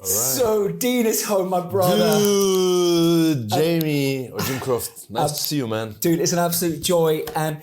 So, DeanisHome, my brother. Dude, Jamie or Jim Kroft. Nice to see you, man. Dude, it's an absolute joy. And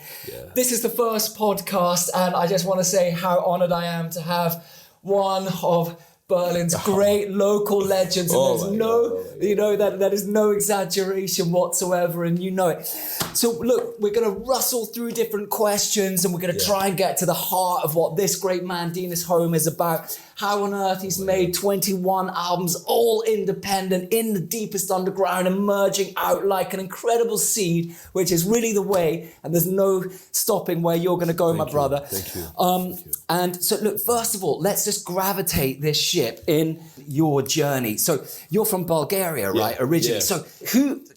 this is the first podcast. And I just want to say how honored I am to have one of Berlin's great local legends. And that is no exaggeration whatsoever. And you know it. So look, we're going to rustle through different questions and we're going to try and get to the heart of what this great man, DeanisHome, is about. How on earth he's made 21 albums, all independent, in the deepest underground, emerging out like an incredible seed, which is really the way, and there's no stopping where you're going to go, my brother. Thank you. And so, look, first of all, let's just gravitate this ship in your journey. So you're from Bulgaria, right, originally? Yeah. So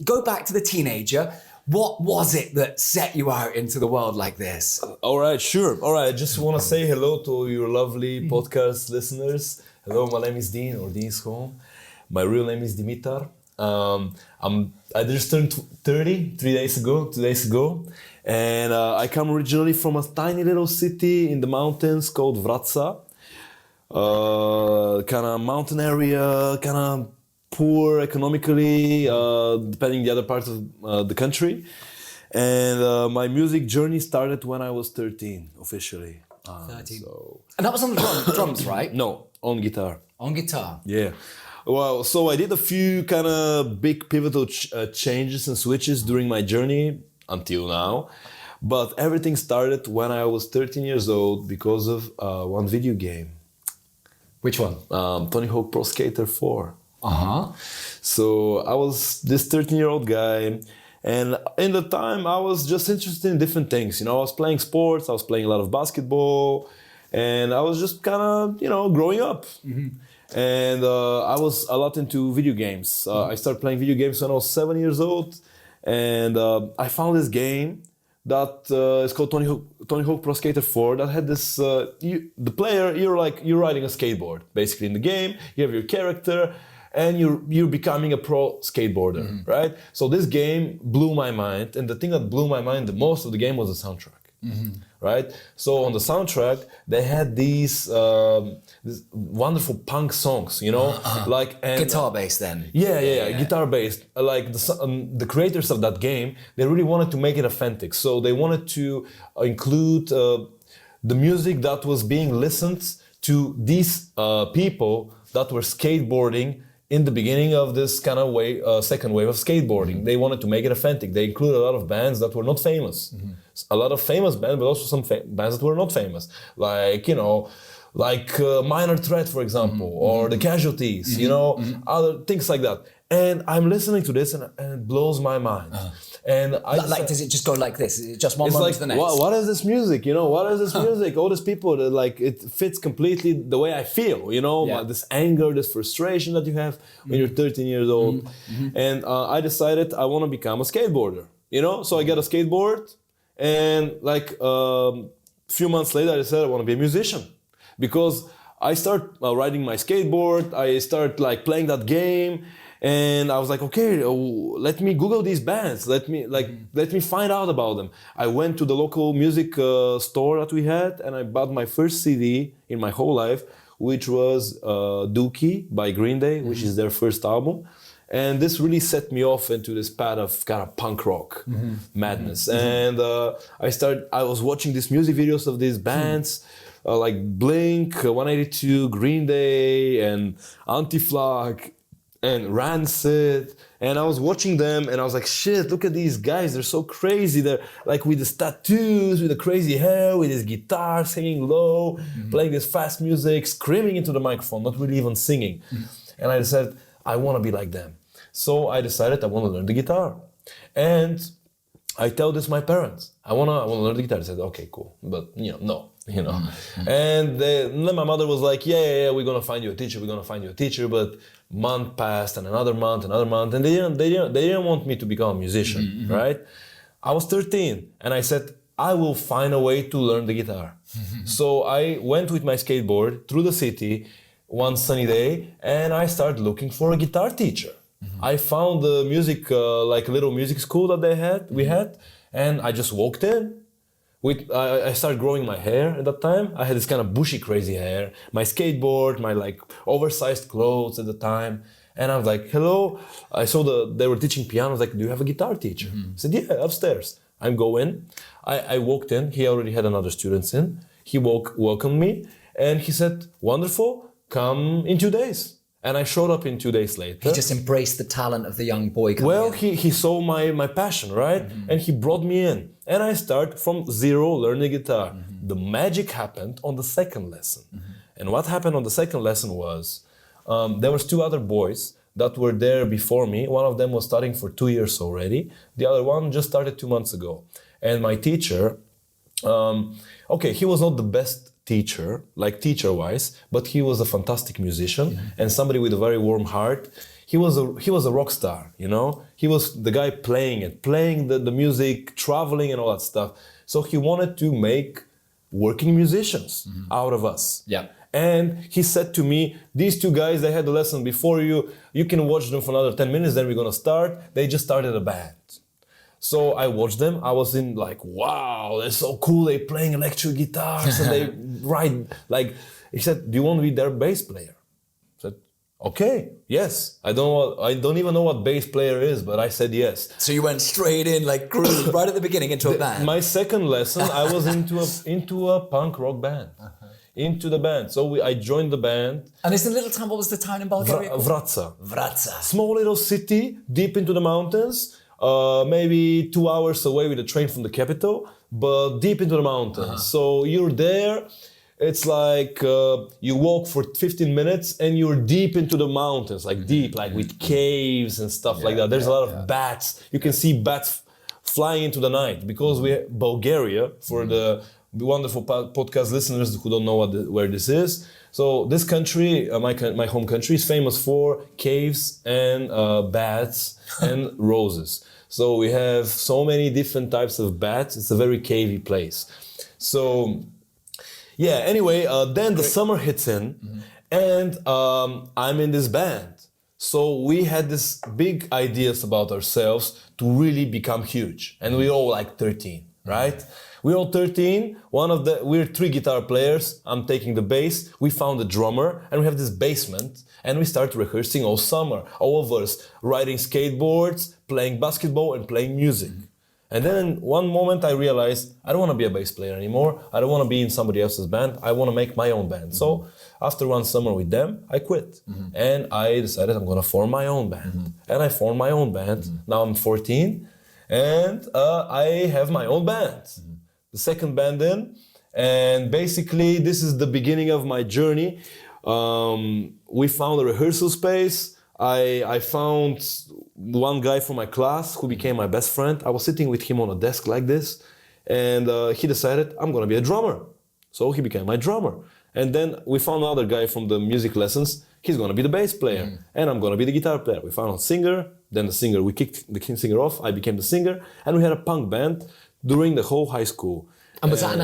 go back to the teenager. What was it that set you out into the world like this? All right, sure. All right, I just want to say hello to your lovely podcast listeners. Hello, my name is Dean or DeanisHome. My real name is Dimitar. I just turned 30 2 days ago. And I come originally from a tiny little city in the mountains called Vratsa. Kind of mountain area, kind of poor economically, depending the other parts of the country. And my music journey started when I was 13, officially. 13. And that was on the drums, right? No, on guitar. On guitar? Yeah. Well, so I did a few kind of big pivotal changes and switches during my journey until now. But everything started when I was 13 years old because of one video game. Which one? Tony Hawk Pro Skater 4. Uh-huh. So I was this 13-year-old guy, and in the time I was just interested in different things. You know, I was playing sports, I was playing a lot of basketball, and I was just kind of, growing up. Mm-hmm. And I was a lot into video games. I started playing video games when I was 7 years old, and I found this game that is called Tony Hawk Pro Skater 4 that had this, the player, you're riding a skateboard. Basically in the game, you have your character, and you're becoming a pro skateboarder, right? So this game blew my mind, and the thing that blew my mind the most of the game was the soundtrack, right? So on the soundtrack, they had these wonderful punk songs, guitar-based then? Yeah, guitar-based. Like the creators of that game, they really wanted to make it authentic. So they wanted to include the music that was being listened to these people that were skateboarding in the beginning of this kind of second wave of skateboarding. They wanted to make it authentic. They included a lot of bands that were not famous. A lot of famous bands, but also some bands that were not famous. Like Minor Threat, for example, or The Casualties, other things like that. And I'm listening to this and it blows my mind. And does it just go like this? Is it just one moment to the next? What is this music? What is this music? All these people, it fits completely the way I feel, this anger, this frustration that you have when you're 13 years old. And I decided I want to become a skateboarder, So I got a skateboard, and a few months later I decided I want to be a musician. Because I start riding my skateboard, I start playing that game, and I was like, okay, let me Google these bands. Let me find out about them. I went to the local music store that we had, and I bought my first CD in my whole life, which was Dookie by Green Day, which is their first album. And this really set me off into this path of kind of punk rock madness. And I was watching these music videos of these bands, like Blink, 182, Green Day, and Anti-Flag, and Rancid, and I was watching them, and I was like, shit, look at these guys, they're so crazy. They're like with the tattoos, with the crazy hair, with his guitar, singing low, playing this fast music, screaming into the microphone, not really even singing. And I decided, I want to be like them. So I decided I want to learn the guitar. And I tell this my parents, I want to learn the guitar. They said, okay, cool, but no. And then my mother was like, yeah, we're gonna find you a teacher, but month passed and another month, and they didn't want me to become a musician, right? I was 13, and I said, I will find a way to learn the guitar. So I went with my skateboard through the city one sunny day, and I started looking for a guitar teacher. I found the music, a little music school that we had, and I just walked in. I started growing my hair at that time. I had this kind of bushy, crazy hair. My skateboard, my like oversized clothes at the time. And I was like, hello. I saw they were teaching piano. I was like, do you have a guitar teacher? I said, yeah, upstairs. I go in. I walked in. He already had another student in. He welcomed me. And he said, wonderful, come in 2 days. And I showed up in 2 days later. He just embraced the talent of the young boy. Well, he saw my passion, right? And he brought me in. And I started from zero learning guitar. The magic happened on the second lesson. And what happened on the second lesson was, there was 2 other boys that were there before me. One of them was studying for 2 years already. The other one just started 2 months ago. And my teacher, okay, he was not the best teacher, like teacher-wise, but he was a fantastic musician and somebody with a very warm heart. He was a rock star, you know? He was the guy playing the music, traveling and all that stuff. So he wanted to make working musicians out of us. Yeah. And he said to me, these 2 guys, they had the lesson before you. You can watch them for another 10 minutes, then we're gonna start. They just started a band. So I watched them. I was in like, wow, they're so cool. They're playing electric guitars and they write like. He said, "Do you want to be their bass player?" I said, "Okay, yes." I don't even know what bass player is, but I said yes. So you went straight in, like groove, right at the beginning into a band. My second lesson, I was into a punk rock band. Into the band. So I joined the band. And it's a little town. What was the town in Bulgaria? Vratsa. Small little city, deep into the mountains. Maybe 2 hours away with a train from the capital, but deep into the mountains. So you're there, it's like you walk for 15 minutes and you're deep into the mountains, like deep, like with caves and stuff like that. There's a lot of bats. You can see bats flying into the night because Bulgaria, for the wonderful podcast listeners who don't know where this is. So this country, my home country, is famous for caves and bats and roses. So we have so many different types of bats. It's a very cavey place. So yeah, anyway, then the summer hits in and I'm in this band. So we had this big ideas about ourselves to really become huge. And we all like 13, right? We're all 13. We're 3 guitar players. I'm taking the bass. We found a drummer and we have this basement and we start rehearsing all summer. All of us riding skateboards, playing basketball and playing music. And then one moment I realized I don't want to be a bass player anymore. I don't want to be in somebody else's band. I want to make my own band. So after 1 summer with them, I quit. And I decided I'm going to form my own band. And I formed my own band. Now I'm 14 and I have my own band. The second band in, and basically this is the beginning of my journey. We found a rehearsal space. I found one guy from my class who became my best friend. I was sitting with him on a desk like this, and he decided I'm gonna be a drummer. So he became my drummer. And then we found another guy from the music lessons. He's gonna be the bass player, and I'm gonna be the guitar player. We found a singer. Then we kicked the singer off. I became the singer, and we had a punk band during the whole high school. And was that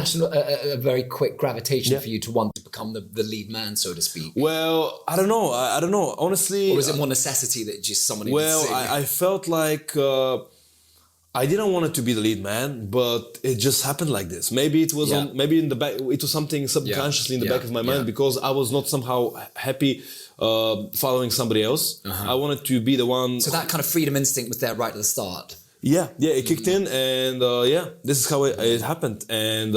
a very quick gravitation for you to want to become the lead man, so to speak? Well, I don't know. I don't know. Honestly. Or was it more necessity that just someone needed to sing? I felt like I didn't want it to be the lead man, but it just happened like this. Maybe it was maybe in the back. It was something subconsciously in the back of my mind because I was not somehow happy following somebody else. I wanted to be the one. So that kind of freedom instinct was there right at the start. Yeah, it kicked in, and this is how it happened. And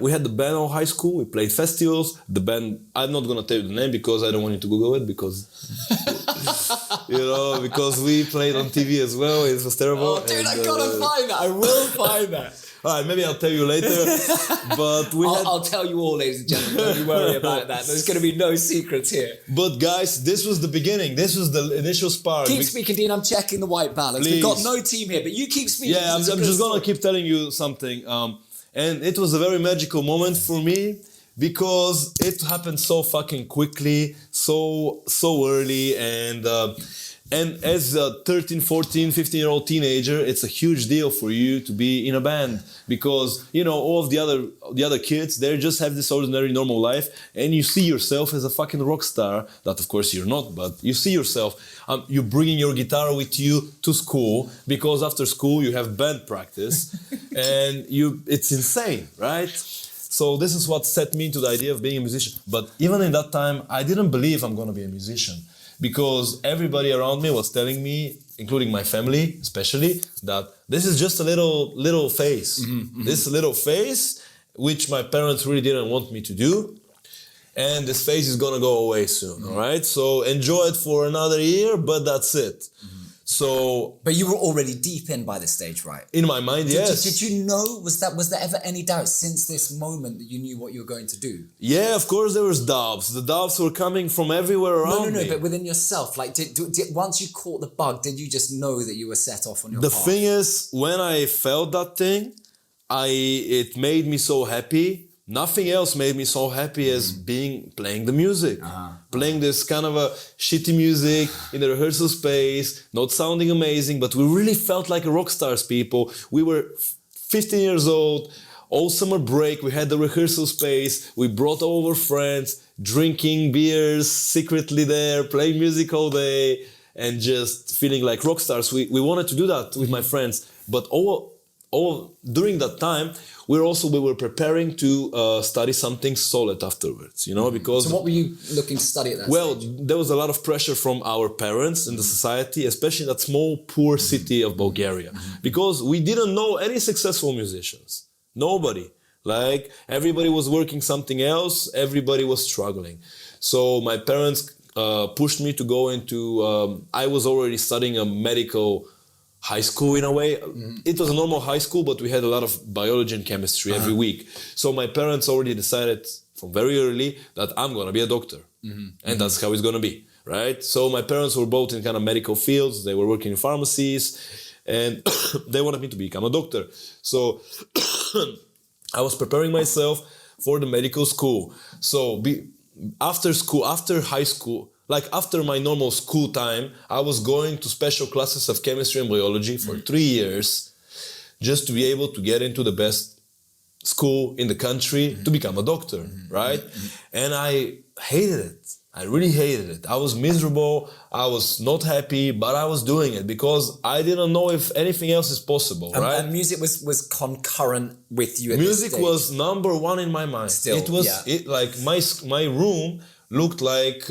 we had the band all high school. We played festivals. The band, I'm not gonna tell you the name because I don't want you to Google it because because we played on TV as well. It was terrible. Oh, dude, I gotta find that. I will find that. All right, maybe I'll tell you later. But I'll tell you all, ladies and gentlemen. Don't you worry about that. There's going to be no secrets here. But guys, this was the beginning. This was the initial spark. Keep speaking, Dean. I'm checking the white balance. Please. We've got no team here, but you keep speaking. Yeah, I'm just going to keep telling you something. And it was a very magical moment for me because it happened so fucking quickly, so early, and And as a 13, 14, 15-year-old teenager, it's a huge deal for you to be in a band because, you know, all of the other kids, they just have this ordinary normal life and you see yourself as a fucking rock star. That, of course, you're not, but you see yourself. You're bringing your guitar with you to school because after school you have band practice and it's insane, right? So this is what set me into the idea of being a musician. But even in that time, I didn't believe I'm going to be a musician. Because everybody around me was telling me, including my family especially, that this is just a little phase. This little phase, which my parents really didn't want me to do. And this phase is gonna go away soon, all right? So enjoy it for another year, but that's it. So, but you were already deep in by this stage, right? In my mind, yes. Did you know? Was there ever any doubt since this moment that you knew what you were going to do? Yeah, of course there was doubts. The doubts were coming from everywhere around me. No, but within yourself, like, did once you caught the bug, did you just know that you were set off on your path? The thing is, when I felt that thing, it made me so happy. Nothing else made me so happy as playing the music. Playing this kind of a shitty music in the rehearsal space, not sounding amazing, but we really felt like rock stars, people. We were 15 years old, all summer break, we had the rehearsal space, we brought all our friends, drinking beers secretly there, playing music all day, and just feeling like rock stars. We wanted to do that with my friends, but all during that time, we were preparing to study something solid afterwards, you know, because... So what were you looking to study at that stage? There was a lot of pressure from our parents in the society, especially that small, poor city of Bulgaria, because we didn't know any successful musicians. Nobody. Like, everybody was working something else, everybody was struggling. So my parents pushed me to go into... I was already studying a medical high school in a way. It was a normal high school, but we had a lot of biology and chemistry every week. So my parents already decided from very early that I'm going to be a doctor. And that's how it's going to be, right? So my parents were both in kind of medical fields. They were working in pharmacies and they wanted me to become a doctor. So I was preparing myself for the medical school. So after high school, like after my normal school time, I was going to special classes of chemistry and biology for 3 years just to be able to get into the best school in the country to become a doctor, right? And I hated it. I really hated it. I was miserable. I was not happy, but I was doing it because I didn't know if anything else is possible, right? And music was concurrent with you at Music this stage. was number one in my mind. Still, it was like my room looked like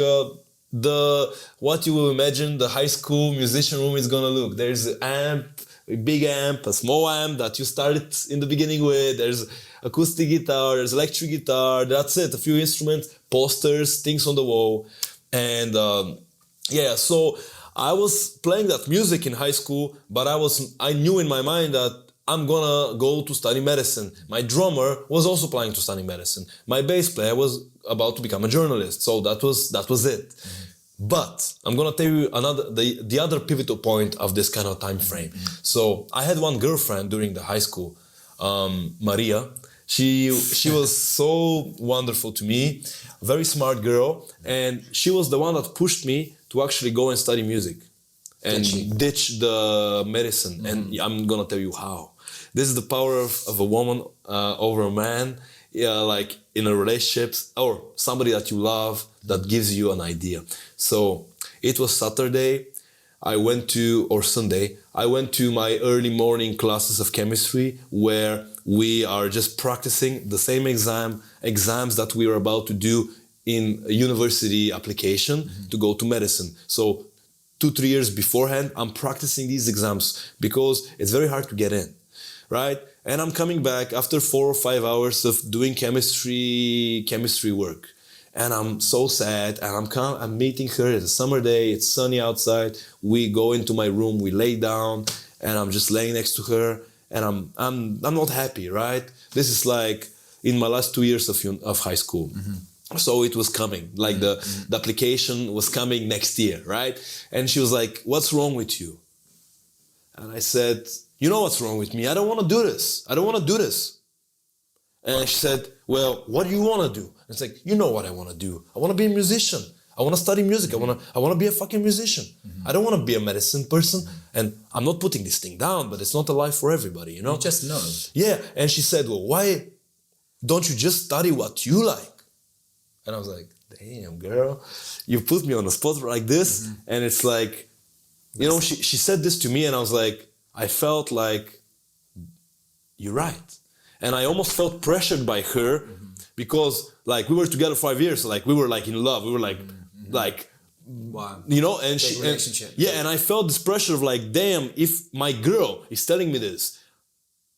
what you will imagine the high school musician room is gonna look. There's an amp, a big amp, a small amp that you started in the beginning with. There's acoustic guitar, there's electric guitar. That's it. A few instruments, posters, things on the wall, and so I was playing that music in high school, but I knew in my mind that I'm gonna go to study medicine. My drummer was also planning to study medicine. My bass player was about to become a journalist. So that was it. But I'm gonna tell you the other pivotal point of this kind of time frame. So I had one girlfriend during the high school, Maria. She was so wonderful to me, very smart girl, and she was the one that pushed me to actually go and study music and ditch the medicine. And I'm gonna tell you how. This is the power of a woman over a man, like in a relationship, or somebody that you love that gives you an idea. So it was Saturday, Sunday, I went to my early morning classes of chemistry where we are just practicing the same exams that we are about to do in a university application to go to medicine. So 2-3 years beforehand, I'm practicing these exams because it's very hard to get in. Right? And I'm coming back after 4 or 5 hours of doing chemistry work. And I'm so sad. And I'm meeting her. It's a summer day. It's sunny outside. We go into my room. We lay down. And I'm just laying next to her. And I'm not happy, right? This is like in my last 2 years of high school. So it was coming. Like the application was coming next year, right? And she was like, "What's wrong with you?" And I said, "You know what's wrong with me? I don't want to do this. I don't want to do this." And she said, "Well, what do you want to do?" And it's like, "You know what I want to do. I want to be a musician. I want to study music. I want to be a fucking musician. I don't want to be a medicine person. And I'm not putting this thing down, but it's not a life for everybody, you know? You just know. Yeah. And she said, well, why don't you just study what you like? And I was like, damn, girl, you put me on the spot like this. And it's like, you know, she said this to me and I was like, I felt like, you're right. And I almost felt pressured by her because like we were together 5 years. So like we were like in love. We were like, wow. You know, and Big relationship. and I felt this pressure of like, damn, if my girl is telling me this,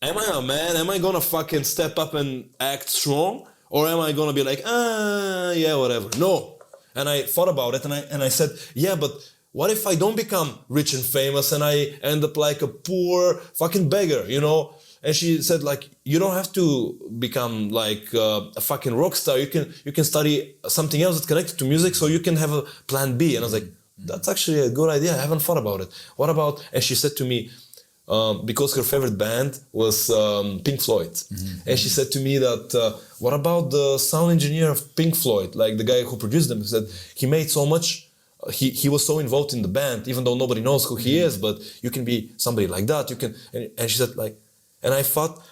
am I a man? Am I gonna fucking step up and act strong? Or am I gonna be like, yeah, whatever? No. And I thought about it and I said, yeah, but what if I don't become rich and famous and I end up like a poor fucking beggar, you know? And she said, like, you don't have to become like a fucking rock star. You can study something else that's connected to music, so you can have a plan B. And I was like, that's actually a good idea. I haven't thought about it. What about? And she said to me, because her favorite band was Pink Floyd, and she said to me that, what about the sound engineer of Pink Floyd, like the guy who produced them? He said he made so much. He was so involved in the band, even though nobody knows who he is. But you can be somebody like that. You can. And she said like. And I thought,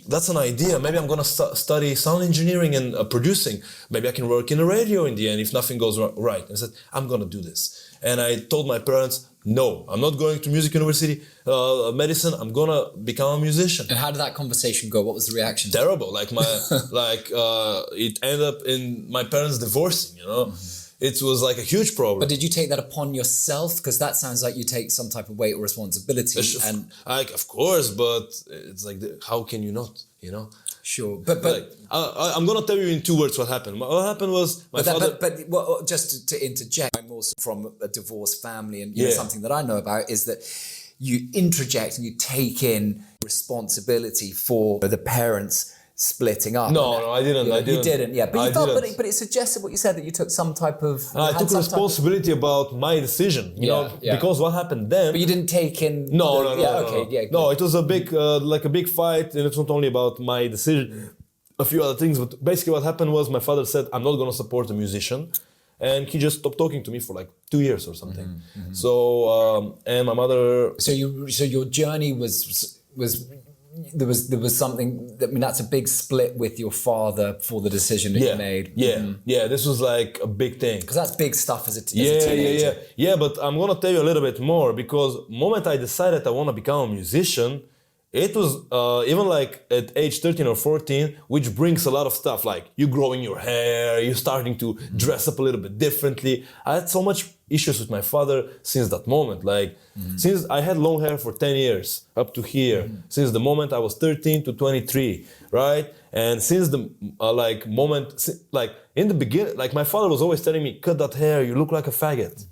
that's an idea. Maybe I'm going to study sound engineering and producing. Maybe I can work in the radio in the end if nothing goes right. And I said, I'm going to do this. And I told my parents, no, I'm not going to music university, medicine. I'm going to become a musician. And how did that conversation go? What was the reaction? Terrible. Like it ended up in my parents divorcing, you know. It was like a huge problem. But did you take that upon yourself? Because that sounds like you take some type of weight or responsibility. Of course, but it's like, how can you not, you know? Sure. But like, I'm going to tell you in 2 words what happened. What happened was my father... But just to interject, I'm also from a divorced family, and you know, something that I know about is that you interject and you take in responsibility for the parents splitting up. No, I didn't. You didn't, yeah. But you felt, but it suggested what you said, that you took some type of... I took responsibility about my decision, you know, because what happened then... But you didn't take in... No. No, it was a big, like a big fight, and it's not only about my decision, a few other things, but basically what happened was my father said, I'm not going to support a musician, and he just stopped talking to me for like 2 years or something. So, and my mother... So your journey was there was something, I mean, that's a big split with your father for the decision that you made. Yeah, this was like a big thing. Because that's big stuff as a teenager. Yeah, but I'm gonna tell you a little bit more, because the moment I decided I want to become a musician, it was even like at age 13 or 14, which brings a lot of stuff, like you growing your hair, you starting to dress up a little bit differently. I had so much issues with my father since that moment. Like since I had long hair for 10 years up to here, since the moment I was 13 to 23, right? And since the moment, like in the beginning, like my father was always telling me, cut that hair, you look like a faggot.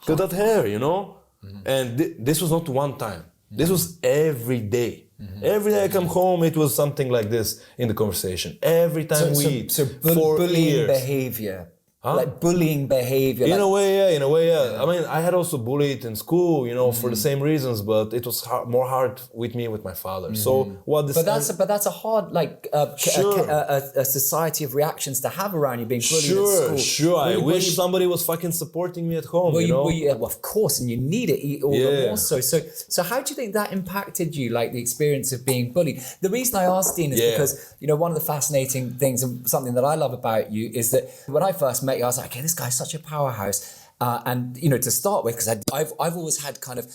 Cut that hair, you know? And this was not one time. This was every day. Every day I come home, it was something like this in the conversation. Every time we eat. So bullying behavior. Huh? Like bullying behavior. In a way, yeah. I mean, I had also bullied in school, you know, for the same reasons, but it was more hard with me, with my father. So what this... But that's a hard, like, a society of reactions to have around you being bullied at school. Sure. I wish somebody was fucking supporting me at home, you know? Well, of course, and you need it all the more so. So how do you think that impacted you, like the experience of being bullied? The reason I asked, Dean, is because, you know, one of the fascinating things and something that I love about you is that when I first met you, I was like, okay, this guy's such a powerhouse. And, you know, to start with, because I've always had kind of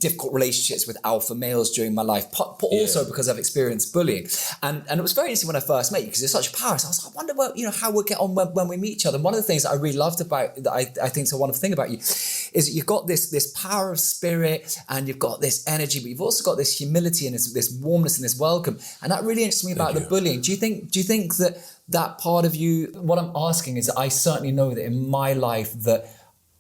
difficult relationships with alpha males during my life, also because I've experienced bullying. And it was very interesting when I first met you, because you're such a powerhouse. I was like, I wonder what, you know, how we'll get on when we meet each other. And one of the things that I really loved about, that I think is a wonderful thing about you, is that you've got this power of spirit, and you've got this energy, but you've also got this humility and this warmness and this welcome. And that really interests me about the bullying. Do you think that part of you, what I'm asking is that I certainly know that in my life that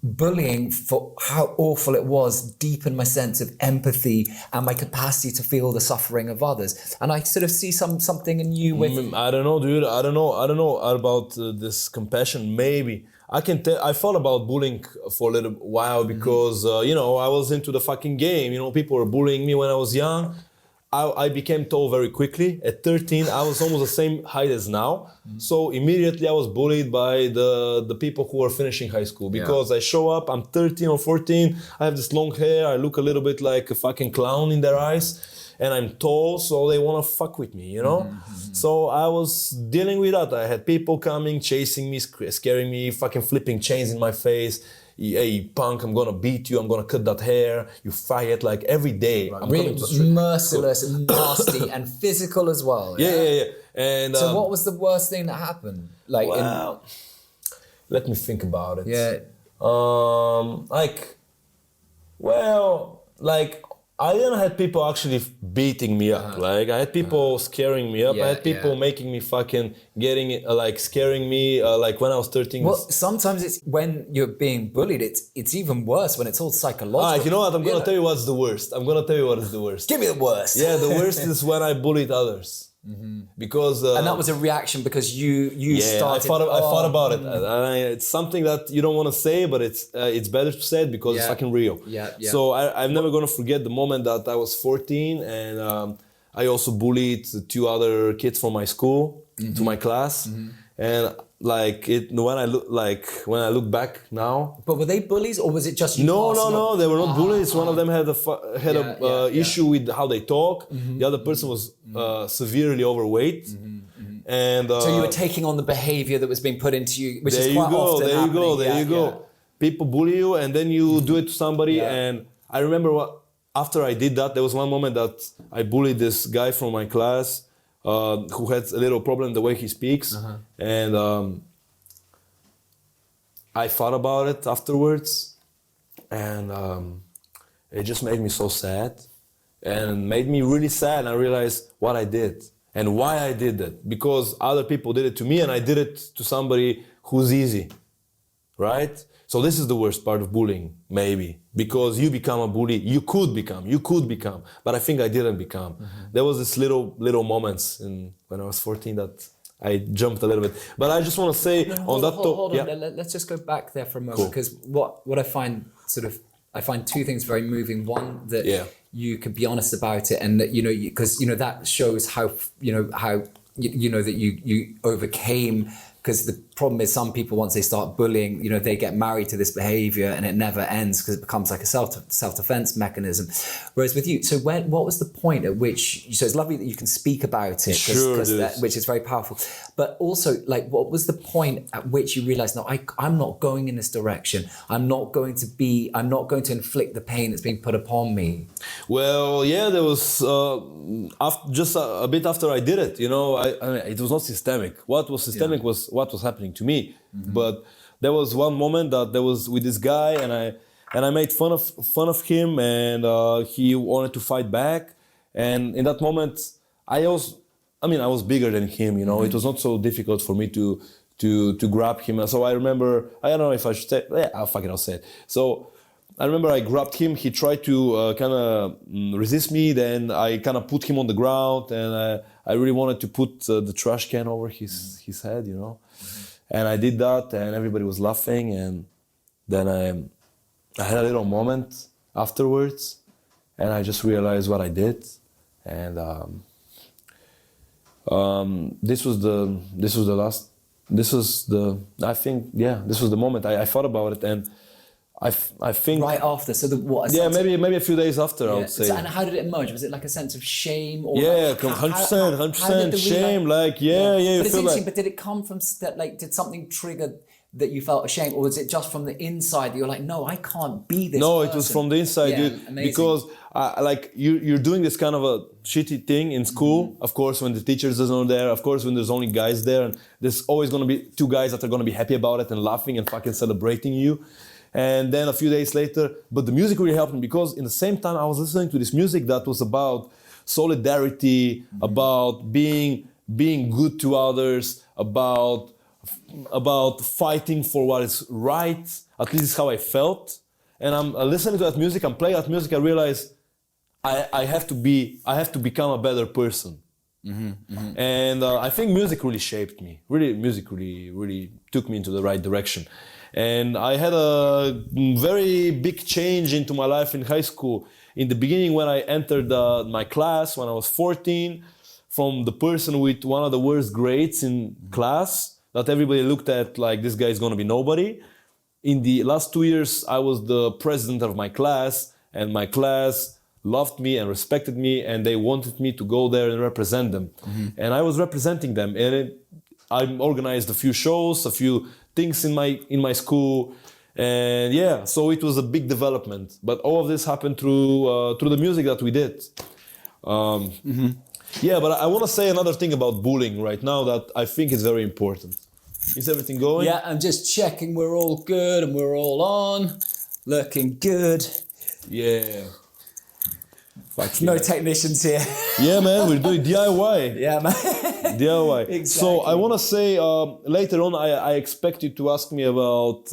bullying, for how awful it was, deepened my sense of empathy and my capacity to feel the suffering of others. And I sort of see something in you with... I don't know, dude. I don't know about this compassion. Maybe. I thought about bullying for a little while because, you know, I was into the fucking game. You know, people were bullying me when I was young. I became tall very quickly. At 13, I was almost the same height as now. So immediately I was bullied by the people who were finishing high school because I show up, I'm 13 or 14, I have this long hair, I look a little bit like a fucking clown in their eyes, and I'm tall, so they want to fuck with me, you know? So I was dealing with that. I had people coming, chasing me, scaring me, fucking flipping chains in my face. Hey, punk, I'm gonna beat you, I'm gonna cut that hair, you fight, like every day. I'm really coming to street. merciless and nasty and physical as well. Yeah. And so what was the worst thing that happened? Like, well, let me think about it. Yeah. I didn't have people actually beating me up. Like I had people scaring me up. I had people making me fucking scaring me. Like when I was 13. Well, sometimes it's when you're being bullied. It's even worse when it's all psychological. You know what? I'm gonna tell you what's the worst. I'm gonna tell you what is the worst. Give me the worst. Yeah, the worst is when I bullied others. Because and that was a reaction because you started. I thought about it. It's something that you don't want to say, but it's better to say it because it's fucking real. Yeah. So I'm never gonna forget the moment that I was 14 and I also bullied 2 other kids from my school to my class, and when I look back now. But were they bullies or was it just you? No, they were not bullies. One of them had a issue with how they talk. The other person was severely overweight. And so you were taking on the behavior that was being put into you, which is quite often There you go. People bully you and then you do it to somebody. And I remember after I did that, there was one moment that I bullied this guy from my class who had a little problem the way he speaks. And I thought about it afterwards, and it just made me so sad, and made me really sad. And I realized what I did and why I did it, because other people did it to me and I did it to somebody who's easy, right? So this is the worst part of bullying, maybe, because you become a bully. You could become, but I think I didn't become. There was this little moments when I was 14 that I jumped a little bit. But I just want to say hold on. Let's just go back there for a moment, because what I find I find 2 things very moving. One, that you can be honest about it, and that because that shows how that you overcame. Because the problem is some people, once they start bullying, they get married to this behavior and it never ends because it becomes like a self-defense mechanism. Whereas with you, so what was the point at which, so it's lovely that you can speak about it, which is very powerful. But also, what was the point at which you realized, no, I'm not going in this direction. I'm not going to inflict the pain that's being put upon me. Well, there was, just a bit after I did it, it was not systemic. What was systemic was what was happening to me. But there was one moment that there was with this guy, and I made fun of him, and he wanted to fight back. And in that moment, I was bigger than him. It was not so difficult for me to grab him. So I remember, I don't know if I should say, I'll say it. So I remember I grabbed him. He tried to kind of resist me. Then I kind of put him on the ground, and I really wanted to put the trash can over his head, And I did that, and everybody was laughing. And then I had a little moment afterwards, and I just realized what I did. And this was the moment I thought about it, and I think right after. So maybe a few days after, I would say. So, and how did it emerge? Was it like a sense of shame? Or 100% shame. But it's interesting. But did it come from did something trigger that you felt ashamed, or was it just from the inside that you're like, no, I can't be this? No, person? It was from the inside, dude. Amazing. Because you're doing this kind of a shitty thing in school. Of course, when the teachers are not there. Of course, when there's only guys there, and there's always going to be 2 guys that are going to be happy about it and laughing and fucking celebrating you. And then a few days later, but the music really helped me, because in the same time I was listening to this music that was about solidarity, about being good to others, about fighting for what is right. At least it's how I felt. And I'm listening to that music, I'm playing that music, I realize I have to become a better person. And I think music really shaped me. Music really took me into the right direction. And I had a very big change into my life in high school. In the beginning, when I entered my class, when I was 14, from the person with one of the worst grades in class, that everybody looked at like, this guy is going to be nobody. In the last 2 years, I was the president of my class, and my class loved me and respected me, and they wanted me to go there and represent them. And I was representing them, and I organized a few shows, a few things in my school, and yeah, so it was a big development. But all of this happened through the music that we did. Yeah, but I want to say another thing about bullying right now that I think is very important. Is everything going? Yeah, I'm just checking we're all good and we're all on. Looking good. Yeah. No technicians here. Yeah, man, we're doing DIY. Yeah, man. DIY. Exactly. So I want to say later on, I expect you to ask me about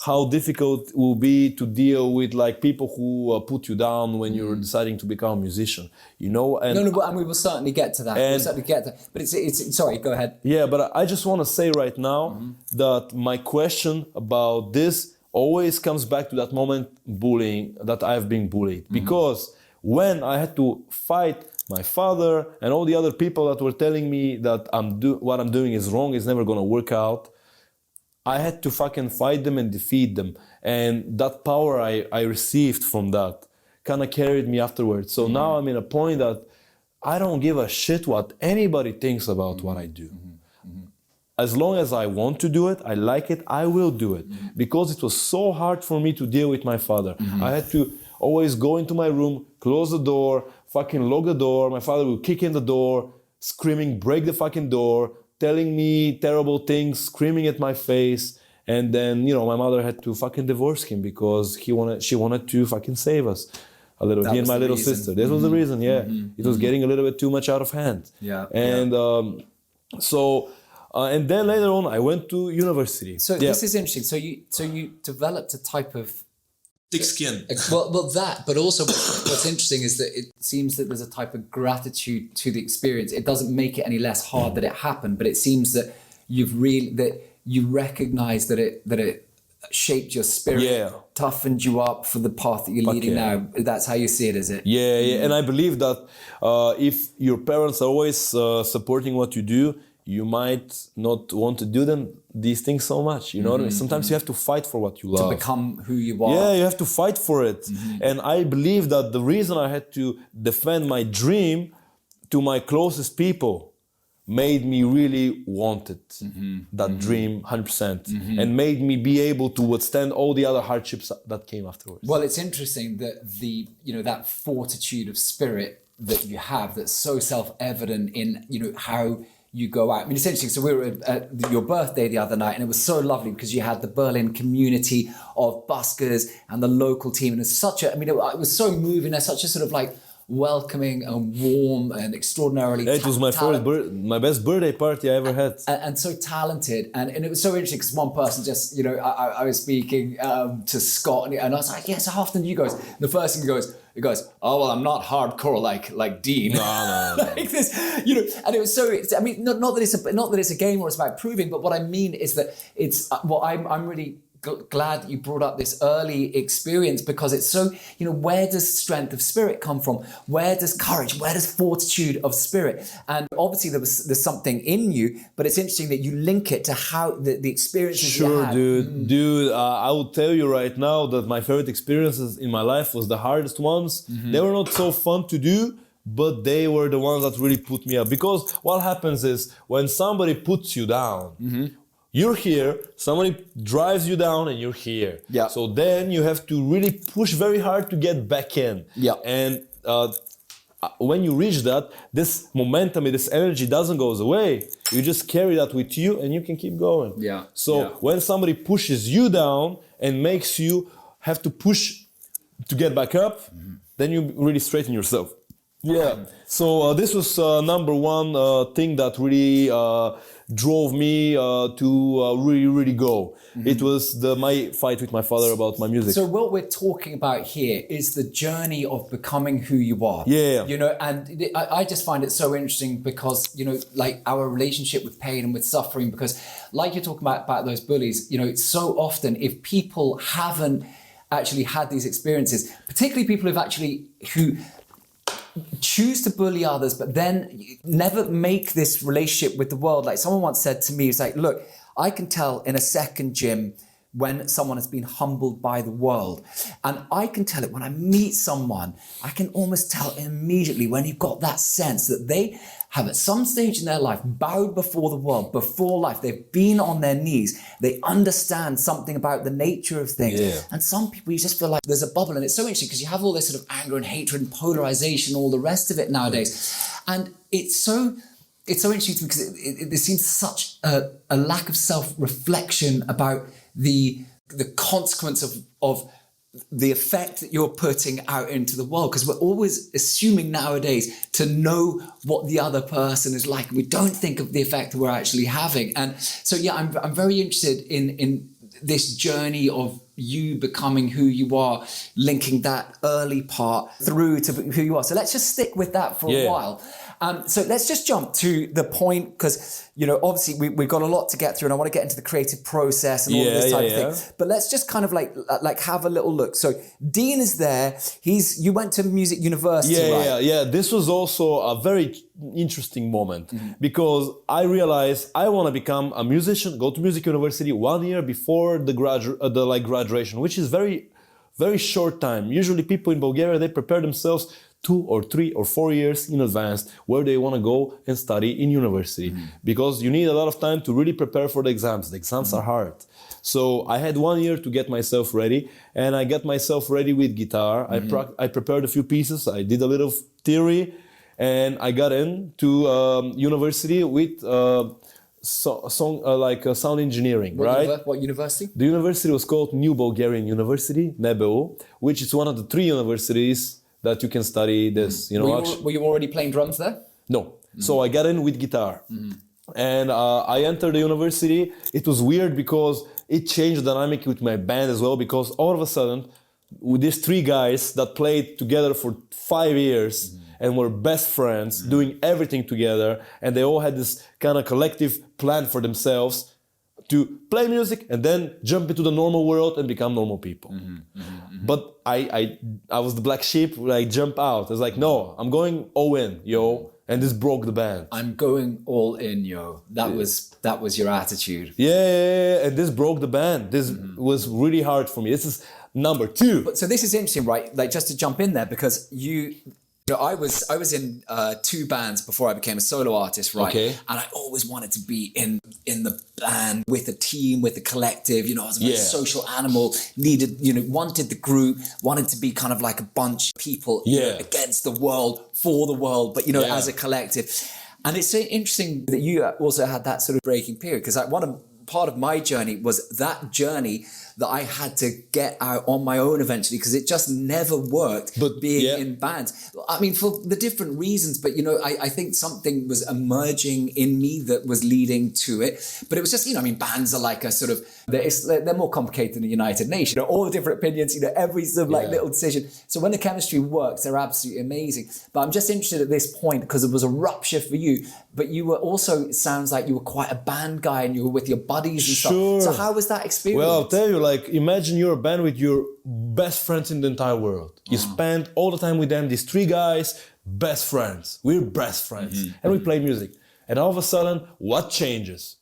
how difficult it will be to deal with like people who put you down when you're deciding to become a musician. You know, and And we will certainly get to that. We'll certainly get to that. But it's sorry, go ahead. Yeah, but I just want to say right now that my question about this always comes back to that moment bullying, that I've been bullied. Because when I had to fight my father and all the other people that were telling me that what I'm doing is wrong, is never going to work out, I had to fucking fight them and defeat them. And that power I received from that kind of carried me afterwards. So now I'm in a point that I don't give a shit what anybody thinks about what I do. As long as I want to do it, I like it, I will do it. Because it was so hard for me to deal with my father. I had to always go into my room, close the door, fucking lock the door. My father would kick in the door, screaming, break the fucking door, telling me terrible things, screaming at my face. And then, you know, my mother had to fucking divorce him because she wanted to fucking save us a little. He and my little sister. This was the reason, yeah. It was getting a little bit too much out of hand. Yeah. And and then later on, I went to university. So this is interesting. So you developed a type of thick skin. Well, that, but also what's interesting is that it seems that there's a type of gratitude to the experience. It doesn't make it any less hard that it happened, but it seems that you recognize that it shaped your spirit, toughened you up for the path that you're leading now. That's how you see it, is it? Yeah. And I believe that if your parents are always supporting what you do, you might not want to do these things so much. You know what I mean? Sometimes you have to fight for what you love. To become who you are. Yeah, you have to fight for it. And I believe that the reason I had to defend my dream to my closest people made me really want it, that dream 100%, and made me be able to withstand all the other hardships that came afterwards. Well, it's interesting that that fortitude of spirit that you have, that's so self-evident in, how you go out. I mean, it's interesting. So we were at your birthday the other night, and it was so lovely because you had the Berlin community of buskers and the local team. And it was so moving. There's such a sort of like welcoming and warm and extraordinarily it was my best birthday party I ever had. And so talented. And it was so interesting because one person just, I was speaking to Scott and I was like, yes, how often do you guys? And the first thing he goes, oh, well, I'm not hardcore like Dean. No. Like this, and it was so, not that it's a game or it's about proving, but what I mean is that I'm really glad that you brought up this early experience, because it's so, where does strength of spirit come from? Where does courage, where does fortitude of spirit? And obviously there's something in you, but it's interesting that you link it to how the experiences you had. Dude, I will tell you right now that my favorite experiences in my life was the hardest ones. They were not so fun to do, but they were the ones that really put me up. Because what happens is when somebody puts you down, you're here, somebody drives you down and you're here. Yeah. So then you have to really push very hard to get back in. Yeah. And when you reach that, this momentum, this energy doesn't go away. You just carry that with you and you can keep going. Yeah. So when somebody pushes you down and makes you have to push to get back up, then you really straighten yourself. Yeah. So this was number one thing that really drove me to really go. It was my fight with my father about my music. So what we're talking about here is the journey of becoming who you are. Yeah. You know, and I just find it so interesting because, you know, like our relationship with pain and with suffering, because like you're talking about those bullies, you know, it's so often if people haven't actually had these experiences, particularly people who choose to bully others, but then never make this relationship with the world. Like someone once said to me, it's like, look, I can tell in a second, Jim, when someone has been humbled by the world. And I can tell it when I meet someone, I can almost tell immediately when you've got that sense that they have at some stage in their life bowed before the world, before life. They've been on their knees. They understand something about the nature of things. Yeah. And some people, you just feel like there's a bubble. And it's so interesting because you have all this sort of anger and hatred and polarization, all the rest of it nowadays. And it's so interesting to me because there seems such a lack of self-reflection about the consequence of the effect that you're putting out into the world, because we're always assuming nowadays to know what the other person is like. We don't think of the effect that we're actually having. And so, yeah, I'm very interested in this journey of you becoming who you are, linking that early part through to who you are. So let's just stick with that for a while. So let's just jump to the point, because, you know, obviously we've got a lot to get through and I want to get into the creative process and all of this type of thing. But let's just kind of like have a little look. So Dean is there. You went to music university, right? Yeah. This was also a very interesting moment because I realized I want to become a musician, go to music university 1 year before the graduation, which is very, very short time. Usually people in Bulgaria, they prepare themselves 2 or 3 or 4 years in advance where they want to go and study in university because you need a lot of time to really prepare for the exams. The exams are hard. So I had 1 year to get myself ready, and I got myself ready with guitar. I prepared a few pieces. I did a little theory, and I got into university with sound engineering, right? What university? The university was called New Bulgarian University, NBU, which is one of the 3 universities that you can study this. You know, were you already playing drums there? No. So I got in with guitar. And I entered the university. It was weird because it changed the dynamic with my band as well, because all of a sudden, with these 3 guys that played together for 5 years and were best friends, doing everything together, and they all had this kind of collective plan for themselves to play music and then jump into the normal world and become normal people. But I was the black sheep where I jump out. I was like, no, I'm going all in, yo. And this broke the band. I'm going all in, yo. That was your attitude. Yeah. And this broke the band. This was really hard for me. This is number 2. But so this is interesting, right? Like, just to jump in there, because I was in 2 bands before I became a solo artist, right? Okay. And I always wanted to be in the band with a team, with a collective. You know, I was a very social animal, wanted the group, wanted to be kind of like a bunch of people you know, against the world, for the world, but, you know, as a collective. And it's so interesting that you also had that sort of breaking period, because part of my journey was that journey that I had to get out on my own eventually, because it just never worked being in bands. I mean, for the different reasons, but, you know, I think something was emerging in me that was leading to it. But it was just, you know, I mean, bands are like a sort of, they're more complicated than the United Nations. You know, all the different opinions, you know, every sort of like little decision. So when the chemistry works, they're absolutely amazing. But I'm just interested at this point, because it was a rupture for you, but you were also, it sounds like you were quite a band guy and you were with your buddies and stuff. So how was that experience? Well, I'll tell you, like, imagine you're a band with your best friends in the entire world. You spend all the time with them, these 3 guys, best friends. We're best friends. And we play music. And all of a sudden, what changes?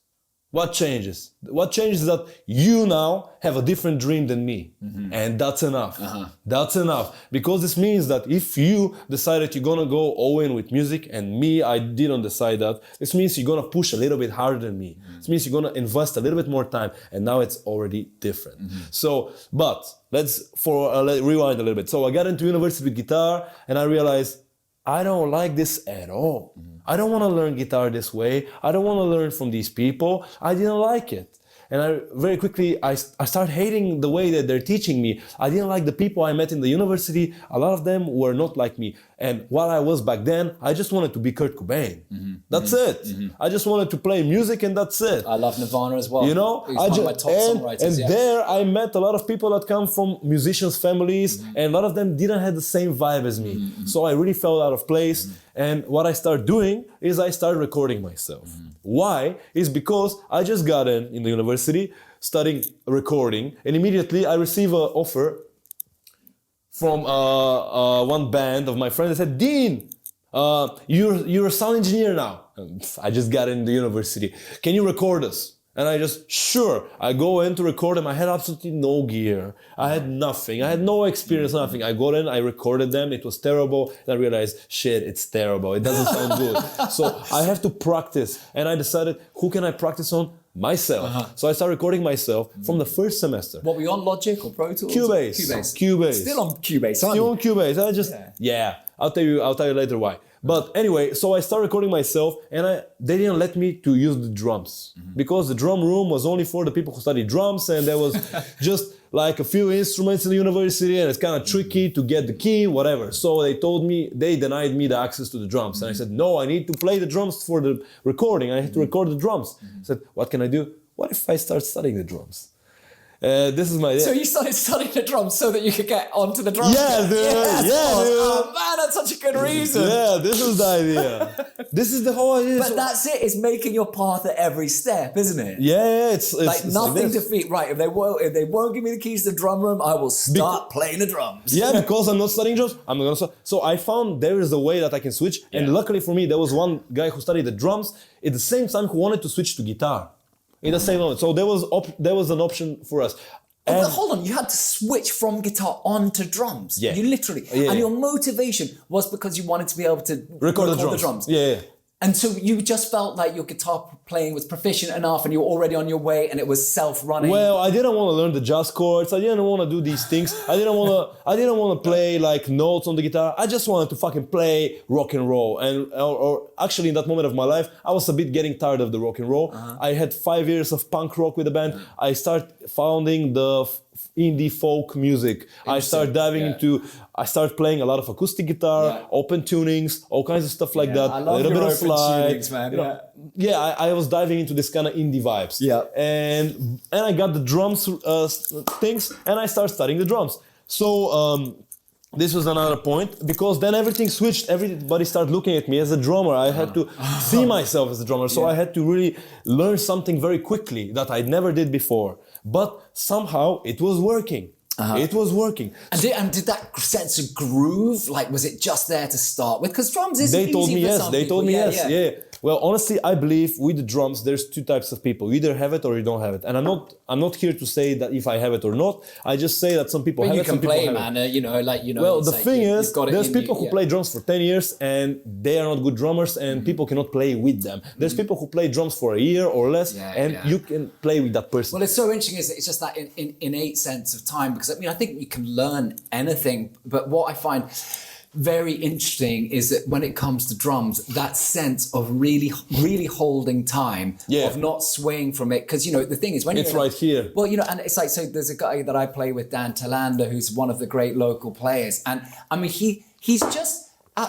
What changes? What changes is that you now have a different dream than me. And that's enough. That's enough. Because this means that if you decided you're going to go all in with music, and me, I didn't decide that, this means you're going to push a little bit harder than me. This means you're going to invest a little bit more time. And now it's already different. So, but let's rewind a little bit. So I got into university with guitar, and I realized I don't like this at all. I don't want to learn guitar this way. I don't want to learn from these people. I didn't like it. And very quickly, I started hating the way that they're teaching me. I didn't like the people I met in the university. A lot of them were not like me. And what I was back then, I just wanted to be Kurt Cobain. That's it. I just wanted to play music and that's it. I love Nirvana as well. You know, He's one of my top songwriters. And there I met a lot of people that come from musicians' families, and a lot of them didn't have the same vibe as me. So I really felt out of place. And what I started doing is I started recording myself. Why? Is because I just got in the university, studying recording, and immediately I received an offer from one band of my friends. They said, Dean, you're a sound engineer now. And I just got in the university. Can you record us? And I just, sure. I go in to record them. I had absolutely no gear. I had nothing. I had no experience, nothing. I got in, I recorded them. It was terrible. And I realized, shit, it's terrible. It doesn't sound good. So I have to practice. And I decided, who can I practice on? Myself. So I started recording myself from the first semester. What were you on, Logic or Pro Tools? Cubase. Still on Cubase, Still on Cubase. I just, I'll tell you later why. But anyway, so I started recording myself, and they didn't let me to use the drums because the drum room was only for the people who study drums, and there was just like a few instruments in the university, and it's kind of tricky to get the key, whatever. So they denied me the access to the drums, and I said, no, I need to play the drums for the recording. I have to record the drums. I said, what can I do? What if I start studying the drums? This is my... So you started studying the drums so that you could get onto the drums? Yeah, dude. Dude. Oh, man, that's such a good reason. Yeah, this is the idea. This is the whole idea. But that's it. It's making your path at every step, isn't it? Yeah, it's like nothing like to feet. Right, if they won't give me the keys to the drum room, I will start playing the drums. Yeah, because I'm not studying drums, I'm not gonna start. So I found there is a way that I can switch. And luckily for me, there was one guy who studied the drums at the same time who wanted to switch to guitar. In the same moment. So there was an option for us. But hold on, you had to switch from guitar onto drums. Yeah. You literally. And your motivation was because you wanted to be able to record the drums. Yeah. And so you just felt like your guitar playing was proficient enough and you were already on your way and it was self-running. Well, I didn't want to learn the jazz chords. I didn't want to do these things. I didn't want to play like notes on the guitar. I just wanted to fucking play rock and roll. And or actually in that moment of my life, I was a bit getting tired of the rock and roll. I had 5 years of punk rock with the band. I started founding the indie folk music. I started diving into... I started playing a lot of acoustic guitar, open tunings, all kinds of stuff like that. I love a little your bit of open slide. tunings, man. I was diving into this kind of indie vibes. Yeah. And I got the drums things, and I started studying the drums. So this was another point, because then everything switched. Everybody started looking at me as a drummer. I had to see myself as a drummer. So I had to really learn something very quickly that I never did before. But somehow it was working. It was working. And did that sense of groove, like, was it just there to start with? Because drums isn't easy for some people. They told me yes. Yeah. Well, honestly, I believe with the drums, there's two types of people. You either have it or you don't have it. And I'm not here to say that if I have it or not. I just say that some people have it, some people have it. Well, the thing is, there's people who play drums for 10 years and they are not good drummers and people cannot play with them. There's people who play drums for a year or less and you can play with that person. Well, it's so interesting, is it's just that innate sense of time, because I think you can learn anything, but what I find very interesting is that when it comes to drums, that sense of really, really holding time, of not swaying from it. Because, the thing is, when it's right here. Well, and it's like, so there's a guy that I play with, Dan Talander, who's one of the great local players. And I mean, he's just,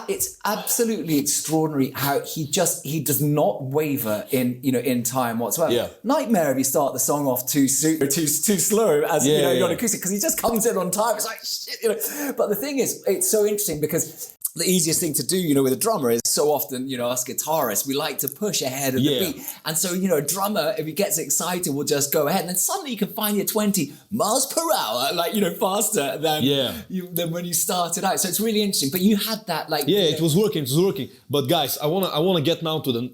it's absolutely extraordinary how he does not waver in time whatsoever. Yeah. Nightmare if you start the song off too slow as you're on acoustic, because he just comes in on time. It's like shit, But the thing is, it's so interesting because the easiest thing to do, with a drummer is so often, us guitarists, we like to push ahead of the beat. And so, a drummer, if he gets excited, will just go ahead. And then suddenly you can find you're 20 miles per hour, faster than when you started out. So it's really interesting. But you had that, it was working. But guys, I wanna get now to the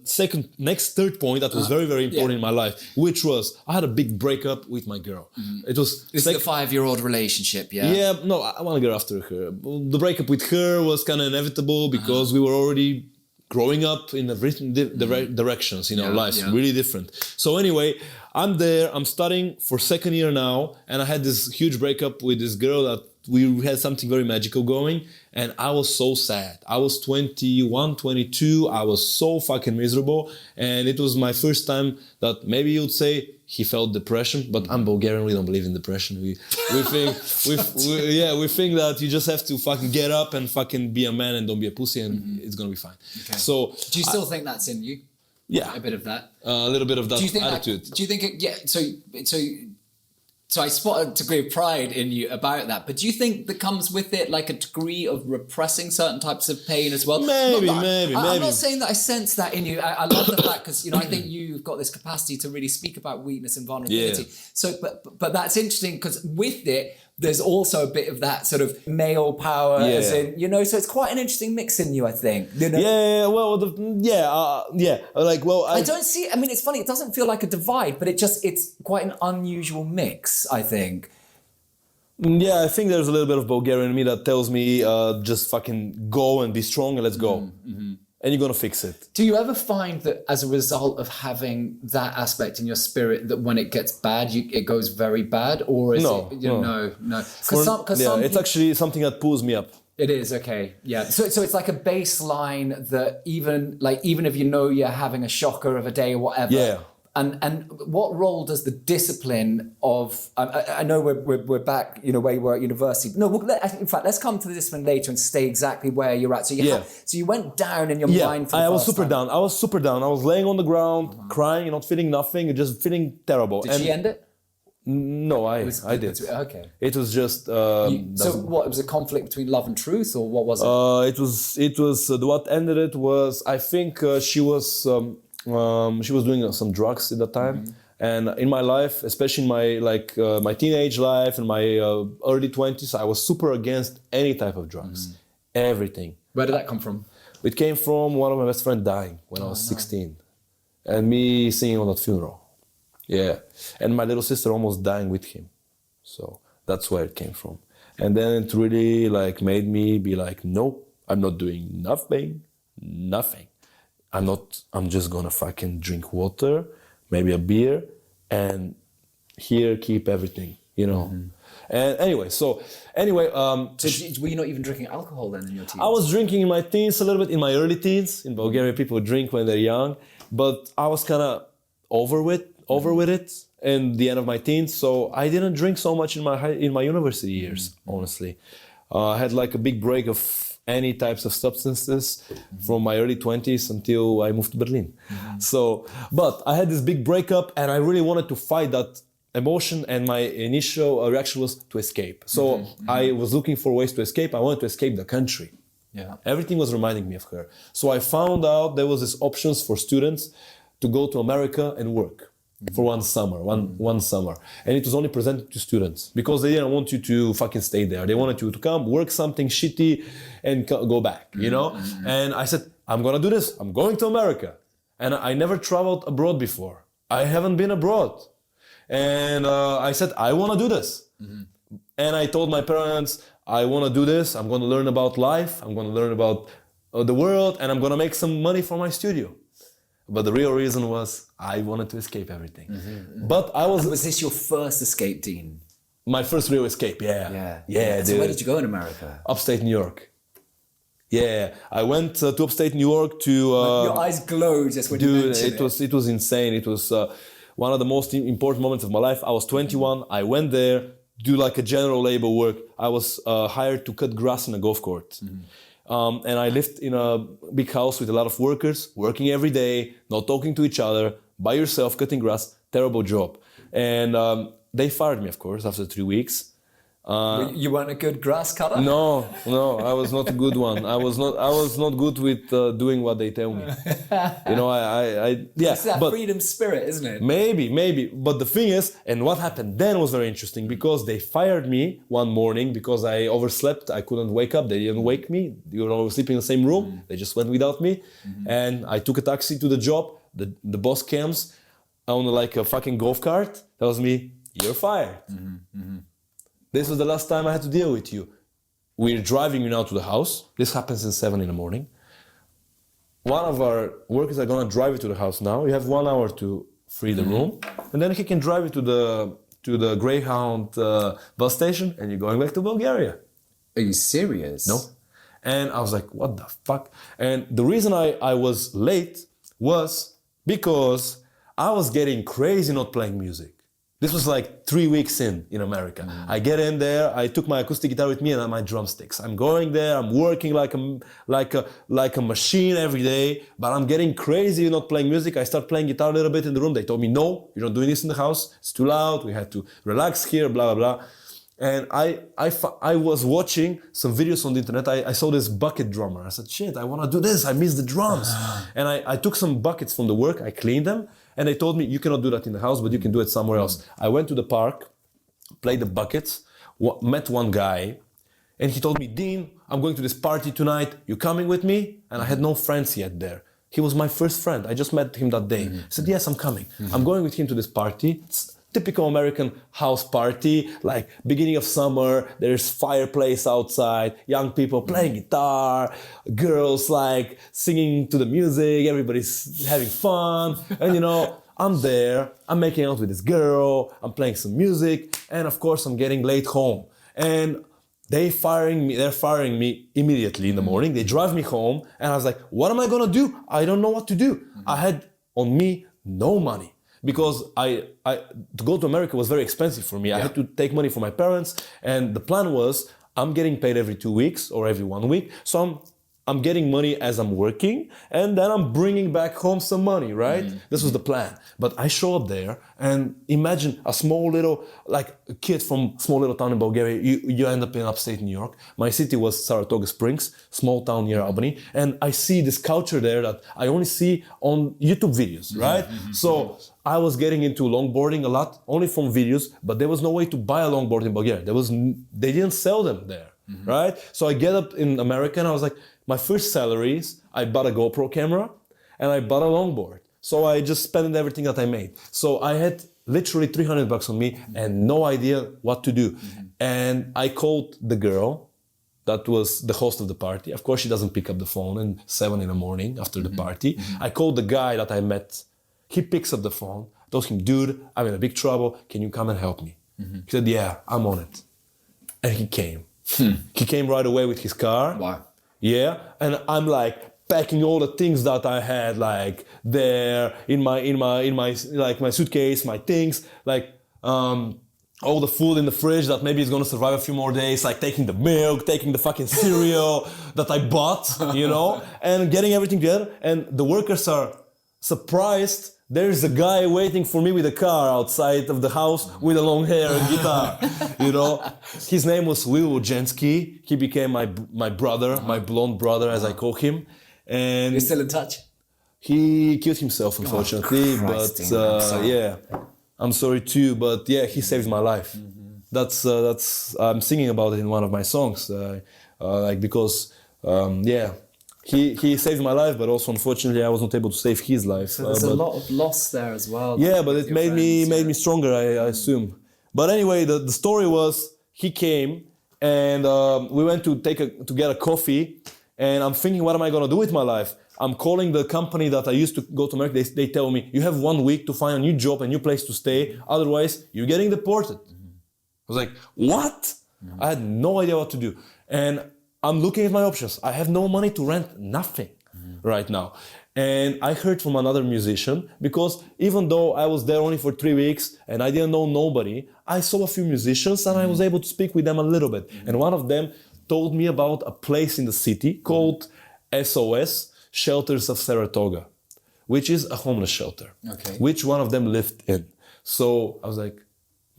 third point that was very, very important in my life, which was I had a big breakup with my girl. It was this is a 5-year-old relationship, Yeah, no, I want to go after her. The breakup with her was kind of inevitable because we were already growing up in different directions in our lives, really different. So anyway, I'm there, I'm studying for second year now, and I had this huge breakup with this girl that we had something very magical going, and I was so sad. I was 21, 22, I was so fucking miserable, and it was my first time that maybe you'd say he felt depression, but I'm Bulgarian. We don't believe in depression. We think we think that you just have to fucking get up and fucking be a man and don't be a pussy, and it's gonna be fine. Okay. So do you still think that's in you? Yeah, A bit of that. A little bit of that attitude. Do you think? So I spot a degree of pride in you about that, but do you think that comes with it like a degree of repressing certain types of pain as well? Maybe. I'm not saying that I sense that in you. I love the fact because I think you've got this capacity to really speak about weakness and vulnerability. Yeah. So, but that's interesting because with it, there's also a bit of that sort of male power, as in, so it's quite an interesting mix in you, I think. Yeah, well, like, well, I don't see, I mean, it's funny, it doesn't feel like a divide, but it's quite an unusual mix, I think. Yeah, I think there's a little bit of Bulgarian in me that tells me just fucking go and be strong and let's go. And you're going to fix it. Do you ever find that as a result of having that aspect in your spirit that when it gets bad, it goes very bad? Or is no. It's actually something that pulls me up. It is, okay. Yeah. So it's like a baseline that even if you know you're having a shocker of a day or whatever. Yeah. And what role does the discipline of... I know we're back, where you were at university. No, in fact, let's come to the discipline later and stay exactly where you're at. So you went down in your mind for the I was super down. I was super down. I was laying on the ground, crying, not feeling nothing, just feeling terrible. Did she end it? No, I did. Okay. It was just... so what, it was a conflict between love and truth, or what was it? It was what ended it was, I think she was doing some drugs at that time, and in my life, especially in my teenage life and my early 20s, I was super against any type of drugs, everything. Where did that come from? It came from one of my best friends dying when I was 16, and me singing on that funeral. Yeah, and my little sister almost dying with him, so that's where it came from. And then it really made me be like, nope, I'm not doing nothing. I'm just gonna fucking drink water, maybe a beer, and here keep everything, And anyway, so were you not even drinking alcohol then in your teens? I was drinking in my teens a little bit, in my early teens. In Bulgaria, people drink when they're young, but I was kind of over with it in the end of my teens, so I didn't drink so much in my university years, honestly. I had a big break of any types of substances from my early 20s until I moved to Berlin. But I had this big breakup and I really wanted to fight that emotion, and my initial reaction was to escape. So I was looking for ways to escape. I wanted to escape the country. Yeah. Everything was reminding me of her. So I found out there was this options for students to go to America and work. For one summer. And it was only presented to students because they didn't want you to fucking stay there. They wanted you to come, work something shitty and go back, And I said, I'm gonna do this. I'm going to America. And I never traveled abroad before. I haven't been abroad. And I said, I wanna do this. And I told my parents, I wanna do this. I'm gonna learn about life. I'm gonna learn about the world, and I'm gonna make some money for my studio. But the real reason was I wanted to escape everything. But Was this your first escape, Dean? My first real escape, yeah. So dude. where did you go in America? Upstate New York. Yeah, I went to upstate New York to... your eyes glowed just when you mentioned it. It was insane. It was one of the most important moments of my life. I was 21. I went there, do a general labor work. I was hired to cut grass in a golf court. And I lived in a big house with a lot of workers, working every day, not talking to each other, by yourself, cutting grass, terrible job. And they fired me, of course, after 3 weeks. You weren't a good grass cutter? No, I was not a good one. I was not good with doing what they tell me. It's that freedom spirit, isn't it? Maybe. But the thing is, and what happened then was very interesting, because they fired me one morning because I overslept. I couldn't wake up. They didn't wake me. We were sleeping in the same room. They just went without me. And I took a taxi to the job. The boss comes on a fucking golf cart, tells me, you're fired. This was the last time I had to deal with you. We're driving you now to the house. This happens at 7 in the morning. One of our workers are gonna drive you to the house now. You have 1 hour to free the room, and then he can drive you to the Greyhound bus station, and you're going back to Bulgaria. Are you serious? No. And I was like, what the fuck? And the reason I was late was because I was getting crazy not playing music. This was like 3 weeks in America. I get in there, I took my acoustic guitar with me and my drumsticks. I'm going there, I'm working like a machine every day, but I'm getting crazy not playing music. I start playing guitar a little bit in the room. They told me, no, you're not doing this in the house. It's too loud. We had to relax here, blah, blah, blah. And I was watching some videos on the internet. I saw this bucket drummer. I said, shit, I want to do this. I miss the drums. And I took some buckets from the work. I cleaned them. And they told me, you cannot do that in the house, but you can do it somewhere else. I went to the park, played the buckets, met one guy. And he told me, Dean, I'm going to this party tonight. You coming with me? And I had no friends yet there. He was my first friend. I just met him that day. I said, yes, I'm coming. I'm going with him to this party. It's typical American house party, like beginning of summer, there's fireplace outside, young people playing guitar, girls like singing to the music, everybody's having fun. And you know, I'm there, I'm making out with this girl, I'm playing some music, and of course I'm getting late home. And they're firing me immediately in the morning. They drive me home, and I was like, what am I gonna do? I don't know what to do. I had on me no money. Because to go to America was very expensive for me. I had to take money from my parents, and the plan was I'm getting paid every 2 weeks or every 1 week. So I'm getting money as I'm working, and then I'm bringing back home some money, right? This was the plan. But I show up there, and imagine a small little, like a kid from small little town in Bulgaria. You end up in upstate New York. My city was Saratoga Springs, small town near Albany, and I see this culture there that I only see on YouTube videos, right? So I was getting into longboarding a lot, only from videos, but there was no way to buy a longboard in Bulgaria. They didn't sell them there, right? So I get up in America, and I was like, my first salaries, I bought a GoPro camera and I bought a longboard. So I just spent everything that I made. So I had literally $300 on me and no idea what to do. And I called the girl that was the host of the party. Of course, she doesn't pick up the phone at 7 a.m. after the party. I called the guy that I met. He picks up the phone. I told him, dude, I'm in a big trouble. Can you come and help me? He said, yeah, I'm on it. And he came. He came right away with his car. Wow. Yeah, and I'm like packing all the things that I had like there in my like my suitcase, my things, like all the food in the fridge that maybe is gonna survive a few more days, like taking the milk, taking the fucking cereal that I bought, you know, and getting everything together. And the workers are surprised. There's a guy waiting for me with a car outside of the house with a long hair and guitar, you know. His name was Will Jensky. He became my brother, my blonde brother, as I call him. And you're still in touch? He killed himself, unfortunately. Christ, but yeah, I'm sorry too. But yeah, he saved my life. That's I'm singing about it in one of my songs, like because yeah. He saved my life, but also unfortunately I was not able to save his life. So there's a lot of loss there as well. Yeah, but it made me stronger, I assume. But anyway, the story was he came and we went to get a coffee, and I'm thinking, what am I gonna do with my life? I'm calling the company that I used to go to America. They tell me, you have 1 week to find a new job, a new place to stay. Otherwise, you're getting deported. I was like, what? I had no idea what to do. And I'm looking at my options. I have no money to rent nothing right now. And I heard from another musician, because even though I was there only for 3 weeks and I didn't know nobody, I saw a few musicians and I was able to speak with them a little bit. And one of them told me about a place in the city called SOS, Shelters of Saratoga, which is a homeless shelter, which one of them lived in. So I was like,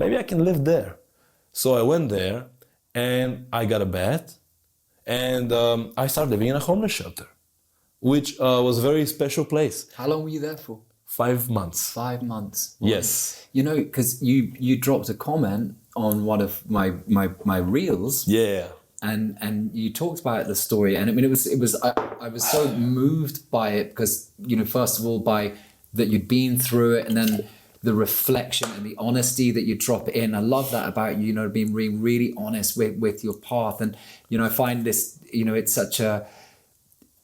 maybe I can live there. So I went there and I got a bed. And I started living in a homeless shelter, which was a very special place. How long were you there for? 5 months. 5 months. Yes. You know, because you dropped a comment on one of my reels. Yeah. And you talked about the story, and I mean I was so moved by it because, you know, first of all by that you'd been through it, and then the reflection and the honesty that you drop in. I love that about you, you know, being really honest with your path. And, you know, I find this, you know, it's such a,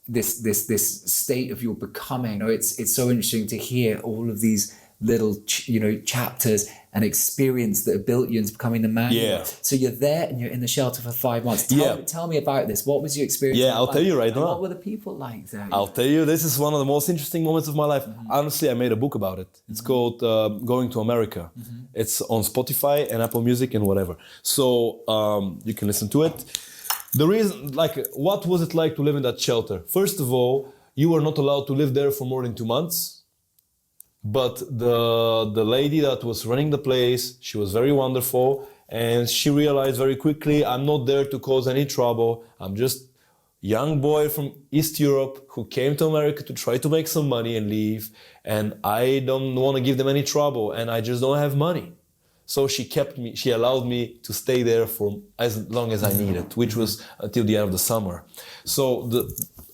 this state of your becoming. You know, it's so interesting to hear all of these little, you know, chapters and experience that have built you into becoming the man. Yeah. So you're there and you're in the shelter for 5 months. Tell me about this. What was your experience? Yeah, I'll tell you right now. What were the people like there? I'll tell you, this is one of the most interesting moments of my life. Honestly, I made a book about it. It's called Going to America. It's on Spotify and Apple Music and whatever. So you can listen to it. The reason, like, what was it like to live in that shelter? First of all, you were not allowed to live there for more than 2 months. But the lady that was running the place, she was very wonderful, and she realized very quickly, I'm not there to cause any trouble. I'm just young boy from East Europe who came to America to try to make some money and leave, and I don't want to give them any trouble, and I just don't have money. So she allowed me to stay there for as long as I needed, which was until the end of the summer. So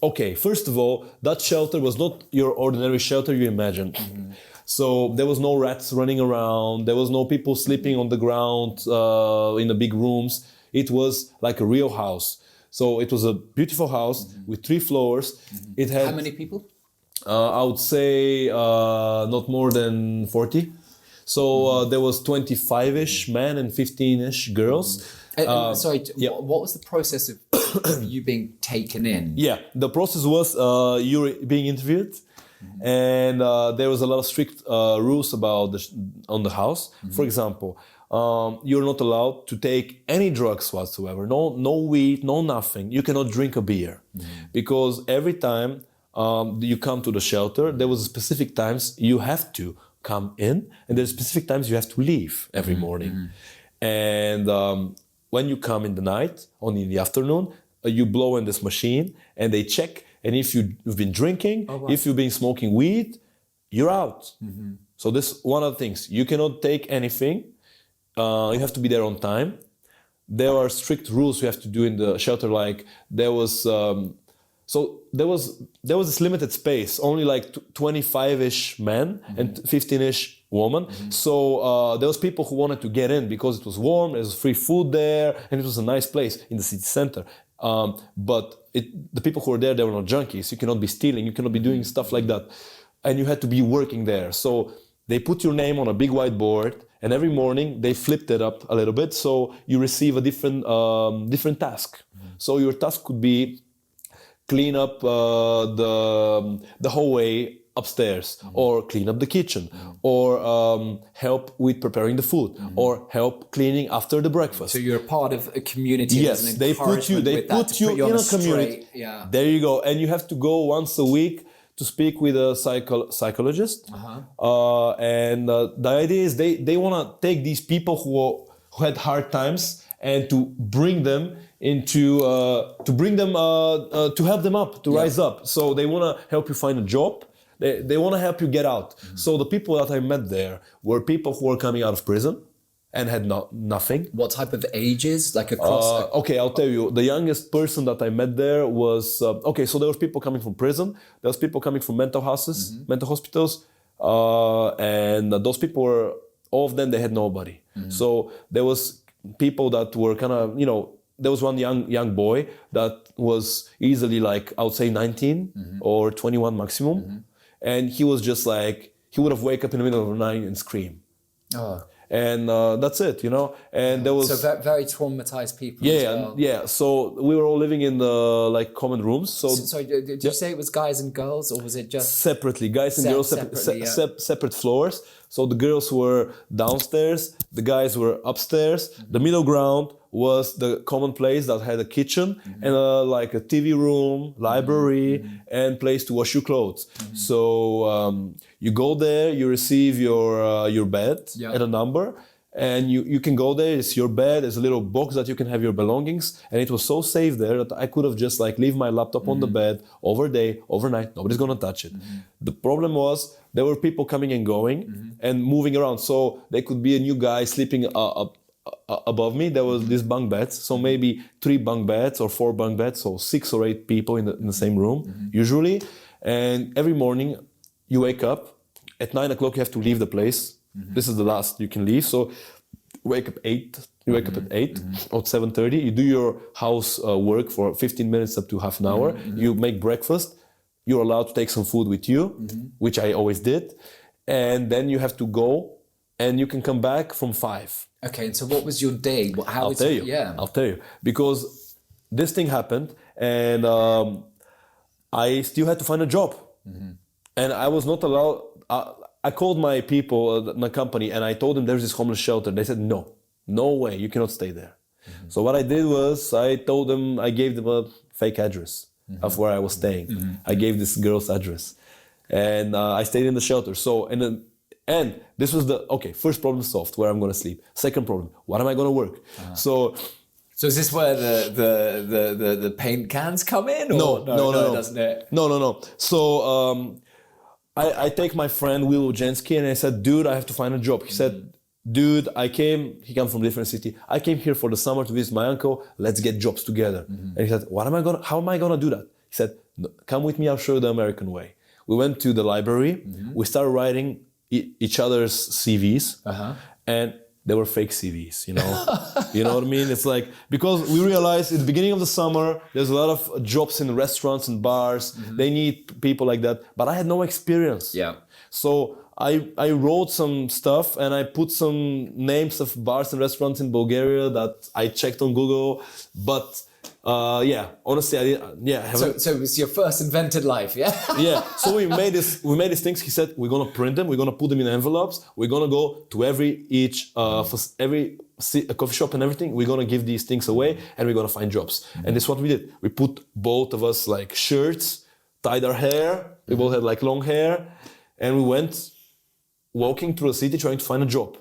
okay, first of all, that shelter was not your ordinary shelter you imagine. So there was no rats running around, there was no people sleeping on the ground in the big rooms. It was like a real house. So it was a beautiful house with 3 floors. It had, how many people? I would say not more than 40. So there was 25-ish men and 15-ish girls. Sorry, what was the process of you being taken in? Yeah, the process was you were being interviewed, and there was a lot of strict rules about on the house. For example, you're not allowed to take any drugs whatsoever. No weed, no nothing. You cannot drink a beer, because every time you come to the shelter, there was specific times you have to come in, and there's specific times you have to leave every morning. And when you come in the night, only in the afternoon, you blow in this machine and they check. And if you've been drinking, if you've been smoking weed, you're out. So this one of the things. You cannot take anything. You have to be there on time. There are strict rules you have to do in the shelter. Like there was this limited space, only like 25-ish men and 15-ish women. So there was people who wanted to get in because it was warm, there was free food there, and it was a nice place in the city center. But the people who were there, they were not junkies. You cannot be stealing, you cannot be doing stuff like that. And you had to be working there. So they put your name on a big whiteboard, and every morning they flipped it up a little bit, so you receive a different task. So your task could be clean up the hallway upstairs, or clean up the kitchen, or help with preparing the food, or help cleaning after the breakfast. So you're a part of a community. Yes, they put you in a community. There you go, and you have to go once a week to speak with a psychologist. And the idea is they want to take these people who had hard times and to bring them into to help them up, to rise up. So they want to help you find a job. They want to help you get out. So the people that I met there were people who were coming out of prison and had nothing. What type of ages? Like across? Okay, I'll tell you. The youngest person that I met there was so there was people coming from prison. There was people coming from mental houses, mental hospitals, and those people were, all of them, they had nobody. So there was people that were kind of, there was one young boy that was easily like, I would say 19 or 21 maximum. And he was just like, he would have wake up in the middle of the night and scream. And that's it, And there was... So very traumatized people as well. Yeah. So we were all living in the common rooms. So did you say it was guys and girls, or was it just... Separately, guys and girls, separate floors. So the girls were downstairs, the guys were upstairs. The middle ground was the common place that had a kitchen and a TV room, library, and place to wash your clothes. So you go there, you receive your bed and a number, and you can go there. It's your bed. There's a little box that you can have your belongings, and it was so safe there that I could have just leave my laptop on the bed overnight. Nobody's gonna touch it. The problem was there were people coming and going and moving around. So there could be a new guy sleeping above me. There was these bunk beds, so maybe 3 bunk beds or 4 bunk beds, so 6 or 8 people in the same room usually. And every morning you wake up at 9 o'clock. You have to leave the place. This is the last you can leave. So you wake up at 8 or 7:30. You do your house work for 15 minutes up to half an hour. You make breakfast. You're allowed to take some food with you, which I always did. And then you have to go and you can come back from 5. Okay, and so what was your day? I'll tell you. Yeah. I'll tell you. Because this thing happened, and I still had to find a job. And I was not allowed. I called my people, my company, and I told them there's this homeless shelter. They said, no way, you cannot stay there. So what I did was I gave them a fake address of where I was staying. I gave this girl's address. And I stayed in the shelter. So, and this was first problem solved, where I'm going to sleep. Second problem, what am I going to work? So is this where the paint cans come in? Or? No, doesn't it? No. So I take my friend Will Jensky, and I said, dude, I have to find a job. He said, dude, he comes from a different city. I came here for the summer to visit my uncle. Let's get jobs together. And he said, how am I going to do that? He said, no, come with me, I'll show you the American way. We went to the library. We started writing each other's CVs, and they were fake CVs, you know? You know what I mean? It's like, because we realized at the beginning of the summer, there's a lot of jobs in restaurants and bars. They need people like that, but I had no experience. Yeah. So I wrote some stuff, and I put some names of bars and restaurants in Bulgaria that I checked on Google, but honestly, I didn't. So it was your first invented life, yeah? Yeah. So we made these things. He said, we're gonna print them. We're gonna put them in envelopes. We're gonna go to every coffee shop and everything. We're gonna give these things away, and we're gonna find jobs. And this is what we did. We put both of us like shirts, tied our hair. We both had like long hair, and we went walking through the city trying to find a job.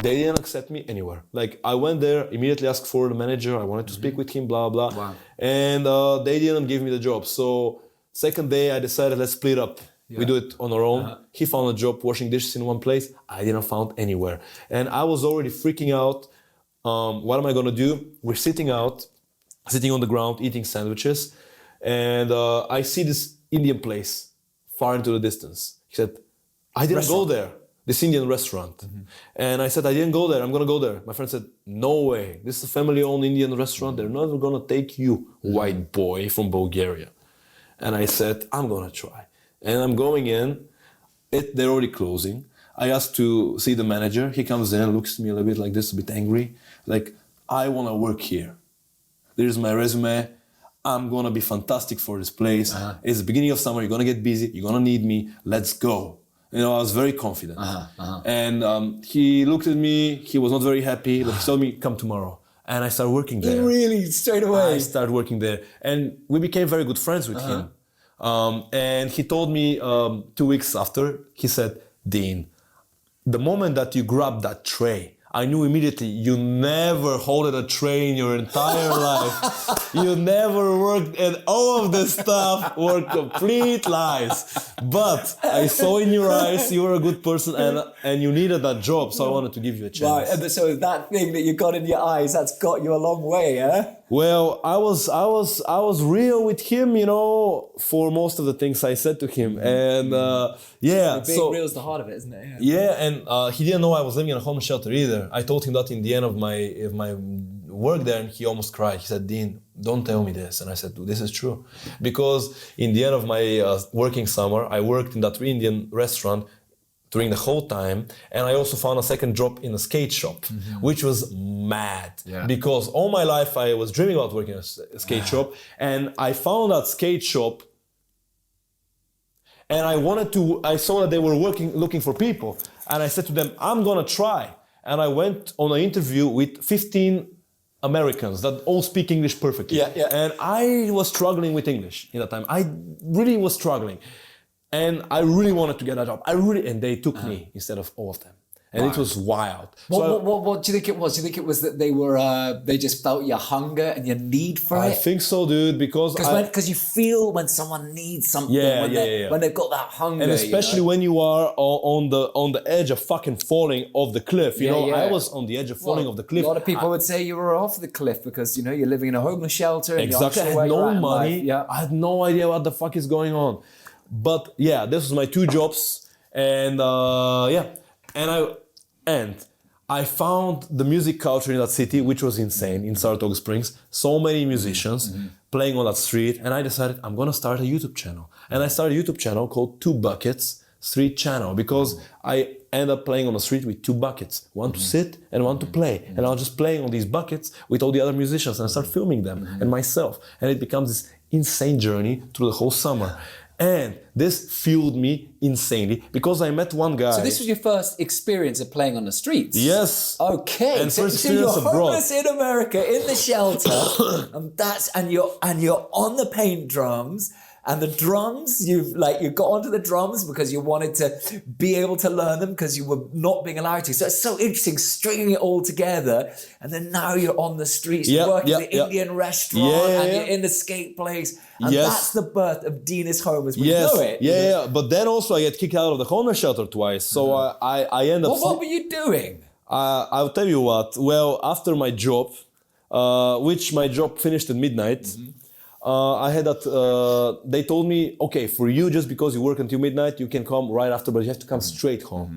They didn't accept me anywhere. Like, I went there, immediately asked for the manager. I wanted to speak with him, blah, blah. Wow. And they didn't give me the job. So second day, I decided, let's split up. We do it on our own. He found a job washing dishes in one place. I didn't find anywhere. And I was already freaking out. What am I going to do? We're sitting on the ground, eating sandwiches. And I see this Indian place far into the distance. He said, I didn't go there. This Indian restaurant. And I said, I didn't go there, I'm gonna go there. My friend said, no way, this is a family-owned Indian restaurant, they're never gonna take you, white boy from Bulgaria. And I said, I'm gonna try. And I'm going in, they're already closing. I asked to see the manager, he comes in, looks at me a little bit like this, a bit angry, like, I wanna work here. There's my resume, I'm gonna be fantastic for this place. It's the beginning of summer, you're gonna get busy, you're gonna need me, let's go. You know, I was very confident. And he looked at me, he was not very happy, but he told me, come tomorrow. And I started working there. Really? Straight away? I started working there. And we became very good friends with him. And he told me 2 weeks after, he said, Dean, the moment that you grabbed that tray, I knew immediately you never holded a tray in your entire life. You never worked, and all of this stuff were complete lies. But I saw in your eyes you were a good person, and you needed that job, so I wanted to give you a chance. Right, and so that thing that you got in your eyes, that's got you a long way, eh? Well, I was real with him, you know, for most of the things I said to him, and being real is the heart of it, isn't it? Yeah, and he didn't know I was living in a homeless shelter either. I told him that in the end of my work there, and he almost cried. He said, Dean, don't tell me this. And I said, this is true. Because in the end of my working summer, I worked in that Indian restaurant during the whole time, and I also found a second job in a skate shop, which was mad. Because all my life I was dreaming about working in a skate shop, and I found that skate shop, and I saw that they were looking for people, and I said to them, I'm gonna try. And I went on an interview with 15 Americans that all speak English perfectly. And I was struggling with English in that time. I really was struggling. And I really wanted to get a job. And they took me instead of all of them. And it was wild. What do you think it was? Do you think it was that they just felt your hunger and your need for it? I think so, dude, because you feel when someone needs something, when they've got that hunger. And especially when you are on the edge of fucking falling off the cliff. You know, I was on the edge of falling off the cliff. A lot of people would say you were off the cliff because, you know, you're living in a homeless shelter. And exactly. I had no money. I had no idea what the fuck is going on. But yeah, this was my 2 jobs. And And I found the music culture in that city, which was insane, in Saratoga Springs. So many musicians playing on that street. And I decided I'm going to start a YouTube channel. And I started a YouTube channel called 2 Buckets. street channel, because I end up playing on the street with 2 buckets, one to sit and one to play. And I was just playing on these buckets with all the other musicians, and I start filming them and myself. And it becomes this insane journey through the whole summer. And this fueled me insanely, because I met one guy. So this was your first experience of playing on the streets? Yes. Okay. And so, first so you're experience abroad. homeless in America, in the shelter, and you're on the paint drums. And the drums, you got onto the drums because you wanted to be able to learn them because you were not being allowed to. So it's so interesting stringing it all together. And then now you're on the streets, you work in the Indian restaurant, and you're in the skate place. And that's the birth of DeanisHome as we know it. Yeah. But then also I get kicked out of the homeless shelter twice. So I end up... What were you doing? I'll tell you what. Well, after my job, which my job finished at midnight... I had that, they told me, okay, for you, just because you work until midnight, you can come right after, but you have to come straight home.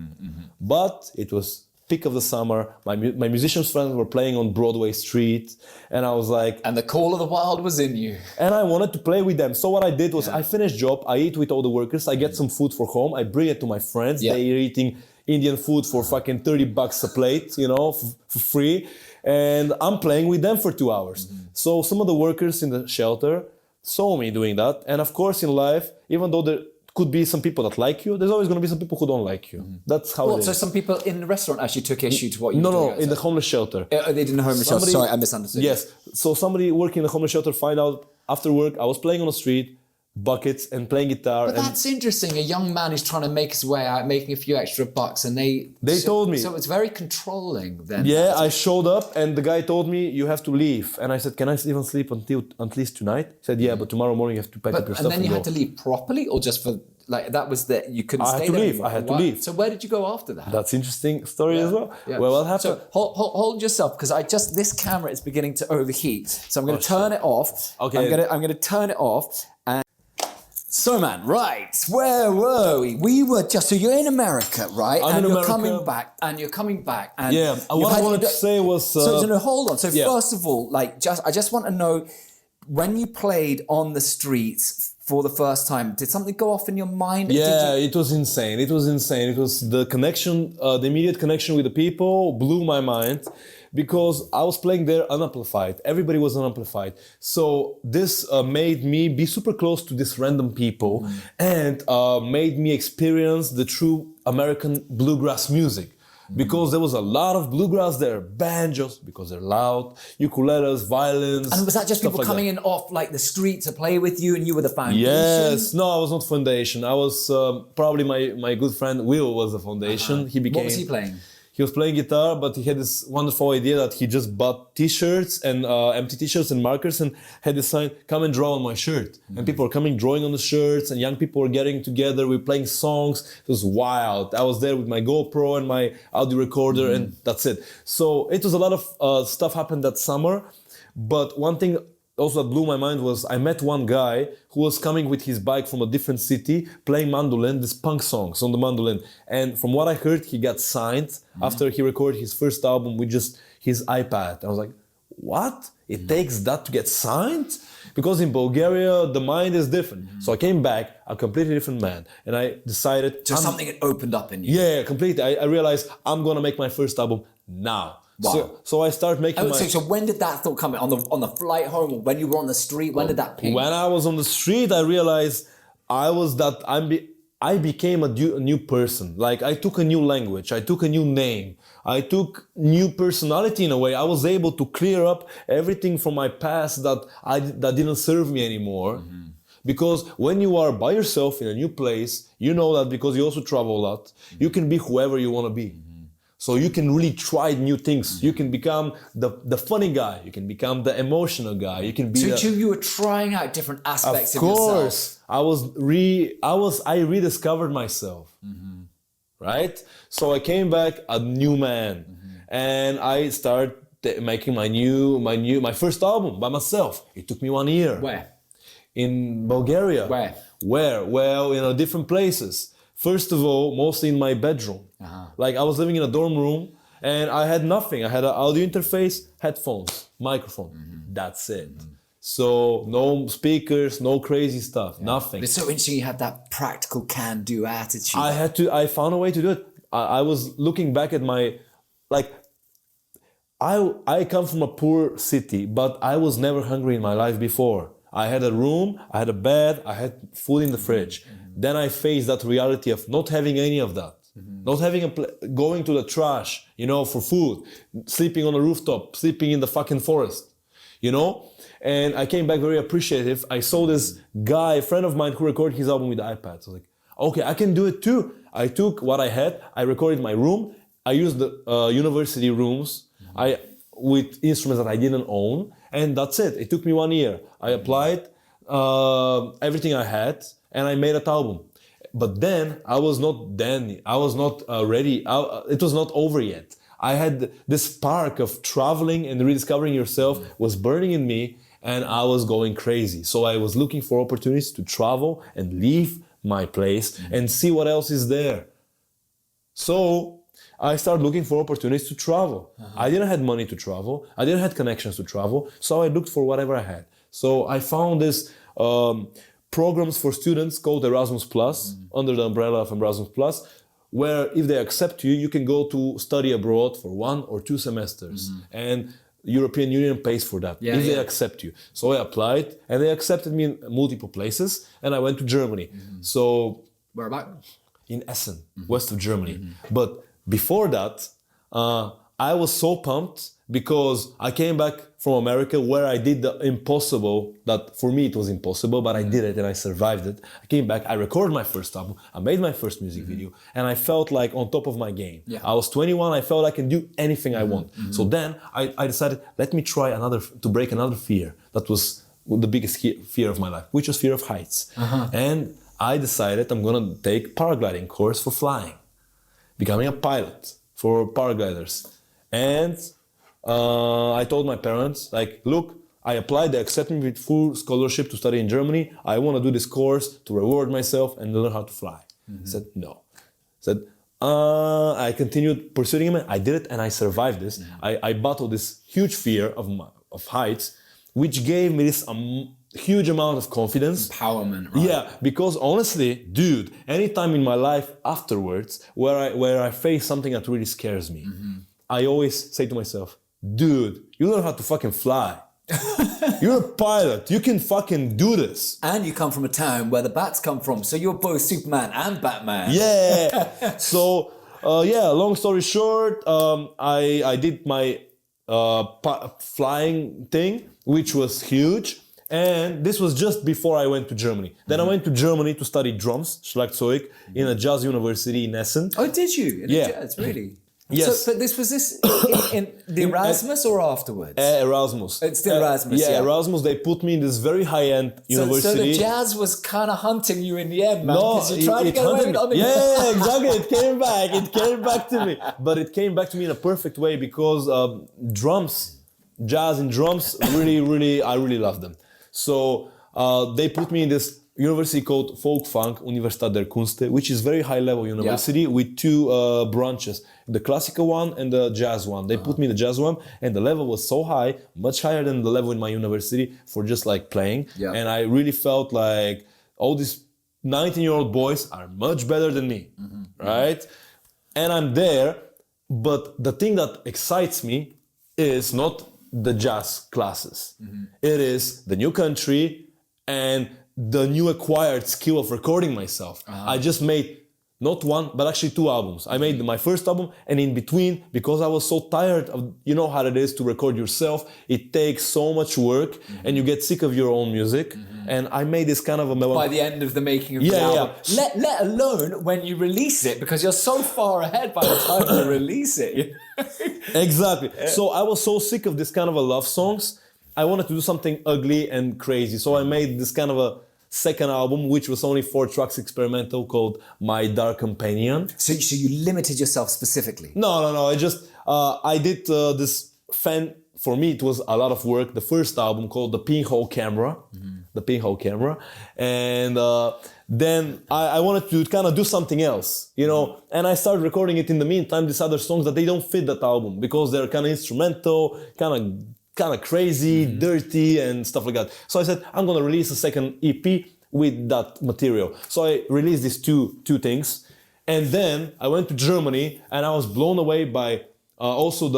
But it was peak of the summer. My musicians friends were playing on Broadway Street, and I was like... And the call of the wild was in you. And I wanted to play with them. So what I did was I finished job, I eat with all the workers, I get some food for home, I bring it to my friends, they're eating Indian food for fucking $30 a plate, for free. And I'm playing with them for 2 hours. So some of the workers in the shelter saw me doing that. And of course in life, even though there could be some people that like you, there's always going to be some people who don't like you. That's how it is. So some people in the restaurant actually took issue to what you were doing? No, in the homeless shelter. They didn't homeless shelter. Sorry, I misunderstood. Yes. So somebody working in the homeless shelter find out after work, I was playing on the street, buckets, and playing guitar. But that's interesting. A young man is trying to make his way out, making a few extra bucks, and they told me. So it's very controlling then. Yeah, I showed up, and the guy told me, you have to leave. And I said, can I even sleep until at least tonight? He said, yeah, but tomorrow morning you have to pack up your stuff. And then you had to leave properly, or just for, that was that you couldn't stay there anymore? I had to leave. So where did you go after that? That's interesting story as well. Yeah. Well, what happened? So hold yourself, because this camera is beginning to overheat. So I'm going to turn it off. Okay. I'm going to turn it off. So man, right, where were we? We were so you're in America, right? I'm in You're America. you're coming back. And what I wanted to say was... So no, hold on. So first of all, I just want to know, when you played on the streets for the first time, did something go off in your mind? It was insane. It was the connection, the immediate connection with the people blew my mind. Because I was playing there unamplified. Everybody was unamplified. So this made me be super close to these random people and made me experience the true American bluegrass music. Because there was a lot of bluegrass there, banjos, because they're loud, ukuleles, violins. And was that just people coming in off the street to play with you, and you were the foundation? Yes, no, I was not foundation. I was probably my good friend Will was the foundation. He became... What was he playing? He was playing guitar, but he had this wonderful idea that he just bought t-shirts and empty t-shirts and markers and had this sign, come and draw on my shirt. And people were coming, drawing on the shirts, and young people were getting together, we were playing songs. It was wild. I was there with my GoPro and my audio recorder, and that's it. So it was a lot of stuff happened that summer. But one thing also that blew my mind was I met one guy who was coming with his bike from a different city, playing mandolin, these punk songs on the mandolin. And from what I heard, he got signed after he recorded his first album with just his iPad. I was like, what? It takes that to get signed? Because in Bulgaria, the mind is different. So I came back, a completely different man. And I decided... So something had opened up in you. Yeah, completely. I realized I'm going to make my first album now. Wow. So I started making So when did that thought come in? On the flight home, or when you were on the street? When did that ping? When I was on the street, I realized I became a new person. I took a new language. I took a new name. I took new personality in a way. I was able to clear up everything from my past that didn't serve me anymore. Because when you are by yourself in a new place, you know that because you also travel a lot, you can be whoever you want to be. So you can really try new things. You can become the funny guy. You can become the emotional guy. You can be. So you were trying out different aspects of yourself. Of course, I rediscovered myself. Right. So I came back a new man, and I started making my first album by myself. It took me 1 year. Where? In Bulgaria. Where? Well, different places. First of all, mostly in my bedroom. I was living in a dorm room and I had nothing. I had an audio interface, headphones, microphone. That's it. So no speakers, no crazy stuff, nothing. But it's so interesting you had that practical can-do attitude. I found a way to do it. I was looking back at my, like, I come from a poor city, but I was never hungry in my life before. I had a room, I had a bed, I had food in the fridge. Then I faced that reality of not having any of that. Not having going to the trash, you know, for food, sleeping on a rooftop, sleeping in the fucking forest, you know? And I came back very appreciative. I saw this guy, a friend of mine, who recorded his album with the iPad. So like, okay, I can do it too. I took what I had, I recorded my room, I used the university rooms, with instruments that I didn't own, and that's it. It took me 1 year. I applied everything I had, and I made an album. But then I was not ready. It was not over yet. I had this spark of traveling and rediscovering yourself was burning in me, and I was going crazy. So I was looking for opportunities to travel and leave my place and see what else is there. So I started looking for opportunities to travel. I didn't have money to travel. I didn't have connections to travel. So I looked for whatever I had. So I found this programs for students called Erasmus Plus, under the umbrella of Erasmus Plus, where if they accept you, you can go to study abroad for 1 or 2 semesters. And European Union pays for that if they accept you. So I applied and they accepted me in multiple places and I went to Germany. So where about? In Essen, west of Germany. But before that, I was so pumped because I came back from America where I did the impossible, that for me it was impossible, but I did it and I survived it. I came back, I recorded my first album, I made my first music video, and I felt like on top of my game. I was 21, I felt I can do anything I want. So then I decided, let me try to break another fear. That was the biggest fear of my life, which was fear of heights. And I decided I'm gonna take paragliding course for flying, becoming a pilot for paragliders. And I told my parents, like, look, I applied, they accepted me with full scholarship to study in Germany. I want to do this course to reward myself and learn how to fly. I said, no. I continued pursuing it. I did it and I survived this. I battled this huge fear of heights, which gave me this huge amount of confidence. Empowerment, right? Yeah, because honestly, dude, anytime in my life afterwards where I face something that really scares me, I always say to myself, dude, you learn how to fucking fly. You're a pilot. You can fucking do this. And you come from a town where the bats come from, so you're both Superman and Batman. Yeah. So, long story short, I did my flying thing, which was huge. And this was just before I went to Germany. Then I went to Germany to study drums, Schlagzeug, in a jazz university in Essen. Oh, did you? Jazz, really? Yes. So, but this in the Erasmus or afterwards? Erasmus. It's the Erasmus, Erasmus, they put me in this very high-end university. So the jazz was kind of hunting you in the end, man. No, you tried to get away on the exactly. It came back. It came back to me. But it came back to me in a perfect way because drums, jazz and drums, really, I really love them. So they put me in this university called Folkfunk Universität der Künste, which is very high-level university with 2 branches, the classical one and the jazz one. They put me in the jazz one, and the level was so high, much higher than the level in my university for just like playing. And I really felt like all these 19-year-old boys are much better than me, right? And I'm there, but the thing that excites me is not the jazz classes. It is the new country and the new acquired skill of recording myself. I just made not 1, but actually 2 albums. I made my first album, and in between, because I was so tired of, you know how it is to record yourself, it takes so much work and you get sick of your own music. And I made this kind of a... By the end of the making of the album. Let alone when you release it, because you're so far ahead by the time you release it. Exactly. So I was so sick of this kind of a love songs. I wanted to do something ugly and crazy. So I made this kind of a second album, which was only 4 tracks experimental, called My Dark Companion. So you limited yourself specifically? No. I just, I did this for me, it was a lot of work. The first album called The Pinhole Camera. The Pinhole Camera. And then I wanted to kind of do something else, you know, and I started recording it in the meantime, these other songs that they don't fit that album because they're kind of instrumental, kind of kind of crazy, dirty, and stuff like that. So I said, I'm gonna release a second EP with that material. So I released these two things, and then I went to Germany, and I was blown away by also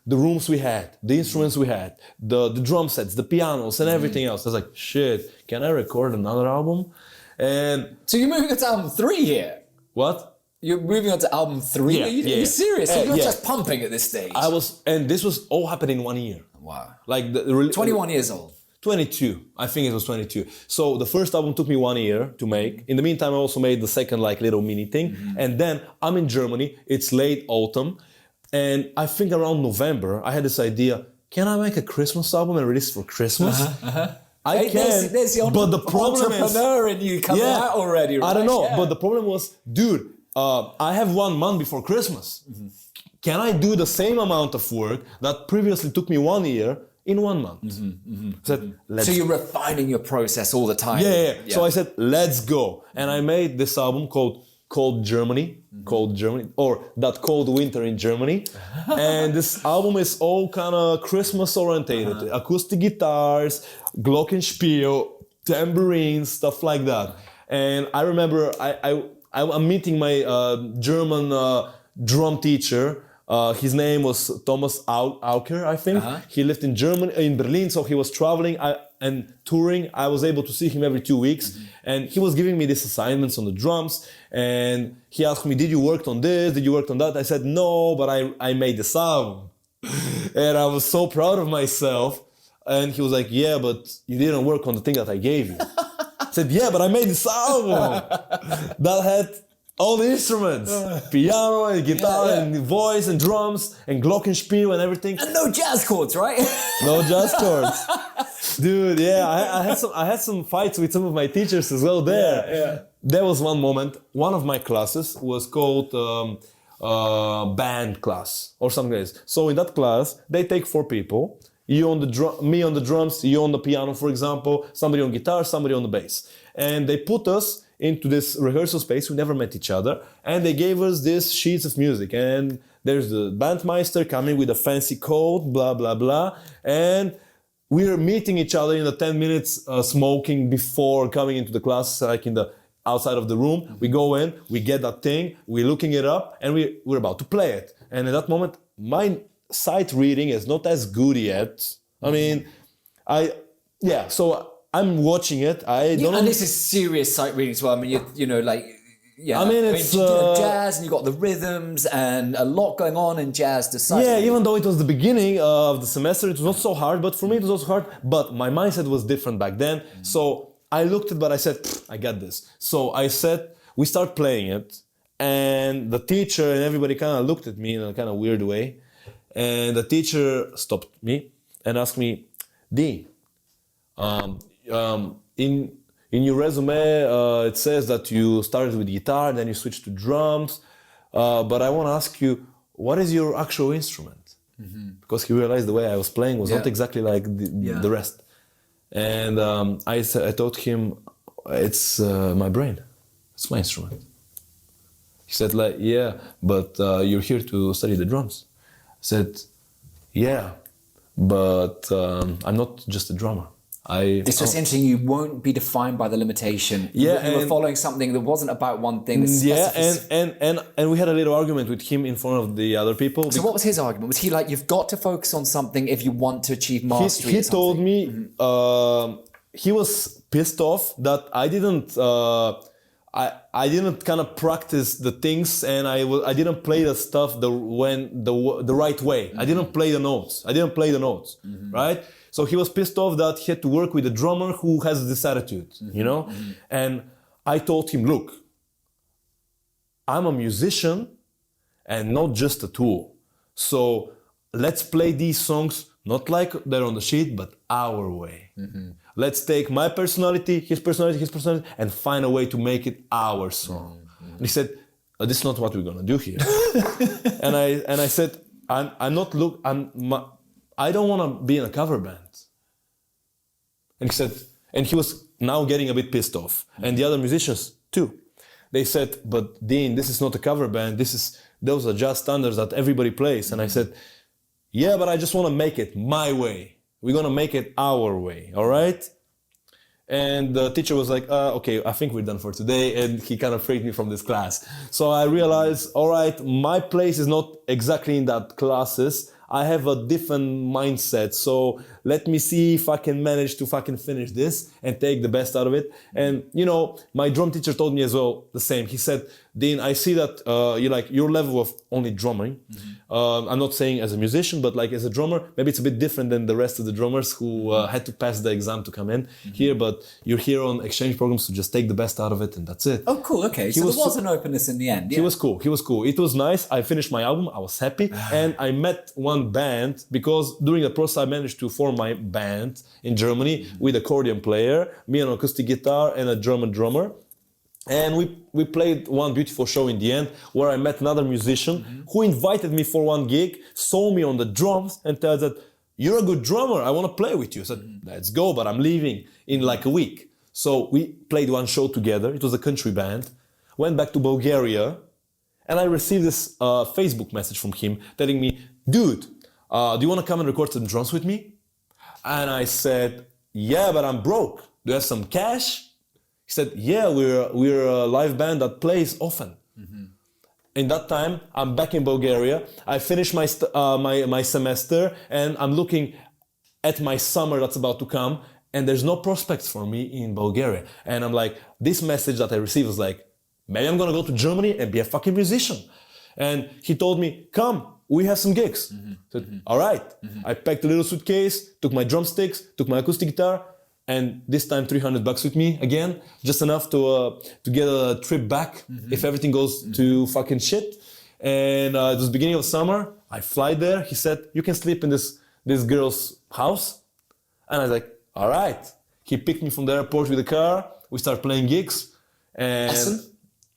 the rooms we had, the instruments we had, the drum sets, the pianos, and everything else. I was like, shit, can I record another album? And so you're moving on to album 3 here. What? You're moving on to album 3? Yeah, Are you serious? So you're yeah. just pumping at this stage? And this was all happening in 1 year. Wow. Like 21 years old. 22. I think it was 22. So the first album took me 1 year to make. In the meantime, I also made the second like little mini thing. And then I'm in Germany. It's late autumn. And I think around November, I had this idea, can I make a Christmas album and release it for Christmas? I can, there's the but the problem entrepreneur in you coming out already, right? I don't know, but the problem was, dude, I have 1 month before Christmas. Can I do the same amount of work that previously took me 1 year in 1 month? So you're refining your process all the time. Yeah. So I said, let's go. And I made this album called Cold Germany, or That Cold Winter in Germany. And this album is all kind of Christmas orientated. Acoustic guitars, glockenspiel, tambourines, stuff like that. And I remember I'm meeting my German drum teacher. His name was Thomas Auker, I think. He lived in Germany, in Berlin, so he was traveling and touring. I was able to see him every 2 weeks. And he was giving me these assignments on the drums. And he asked me, did you work on this? Did you work on that? I said, no, but I made this album. And I was so proud of myself. And he was like, yeah, but you didn't work on the thing that I gave you. I said, yeah, but I made this album that had all the instruments, piano and guitar and voice and drums and glockenspiel and everything. And no jazz chords, right? No jazz chords. Dude, I had some fights with some of my teachers as well there. There was one moment, one of my classes was called band class or something like this. So in that class, they take 4 people. You on me on the drums, you on the piano, for example, somebody on guitar, somebody on the bass. And they put us into this rehearsal space. We never met each other. And they gave us these sheets of music. And there's the bandmeister coming with a fancy coat, blah, blah, blah. And we're meeting each other in the 10 minutes smoking before coming into the class, like in the outside of the room. We go in, we get that thing, we're looking it up, and we're about to play it. And at that moment, my sight reading is not as good yet. I mean, so I'm watching it. I don't know. And this is serious sight reading as well. I mean, you know, like, yeah. I mean, it's jazz, and you got the rhythms and a lot going on in jazz to sight reading. Even though it was the beginning of the semester, it was not so hard. But for me, it was also hard. But my mindset was different back then. So I looked at it, but I said, I got this. So I said, we start playing it. And the teacher and everybody kind of looked at me in a kind of weird way. And the teacher stopped me and asked me, Dean, in your resume, it says that you started with guitar, then you switched to drums. But I want to ask you, what is your actual instrument? Because he realized the way I was playing was not exactly like the rest. And I told him, it's my brain. It's my instrument. He said, like, yeah, but you're here to study the drums. I said, yeah, but I'm not just a drummer. It's just interesting. You won't be defined by the limitation. Yeah, you were following something that wasn't about one thing. And we had a little argument with him in front of the other people. So what was his argument? Was he like, you've got to focus on something if you want to achieve mastery? He told me he was pissed off that I didn't. I didn't kind of practice the things, and I didn't play the stuff the right way. I didn't play the notes. Right? So he was pissed off that he had to work with a drummer who has this attitude, you know? And I told him, look, I'm a musician and not just a tool. So let's play these songs not like they're on the sheet, but our way. Let's take my personality, his personality, and find a way to make it our song. And he said, this is not what we're gonna do here. and I said, I don't want to be in a cover band. And he said, and he was now getting a bit pissed off. And the other musicians too. They said, but Dean, this is not a cover band. Those are jazz standards that everybody plays. And I said, yeah, but I just want to make it my way. We're going to make it our way, all right? And the teacher was like, okay, I think we're done for today. And he kind of freaked me from this class. So I realized, all right, my place is not exactly in that classes. I have a different mindset. So let me see if I can manage to fucking finish this and take the best out of it. And, you know, my drum teacher told me as well the same. He said, Dean, I see that you like your level of only drumming. I'm not saying as a musician, but like as a drummer, maybe it's a bit different than the rest of the drummers who had to pass the exam to come in here. But you're here on exchange programs to just take the best out of it, and that's it. Oh, cool. Okay, so there was an openness in the end. Yeah. He was cool. He was cool. It was nice. I finished my album. I was happy, and I met one band because during the process I managed to form my band in Germany with accordion player, me an acoustic guitar, and a German drummer. And we played one beautiful show in the end where I met another musician who invited me for one gig, saw me on the drums and tells that, you're a good drummer, I want to play with you. I said, let's go, but I'm leaving in like a week. So we played one show together. It was a country band. Went back to Bulgaria and I received this Facebook message from him telling me, dude, do you want to come and record some drums with me? And I said, yeah, but I'm broke. Do you have some cash? He said, yeah, we're a live band that plays often. In that time, I'm back in Bulgaria. I finished my semester and I'm looking at my summer that's about to come and there's no prospects for me in Bulgaria. And I'm like, this message that I received was like, maybe I'm gonna go to Germany and be a fucking musician. And he told me, come, we have some gigs. I said, all right. I packed a little suitcase, took my drumsticks, took my acoustic guitar, and this time $300 with me again, just enough to get a trip back if everything goes to fucking shit. And it was beginning of summer. I fly there. He said, you can sleep in this girl's house. And I was like, all right. He picked me from the airport with the car. We started playing gigs. And Essen?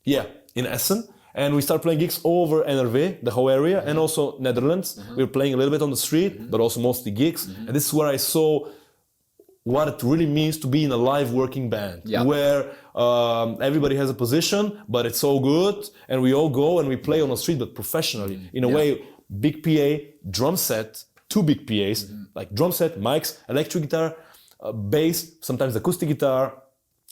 Yeah, in Essen. And we started playing gigs over NRV, the whole area, and also Netherlands. We were playing a little bit on the street, but also mostly gigs. And this is where I saw what it really means to be in a live working band, where everybody has a position, but it's all good, and we all go and we play on the street, but professionally. In a way, big PA, drum set, two big PAs, like drum set, mics, electric guitar, bass, sometimes acoustic guitar,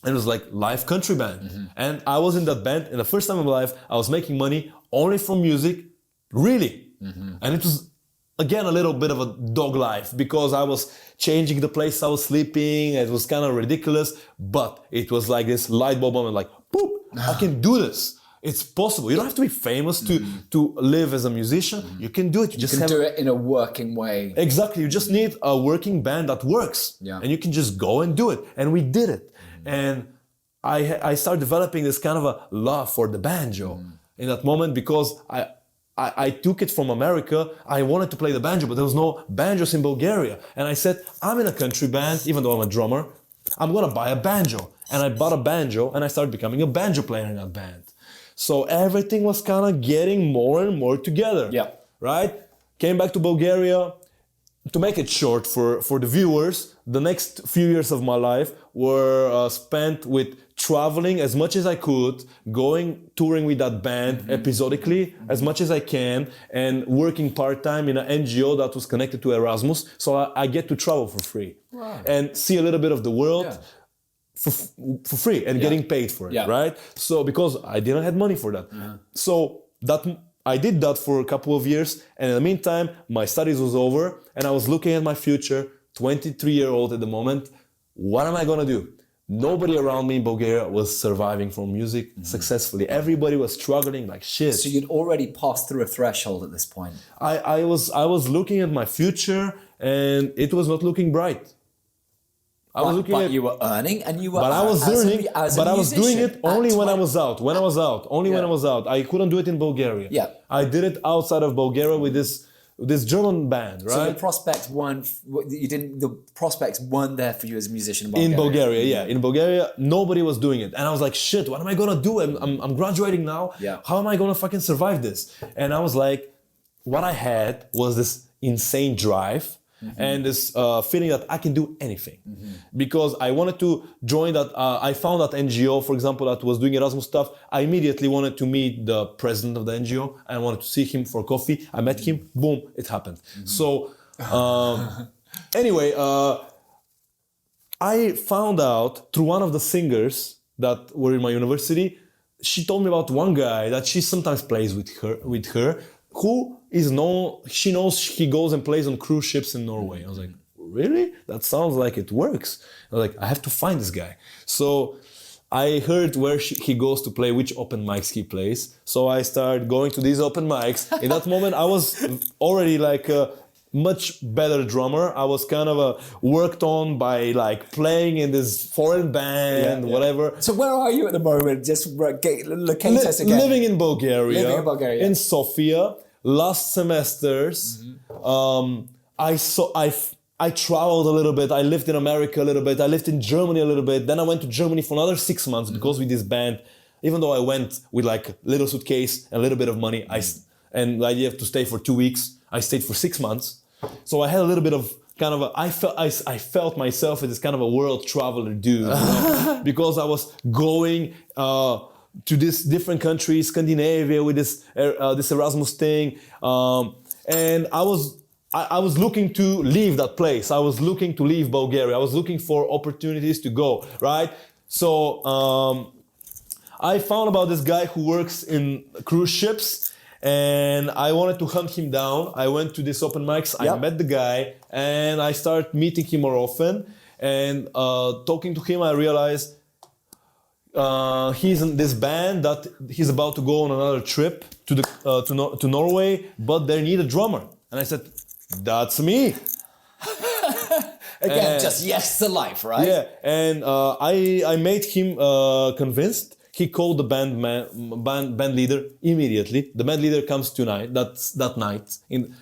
and it was like live country band. And I was in that band, and the first time in my life, I was making money only from music, really. And it was, again, a little bit of a dog life because I was changing the place I was sleeping. It was kind of ridiculous, but it was like this light bulb moment, like, boop, I can do this. It's possible. You don't have to be famous to live as a musician. You can do it. You can do it in a working way. Exactly. You just need a working band that works. And you can just go and do it. And we did it. And I started developing this kind of a love for the banjo in that moment because I took it from America. I wanted to play the banjo, but there was no banjos in Bulgaria. And I said, I'm in a country band, even though I'm a drummer, I'm gonna buy a banjo. And I bought a banjo and I started becoming a banjo player in that band. So everything was kind of getting more and more together. Right? Came back to Bulgaria. To make it short for the viewers, the next few years of my life were spent with traveling as much as I could, touring with that band episodically as much as I can, and working part-time in an NGO that was connected to Erasmus. So I get to travel for free and see a little bit of the world for free and getting paid for it, right? So because I didn't have money for that. So I did that for a couple of years, and in the meantime, my studies was over, and I was looking at my future, 23-year-old at the moment. What am I gonna do? Nobody around me in Bulgaria was surviving from music successfully. Everybody was struggling like shit. So you'd already passed through a threshold at this point. I was looking at my future, and it was not looking bright. You were earning, and you were. But I was earning, but I was doing it only when I was out. When I was out, I couldn't do it in Bulgaria. I did it outside of Bulgaria with this German band, right? So the prospects weren't. The prospects weren't there for you as a musician in Bulgaria. In Bulgaria, nobody was doing it, and I was like, shit, what am I gonna do? I'm graduating now. How am I gonna fucking survive this? And I was like, what I had was this insane drive. and this feeling that I can do anything. Because I wanted to join that, I found that NGO, for example, that was doing Erasmus stuff. I immediately wanted to meet the president of the NGO. I wanted to see him for coffee. I met him, boom, it happened. So, anyway, I found out through one of the singers that were in my university. She told me about one guy that she sometimes plays with her, who is known. She knows he goes and plays on cruise ships in Norway. I was like, really? That sounds like it works. I was like, I have to find this guy. So I heard where he goes to play, which open mics he plays. So I started going to these open mics. In that moment, I was already like a much better drummer. I was kind of worked on by like playing in this foreign band, whatever. So where are you at the moment? Just locate us again. Living in Bulgaria. Living in Bulgaria. In Sofia. Last semesters, I traveled a little bit. I lived in America a little bit. I lived in Germany a little bit. Then I went to Germany for another 6 months because with this band, even though I went with like little suitcase and a little bit of money, and the idea to stay for 2 weeks, I stayed for 6 months. So I had a little bit of kind of I felt myself as this kind of a world traveler dude, you know? Because I was going to this different countries, Scandinavia with this Erasmus thing, and I was looking to leave that place. I was looking to leave Bulgaria. I was looking for opportunities to go, right? So I found about this guy who works in cruise ships, and I wanted to hunt him down. I went to this open mics. I met the guy, and I started meeting him more often. And talking to him, I realized he's in this band that he's about to go on another trip to Norway, but they need a drummer. And I said, that's me. Again, just yes to life, right? Yeah, and I made him convinced. He called the band leader immediately. The band leader comes tonight. That night.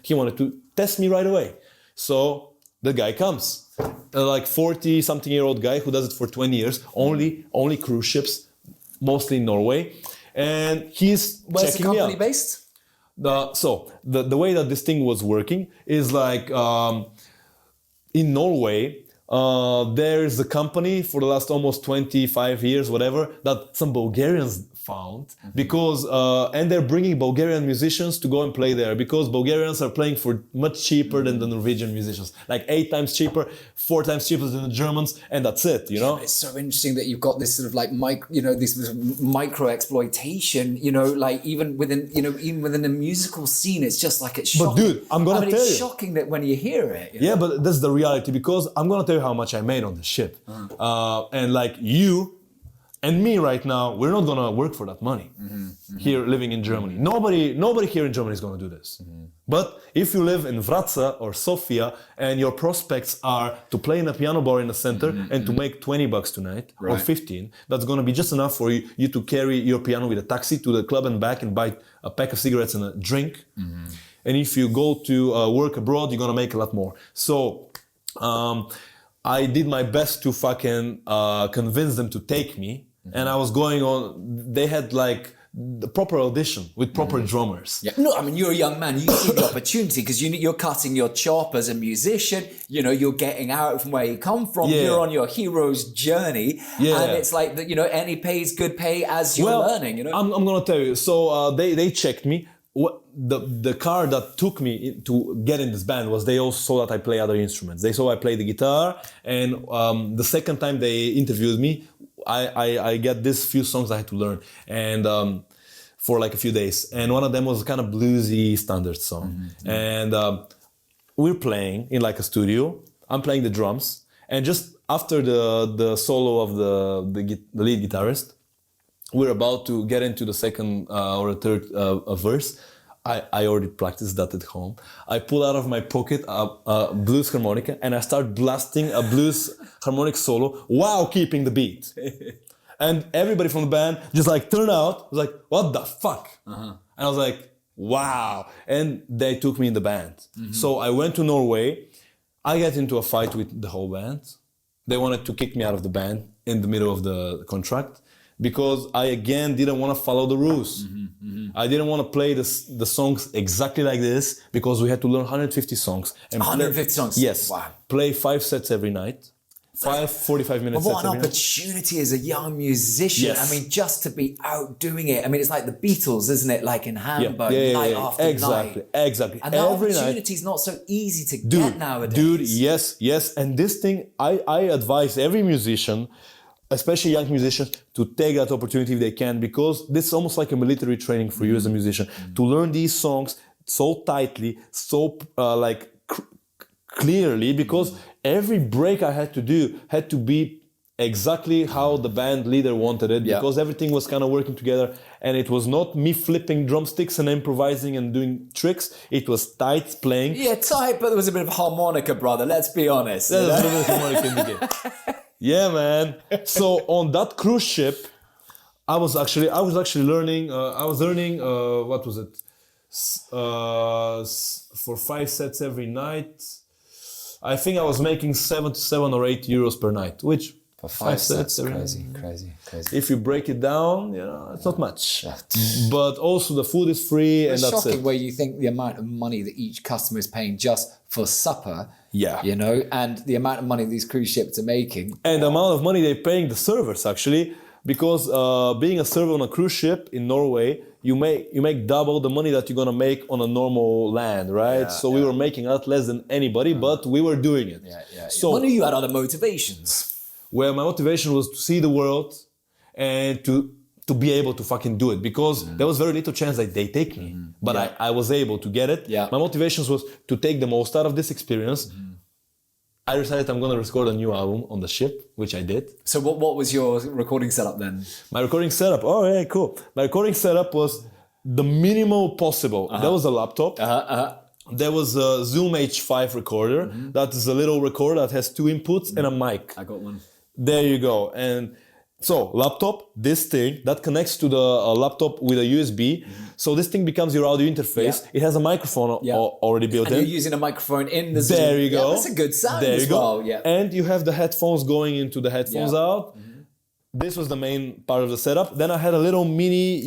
He wanted to test me right away. So the guy comes. Like 40-something-year-old guy who does it for 20 years. Only cruise ships, mostly in Norway. And he's Where's checking the me out. company based? The way that this thing was working is like in Norway, there is a company for the last almost 25 years, whatever, that some Bulgarians found because and they're bringing Bulgarian musicians to go and play there because Bulgarians are playing for much cheaper than the Norwegian musicians, like 8 times cheaper, 4 times cheaper than the Germans, and that's it, you know. It's so interesting that you've got this sort of like this micro exploitation, like even within the musical scene, it's just like it's shocking. But dude, I'm gonna tell you, it's shocking that when you hear it. Yeah, but that's the reality because I'm gonna tell you how much I made on the ship, and like you and me right now, we're not gonna work for that money here living in Germany. Nobody here in Germany is gonna do this. But if you live in Wrocław or Sofia and your prospects are to play in a piano bar in the center and to make $20 tonight or 15, that's gonna be just enough for you to carry your piano with a taxi to the club and back and buy a pack of cigarettes and a drink. And if you go to work abroad, you're gonna make a lot more. So I did my best to fucking convince them to take me. And I was going on, they had like the proper audition with proper drummers. Yeah. No, I mean, you're a young man, you see the opportunity because you're cutting your chop as a musician, you're getting out from where you come from, you're on your hero's journey. And it's like, any pay is good pay as you're learning, I'm going to tell you. So they checked me. The car that took me to get in this band was they also saw that I play other instruments. They saw I play the guitar, and the second time they interviewed me, I get these few songs I had to learn, and for like a few days. And one of them was a kind of bluesy standard song, and we're playing in like a studio. I'm playing the drums, and just after the solo of the lead guitarist, we're about to get into the second or the third verse. I already practiced that at home. I pull out of my pocket a blues harmonica and I start blasting a blues harmonic solo while keeping the beat. And everybody from the band just like turned out, was like, what the fuck? And I was like, wow. And they took me in the band. So I went to Norway. I got into a fight with the whole band. They wanted to kick me out of the band in the middle of the contract. because I again didn't want to follow the rules. I didn't want to play the songs exactly like this, because we had to learn 150 songs. And 150 songs? Yes. Wow. Play 5 sets every night. 45 minutes. But what an opportunity as a young musician. Yes. I mean, just to be out doing it. I mean, it's like the Beatles, isn't it? Like in Hamburg, night after exactly, night. Exactly. And that opportunity is not so easy to get nowadays. Dude, yes. And this thing, I advise every musician, especially young musicians, to take that opportunity if they can, because this is almost like a military training for you as a musician, to learn these songs so tightly, so clearly, because every break I had to do had to be exactly how the band leader wanted it, because everything was kind of working together, and it was not me flipping drumsticks and improvising and doing tricks. It was tight playing. Yeah, tight, but there was a bit of harmonica, brother. Let's be honest. There's a little bit of harmonica in the game. Yeah, man. So on that cruise ship, I was actually learning. I was learning. What was it? For 5 sets every night. I think I was making 7 or 8 euros per night, which for 5 sets, crazy. If you break it down, it's not much. But also the food is free, and that's shocking it. where you think the amount of money that each customer is paying just for supper. Yeah. And the amount of money these cruise ships are making. And the amount of money they're paying the servers, actually, because being a server on a cruise ship in Norway, you make double the money that you're gonna make on a normal land, right? So we were making a lot less than anybody, but we were doing it. So when you had other motivations? Well, my motivation was to see the world and to be able to fucking do it, because there was very little chance that they take me, but I was able to get it. My motivations was to take the most out of this experience. I decided I'm going to record a new album on the ship, which I did. So what was your recording setup then? My recording setup, cool. My recording setup was the minimal possible. There was a laptop. There was a Zoom H5 recorder. That is a little recorder that has 2 inputs and a mic. I got one. There you go. And so laptop, this thing that connects to the laptop with a USB. So this thing becomes your audio interface. It has a microphone already built in. And you're using a microphone in the Zoom. There you go. That's a good sound there as you go. well. Yeah. And you have the headphones going into the headphones out. This was the main part of the setup. Then I had a little mini,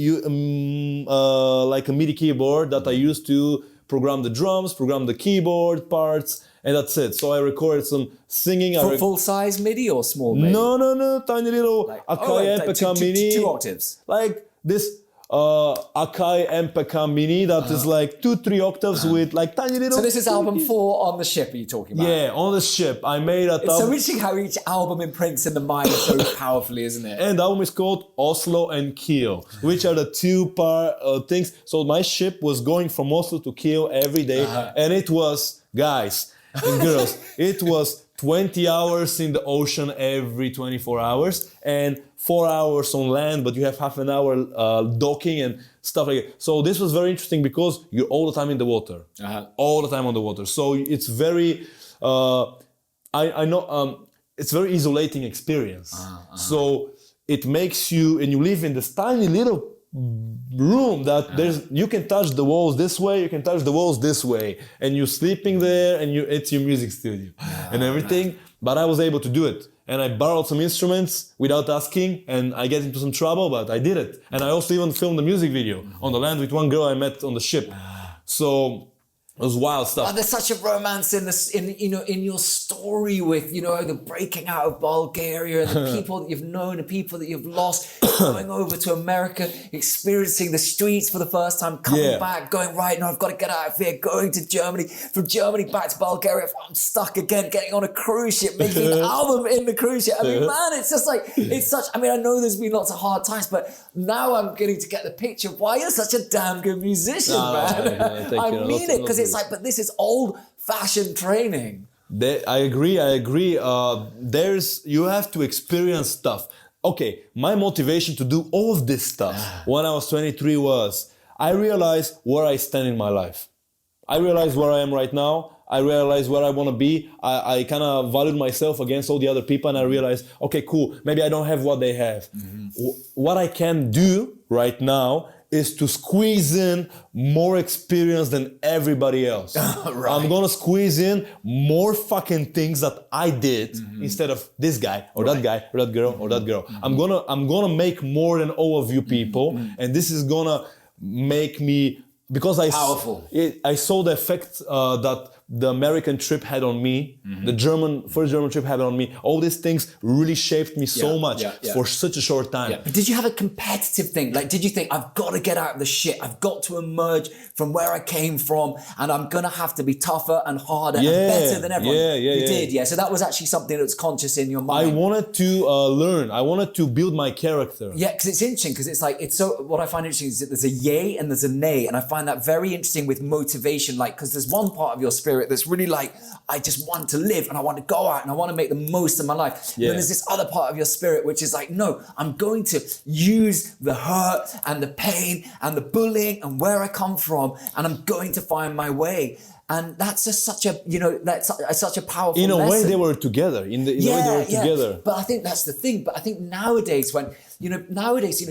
like a MIDI keyboard that I used to program the drums, program the keyboard parts, and that's it. So I recorded some singing. Full size MIDI or small MIDI? No, tiny little Akai MPK Mini. 2 octaves. Like this Akai MPK Mini that is like 2-3 octaves with like tiny little. So this is album 4 on the ship, are you talking about? Yeah, on the ship. I made a. It's so interesting how each album imprints in the mind so powerfully, isn't it? And the album is called Oslo and Kiel, which are the 2 things. So my ship was going from Oslo to Kiel every day, and it was, guys and girls, it was 20 hours in the ocean every 24 hours and 4 hours on land, but you have half an hour docking and stuff like that. So this was very interesting because you're all the time in the water, all the time on the water. So it's very, I know, it's very isolating experience. So it makes you, and you live in this tiny little room that you can touch the walls this way, you can touch the walls this way, and you're sleeping there, and it's your music studio and everything. But I was able to do it, and I borrowed some instruments without asking, and I get into some trouble, but I did it. And I also even filmed a music video on the land with one girl I met on the ship. So it was wild stuff. Oh, there's such a romance in your story with the breaking out of Bulgaria and the people that you've known, the people that you've lost, going over to America, experiencing the streets for the first time, coming back, going right now I've got to get out of here, going to Germany, from Germany back to Bulgaria. I'm stuck again, getting on a cruise ship, making an album in the cruise ship. I mean, man, it's just like I mean, I know there's been lots of hard times, but now I'm getting to get the picture of why you're such a damn good musician, man. I mean it, because it's like, but this is old-fashioned training. I agree. You have to experience stuff. Okay, my motivation to do all of this stuff when I was 23 was, I realized where I stand in my life. I realized where I am right now. I realized where I want to be. I kind of valued myself against all the other people, and I realized, okay, cool, maybe I don't have what they have. What I can do right now is to squeeze in more experience than everybody else. Right. I'm gonna squeeze in more fucking things that I did instead of this guy or that guy or that girl or that girl. I'm gonna make more than all of you people, and this is gonna make me, because Powerful. I saw the effect that the American trip had on me, the first German trip had on me. All these things really shaped me so much for such a short time. But did you have a competitive thing? Like, did you think, I've got to get out of the shit, I've got to emerge from where I came from, and I'm gonna have to be tougher and harder and better than everyone? You did, yeah. So that was actually something that was conscious in your mind. I wanted to learn. I wanted to build my character. Yeah, because it's interesting, because it's like, what I find interesting is that there's a yay and there's a nay, and I find that very interesting with motivation, like, because there's one part of your spirit that's really like, I just want to live and I want to go out and I want to make the most of my life. And then there's this other part of your spirit which is like, no, I'm going to use the hurt and the pain and the bullying and where I come from, and I'm going to find my way. And that's just such a, that's such a powerful In a lesson. way they were together. In the way they were together. But I think that's the thing. But I think nowadays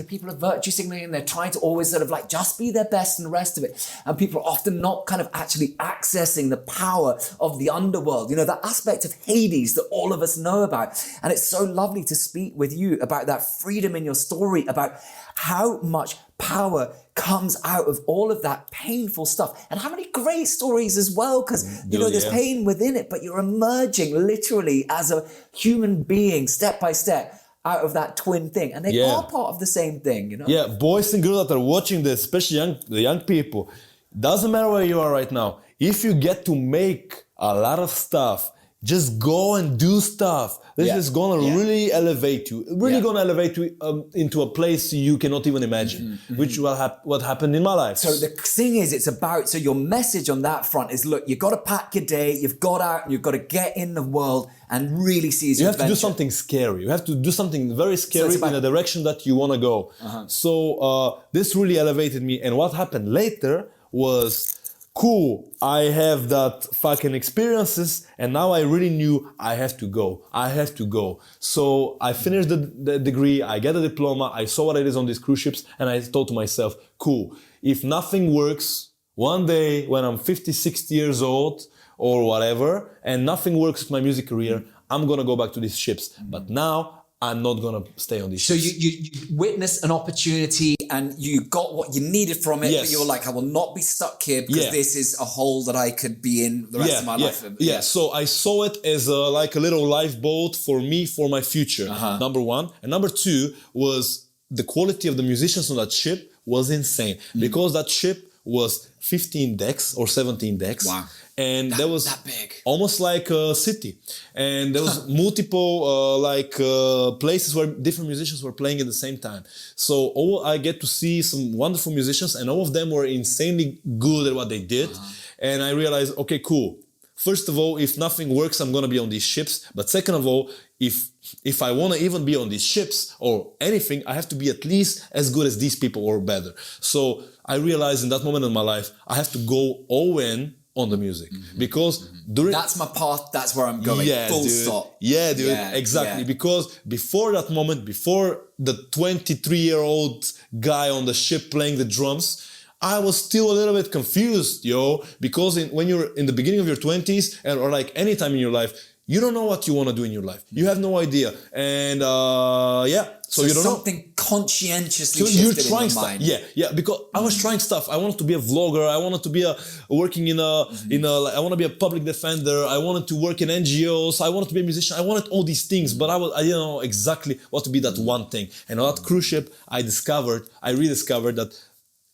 people are virtue signaling and they're trying to always sort of like just be their best and the rest of it. And people are often not kind of actually accessing the power of the underworld, that aspect of Hades that all of us know about. And it's so lovely to speak with you about that freedom in your story, about how much power comes out of all of that painful stuff, and how many great stories as well, because there's pain within it, but you're emerging literally as a human being step by step out of that twin thing, and they are part of the same thing. Yeah, boys and girls that are watching this, especially the young people, doesn't matter where you are right now, if you get to make a lot of stuff, just go and do stuff. This is gonna really elevate you. Gonna elevate you into a place you cannot even imagine, which what happened in my life. So the thing is, so your message on that front is, look, you've got to pack your day, you've got out, and you've got to get in the world and really seize your adventure. You have to do something scary. You have to do something very scary in a direction that you want to go. So this really elevated me. And what happened later was, cool, I have that fucking experiences, and now I really knew I have to go. So I finished the degree, I get a diploma, I saw what it is on these cruise ships, and I thought to myself, cool, if nothing works, one day when I'm 50, 60 years old or whatever, and nothing works with my music career, I'm gonna go back to these ships. But now, I'm not gonna stay on these ships. So you witnessed an opportunity and you got what you needed from it, but you were like, I will not be stuck here because this is a hole that I could be in the rest of my life. So I saw it as like a little lifeboat for me, for my future, number one. And number two was the quality of the musicians on that ship was insane, because that ship was 15 decks or 17 decks. Wow. And there was that big, almost like a city, and there was multiple places where different musicians were playing at the same time. So I get to see some wonderful musicians, and all of them were insanely good at what they did. And I realized, okay, cool. First of all, if nothing works, I'm gonna be on these ships. But second of all, if I wanna even be on these ships or anything, I have to be at least as good as these people or better. So I realized in that moment in my life, I have to go all in on the music, because that's my path, that's where I'm going, full stop. Yeah, dude, exactly. Because before that moment, before the 23-year-old guy on the ship playing the drums, I was still a little bit confused, because when you're in the beginning of your 20s or like any time in your life, you don't know what you want to do in your life. You have no idea. And so you don't know. Something conscientiously shifted in your mind. Yeah, because I was trying stuff. I wanted to be a vlogger. I wanted to be working in a I want to be a public defender. I wanted to work in NGOs. I wanted to be a musician. I wanted all these things, but I didn't know exactly what to be that one thing. And on that cruise ship, I rediscovered that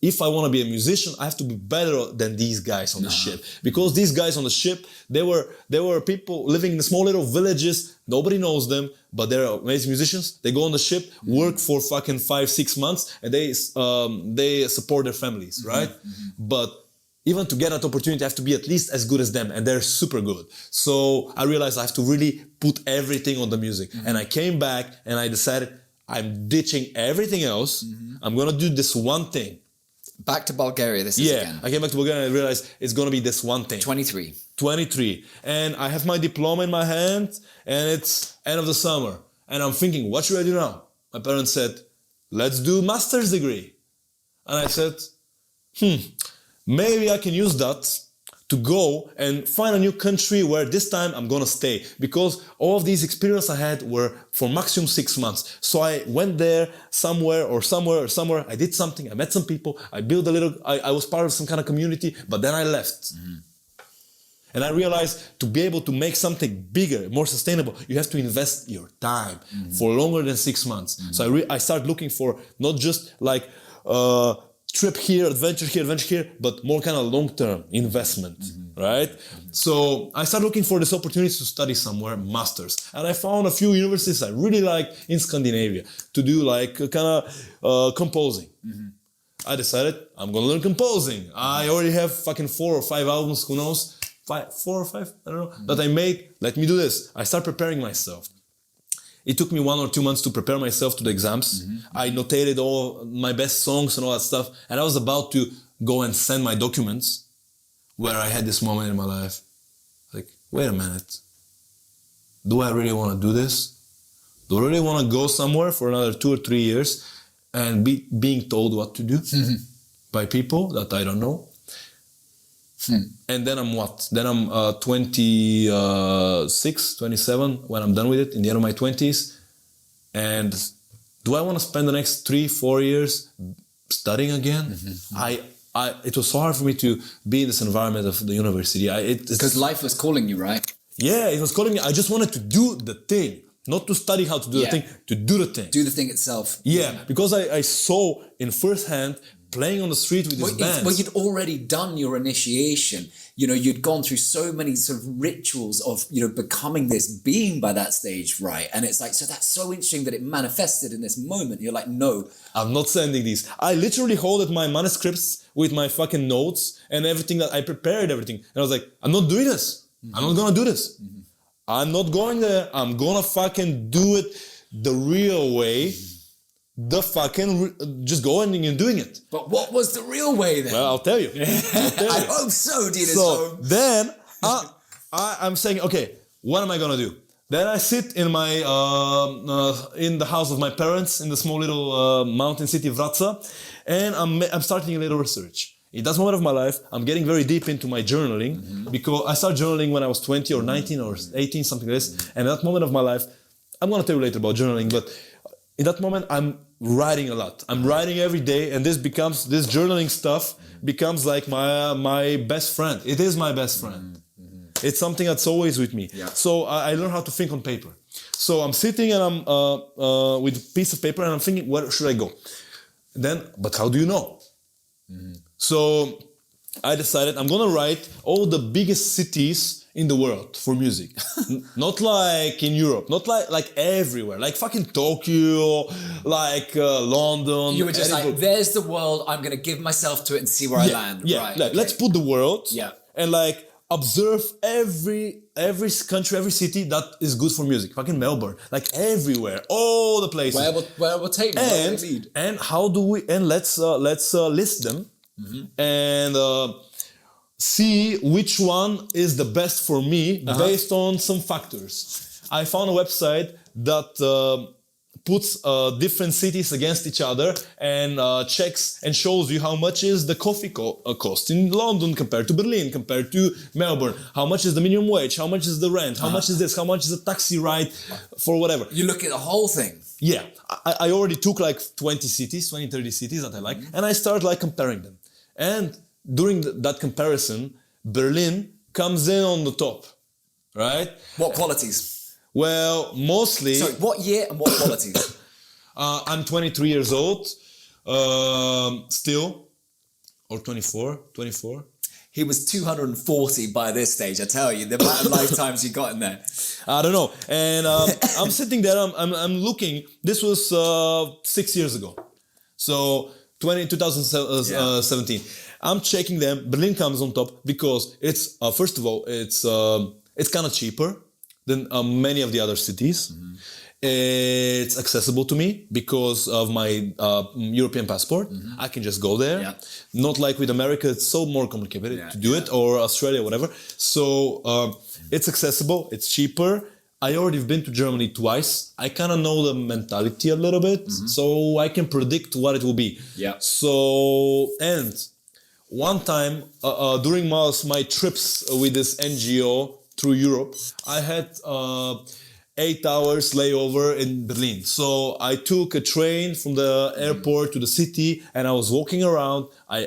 if I want to be a musician, I have to be better than these guys on the ship. Because these guys on the ship, they were people living in small little villages. Nobody knows them, but they're amazing musicians. They go on the ship, work for fucking 5-6 months, and they support their families, right? But even to get that opportunity, I have to be at least as good as them, and they're super good. So I realized I have to really put everything on the music. And I came back and I decided I'm ditching everything else. I'm gonna do this one thing. Back to Bulgaria, this is again. I came back to Bulgaria and I realized it's going to be this one thing. 23. And I have my diploma in my hand and it's end of the summer. And I'm thinking, what should I do now? My parents said, let's do master's degree. And I said, maybe I can use that to go and find a new country where this time I'm gonna stay, because all of these experiences I had were for maximum 6 months. So I went there somewhere. I did something, I met some people, I built I was part of some kind of community, but then I left. And I realized to be able to make something bigger, more sustainable, you have to invest your time for longer than 6 months. So I started looking for not just like trip here, adventure here, but more kind of long-term investment, right? So I started looking for this opportunity to study somewhere, masters. And I found a few universities I really like in Scandinavia to do like kind of composing. I decided I'm gonna learn composing. I already have fucking 4 or 5 albums, who knows? 4 or 5, I don't know, that I made. Let me do this. I start preparing myself. It took me 1 or 2 months to prepare myself to the exams. I notated all my best songs and all that stuff. And I was about to go and send my documents, where I had this moment in my life. Like, wait a minute. Do I really want to do this? Do I really want to go somewhere for another 2 or 3 years and being told what to do by people that I don't know? And then I'm what? Then I'm 26, 27 when I'm done with it, in the end of my 20s. And do I want to spend the next 3-4 years studying again? It was so hard for me to be in this environment of the university. Because life was calling you, right? Yeah, it was calling me. I just wanted to do the thing. Not to study how to do the thing, to do the thing. Do the thing itself. Yeah, because I saw in first hand playing on the street with these bands. Well, you'd already done your initiation. You know, you'd gone through so many sort of rituals of, you know, becoming this being by that stage, right? And it's like, so that's so interesting that it manifested in this moment. You're like, no. I'm not sending these. I literally holded my manuscripts with my fucking notes and everything that I prepared, everything. And I was like, I'm not doing this. I'm not gonna do this. I'm not going there. I'm gonna fucking do it the real way. Just going and doing it. But what was the real way then? Well, I'll tell you. I hope so, DeanisHome. So then I'm saying, okay, what am I gonna do? Then I sit in my in the house of my parents in the small little mountain city of Vratsa, and I'm starting a little research. In that moment of my life, I'm getting very deep into my journaling, because I started journaling when I was 20 or 19 or 18, something like this. And at that moment of my life, I'm gonna tell you later about journaling, but in that moment, I'm writing a lot. I'm writing every day, and this journaling stuff becomes like my best friend. It is my best friend. It's something that's always with me. Yeah. So I learned how to think on paper. So I'm sitting and I'm with a piece of paper and I'm thinking, where should I go? But how do you know? So I decided I'm gonna write all the biggest cities in the world for music. Not like in Europe, not like everywhere, like fucking Tokyo, like London. You were just like, there's the world, I'm gonna give myself to it and see where I land. Yeah, right, like, let's put the world and like observe every country, every city that is good for music. Fucking Melbourne, like everywhere, all the places. Where will take me? And how do we? And let's list them and see which one is the best for me based on some factors. I found a website that puts different cities against each other and checks and shows you how much is the coffee cost in London compared to Berlin, compared to Melbourne, how much is the minimum wage, how much is the rent, how much is this, how much is a taxi ride for whatever. You look at the whole thing. Yeah, I already took like 20, 30 cities that I like, and I started like comparing them. And during that comparison, Berlin comes in on the top, right? What qualities? Well, mostly... Sorry, what year and what qualities? I'm 23 years old, still, or 24. He was 240 by this stage, I tell you, the amount of lifetimes you got in there. I don't know. And I'm sitting there, I'm looking, this was 6 years ago. So 2017. I'm checking them. Berlin comes on top because it's first of all it's kind of cheaper than many of the other cities. It's accessible to me because of my European passport. I can just go there. Not like with America, it's so more complicated to do it, or Australia, whatever. So it's accessible. It's cheaper. I already been to Germany twice. I kind of know the mentality a little bit, so I can predict what it will be. Yeah. So, and one time during my trips with this NGO through Europe, I had 8 hours layover in Berlin. So I took a train from the airport to the city, and I was walking around. I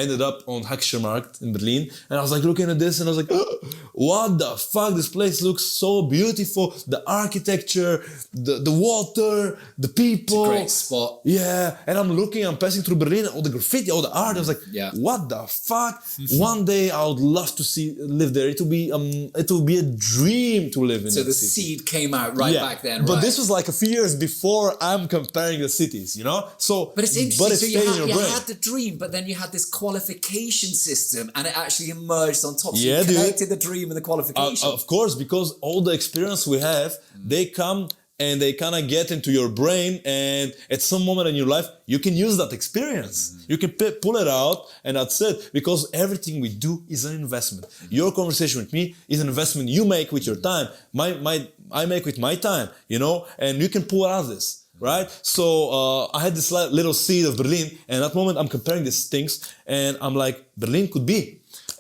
ended up on Hackschenmarkt in Berlin, and I was like looking at this, and I was like, what the fuck? This place looks so beautiful. The architecture, the water, the people. It's a great spot. Yeah, and I'm passing through Berlin, all the graffiti, all the art. I was like, what the fuck? One day I would love to live there. It will be a dream to live in. So the seed came out back then, but right? this was like a few years before I'm comparing the cities, you know? So, but it's interesting. So you brain. had the dream, but then you had this qualification system, and it actually emerged on top. So you connected the dream and the qualification. Of course, because all the experience we have, they come and they kind of get into your brain, and at some moment in your life, you can use that experience. You can pull it out, and that's it. Because everything we do is an investment. Your conversation with me is an investment you make with your time. I make with my time, you know, and you can pull out this. Right? So I had this little seed of Berlin, and at that moment I'm comparing these things, and I'm like, Berlin could be.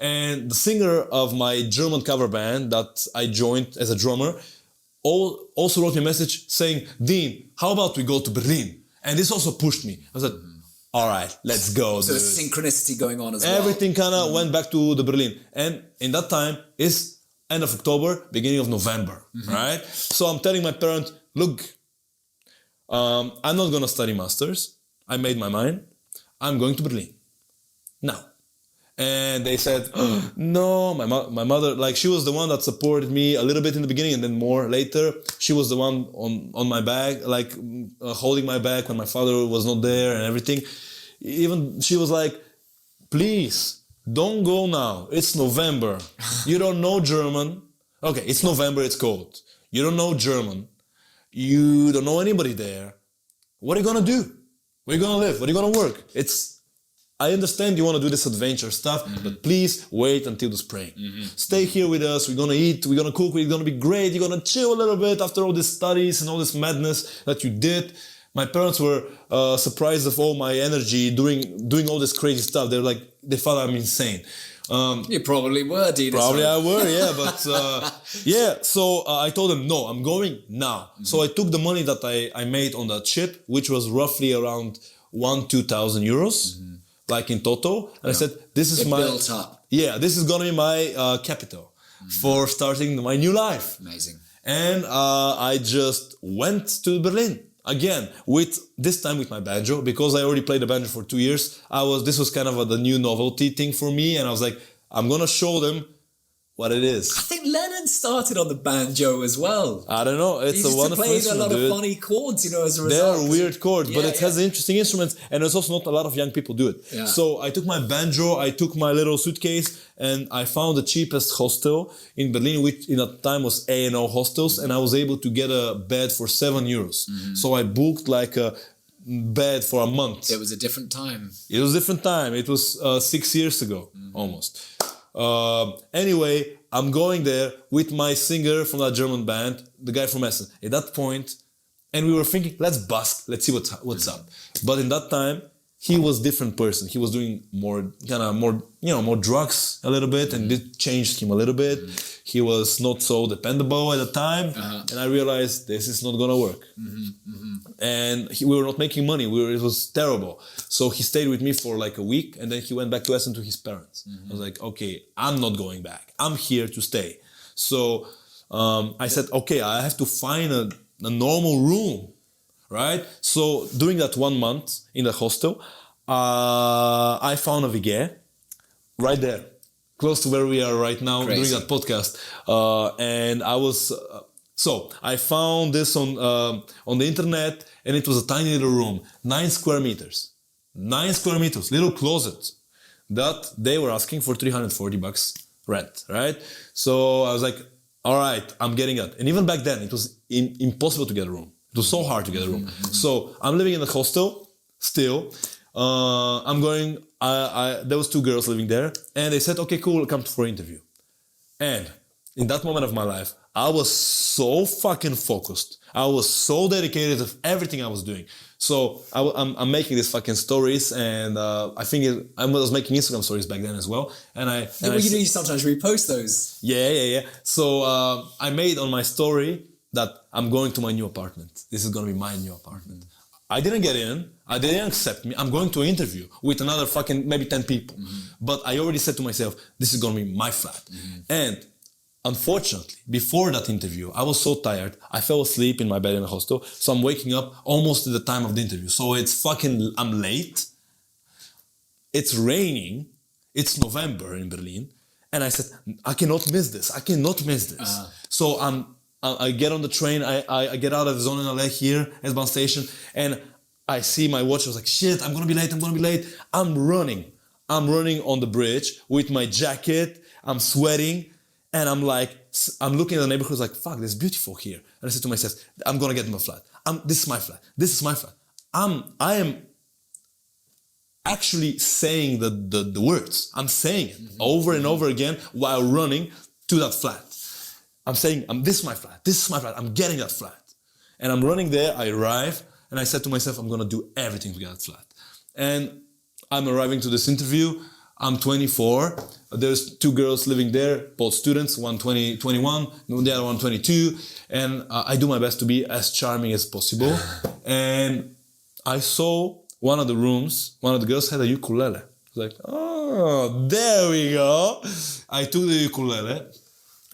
And the singer of my German cover band that I joined as a drummer also wrote me a message saying, Dean, how about we go to Berlin? And this also pushed me. I was like, all right, let's go. So there's synchronicity going on as well. Everything kind of went back to the Berlin. And in that time is end of October, beginning of November, right? So I'm telling my parents, look, I'm not going to study masters. I made my mind. I'm going to Berlin now. And they said, no, my mother, like she was the one that supported me a little bit in the beginning, and then more later. She was the one on my back, like holding my back when my father was not there and everything. Even she was like, please don't go now. It's November. You don't know German. Okay, it's November. It's cold. You don't know German. You don't know anybody there. What are you going to do? Where are you going to live? What are you going to work? I understand you want to do this adventure stuff, but please wait until the spring. Stay here with us. We're going to eat. We're going to cook. We're going to be great. You're going to chill a little bit after all these studies and all this madness that you did. My parents were surprised of all my energy doing all this crazy stuff. They thought I'm insane. You probably were, DeanisHome. Probably I were, yeah. But so I told them, no, I'm going now. So I took the money that I made on that shit, which was roughly around 2,000 euros, like in total. And I said, this is built up. Yeah, this is going to be my capital for starting my new life. Amazing. And I just went to Berlin. Again, this time with my banjo, because I already played the banjo for 2 years. This was kind of the new novelty thing for me, and I was like, I'm gonna show them what it is. I think Lennon started on the banjo as well. I don't know. It's a wonderful instrument, a lot of funny chords, as a result. They're weird chords, but it has interesting instruments, and there's also not a lot of young people do it. Yeah. So I took my banjo, I took my little suitcase, and I found the cheapest hostel in Berlin, which in that time was A&O hostels, and I was able to get a bed for 7 euros. So I booked like a bed for a month. It was a different time. It was a different time. It was 6 years ago, almost. Anyway, I'm going there with my singer from that German band, the guy from Essen. At that point, and we were thinking, let's busk, let's see what's up. But in that time, he was a different person. He was doing more drugs a little bit, and it changed him a little bit. He was not so dependable at the time, and I realized this is not gonna work. And we were not making money. It was terrible. So he stayed with me for like a week, and then he went back to Essen to his parents. I was like, okay, I'm not going back. I'm here to stay. So I said, okay, I have to find a normal room. Right? So during that 1 month in the hostel, I found a WG right there, close to where we are right now. Crazy. Doing that podcast. And I was, I found this on the internet, and it was a tiny little room, 9 square meters, little closet that they were asking for $340 rent, right? So I was like, all right, I'm getting it. And even back then, it was impossible to get a room. It was so hard to get a room. So I'm living in the hostel still. There was 2 girls living there, and they said, okay, cool, come for an interview. And in that moment of my life, I was so fucking focused. I was so dedicated to everything I was doing. So I'm making these fucking stories, and I think I was making Instagram stories back then as well. And you sometimes repost those. Yeah. So I made on my story that I'm going to my new apartment. This is going to be my new apartment. I didn't get in. I didn't accept me. I'm going to an interview with another fucking maybe 10 people. But I already said to myself, this is going to be my flat. And unfortunately, before that interview, I was so tired. I fell asleep in my bed in the hostel. So I'm waking up almost at the time of the interview. So I'm late. It's raining. It's November in Berlin. And I said, I cannot miss this. I cannot miss this. So I get on the train. I get out of Zonenallee here at Bahn station. And I see my watch. I was like, shit, I'm going to be late. I'm running on the bridge with my jacket. I'm sweating. And I'm looking at the neighborhood, like, fuck, this is beautiful here. And I said to myself, I'm going to get my flat. This is my flat. I am actually saying the words. I'm saying it over and over again while running to that flat. I'm saying, this is my flat. I'm getting that flat. And I'm running there. I arrive. And I said to myself, I'm going to do everything to get that flat. And I'm arriving to this interview. I'm 24. There's 2 girls living there, both students, one 21, the other one 22. And I do my best to be as charming as possible. And I saw one of the rooms, one of the girls had a ukulele. I was like, oh, there we go. I took the ukulele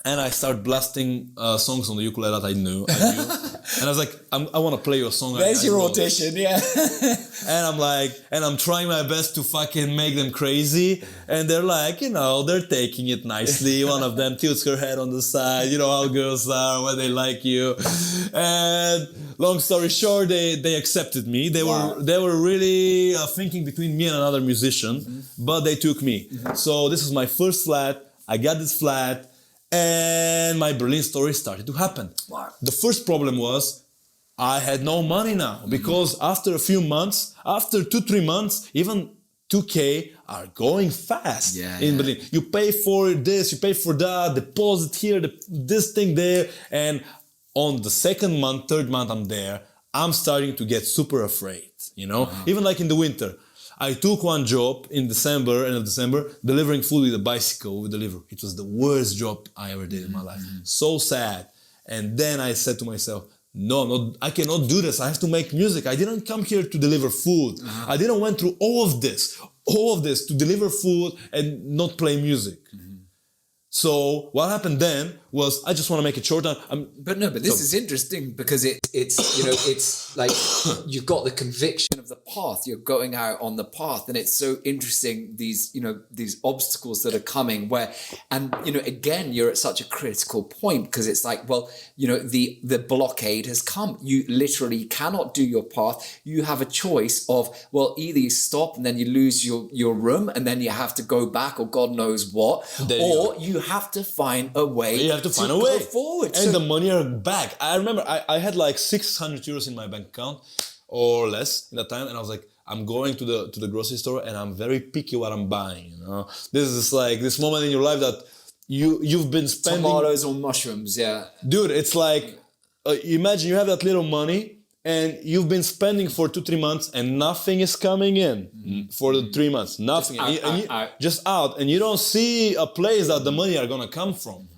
and I started blasting songs on the ukulele that I knew. And I was like, I want to play your song. There's your audition, yeah. And I'm trying my best to fucking make them crazy. And they're like, they're taking it nicely. One of them tilts her head on the side. You know how girls are when they like you. And long story short, they accepted me. They were really thinking between me and another musician, but they took me. So this was my first flat. I got this flat. And my Berlin story started to happen. Wow. The first problem was I had no money now because after a few months, after 2-3 months, even 2K are going fast in Berlin. You pay for this, you pay for that, deposit here, this thing there. And on the 2nd month, 3rd month I'm there, I'm starting to get super afraid, even like in the winter. I took one job in end of December, delivering food with a bicycle with delivery. It was the worst job I ever did in my life. So sad. And then I said to myself, no, I cannot do this. I have to make music. I didn't come here to deliver food. I didn't went through all of this to deliver food and not play music. So what happened then was, I just want to make it short. But this is interesting because it's like you've got the conviction of the path. You're going out on the path, and it's so interesting. These obstacles that are coming again, you're at such a critical point because it's like, the blockade has come. You literally cannot do your path. You have a choice of, either you stop and then you lose your room and then you have to go back or God knows what, or you have to find a way. You have to find a way forward, and the money are back. I remember I had like 600 euros in my bank account or less in that time, and I was like, I'm going to the grocery store and I'm very picky what I'm buying. This is like this moment in your life that you've been spending tomatoes or mushrooms. Yeah, dude, it's like imagine you have that little money. And you've been spending for 2-3 months and nothing is coming in for the 3 months. Nothing. Just out. And you don't see a place that the money are going to come from.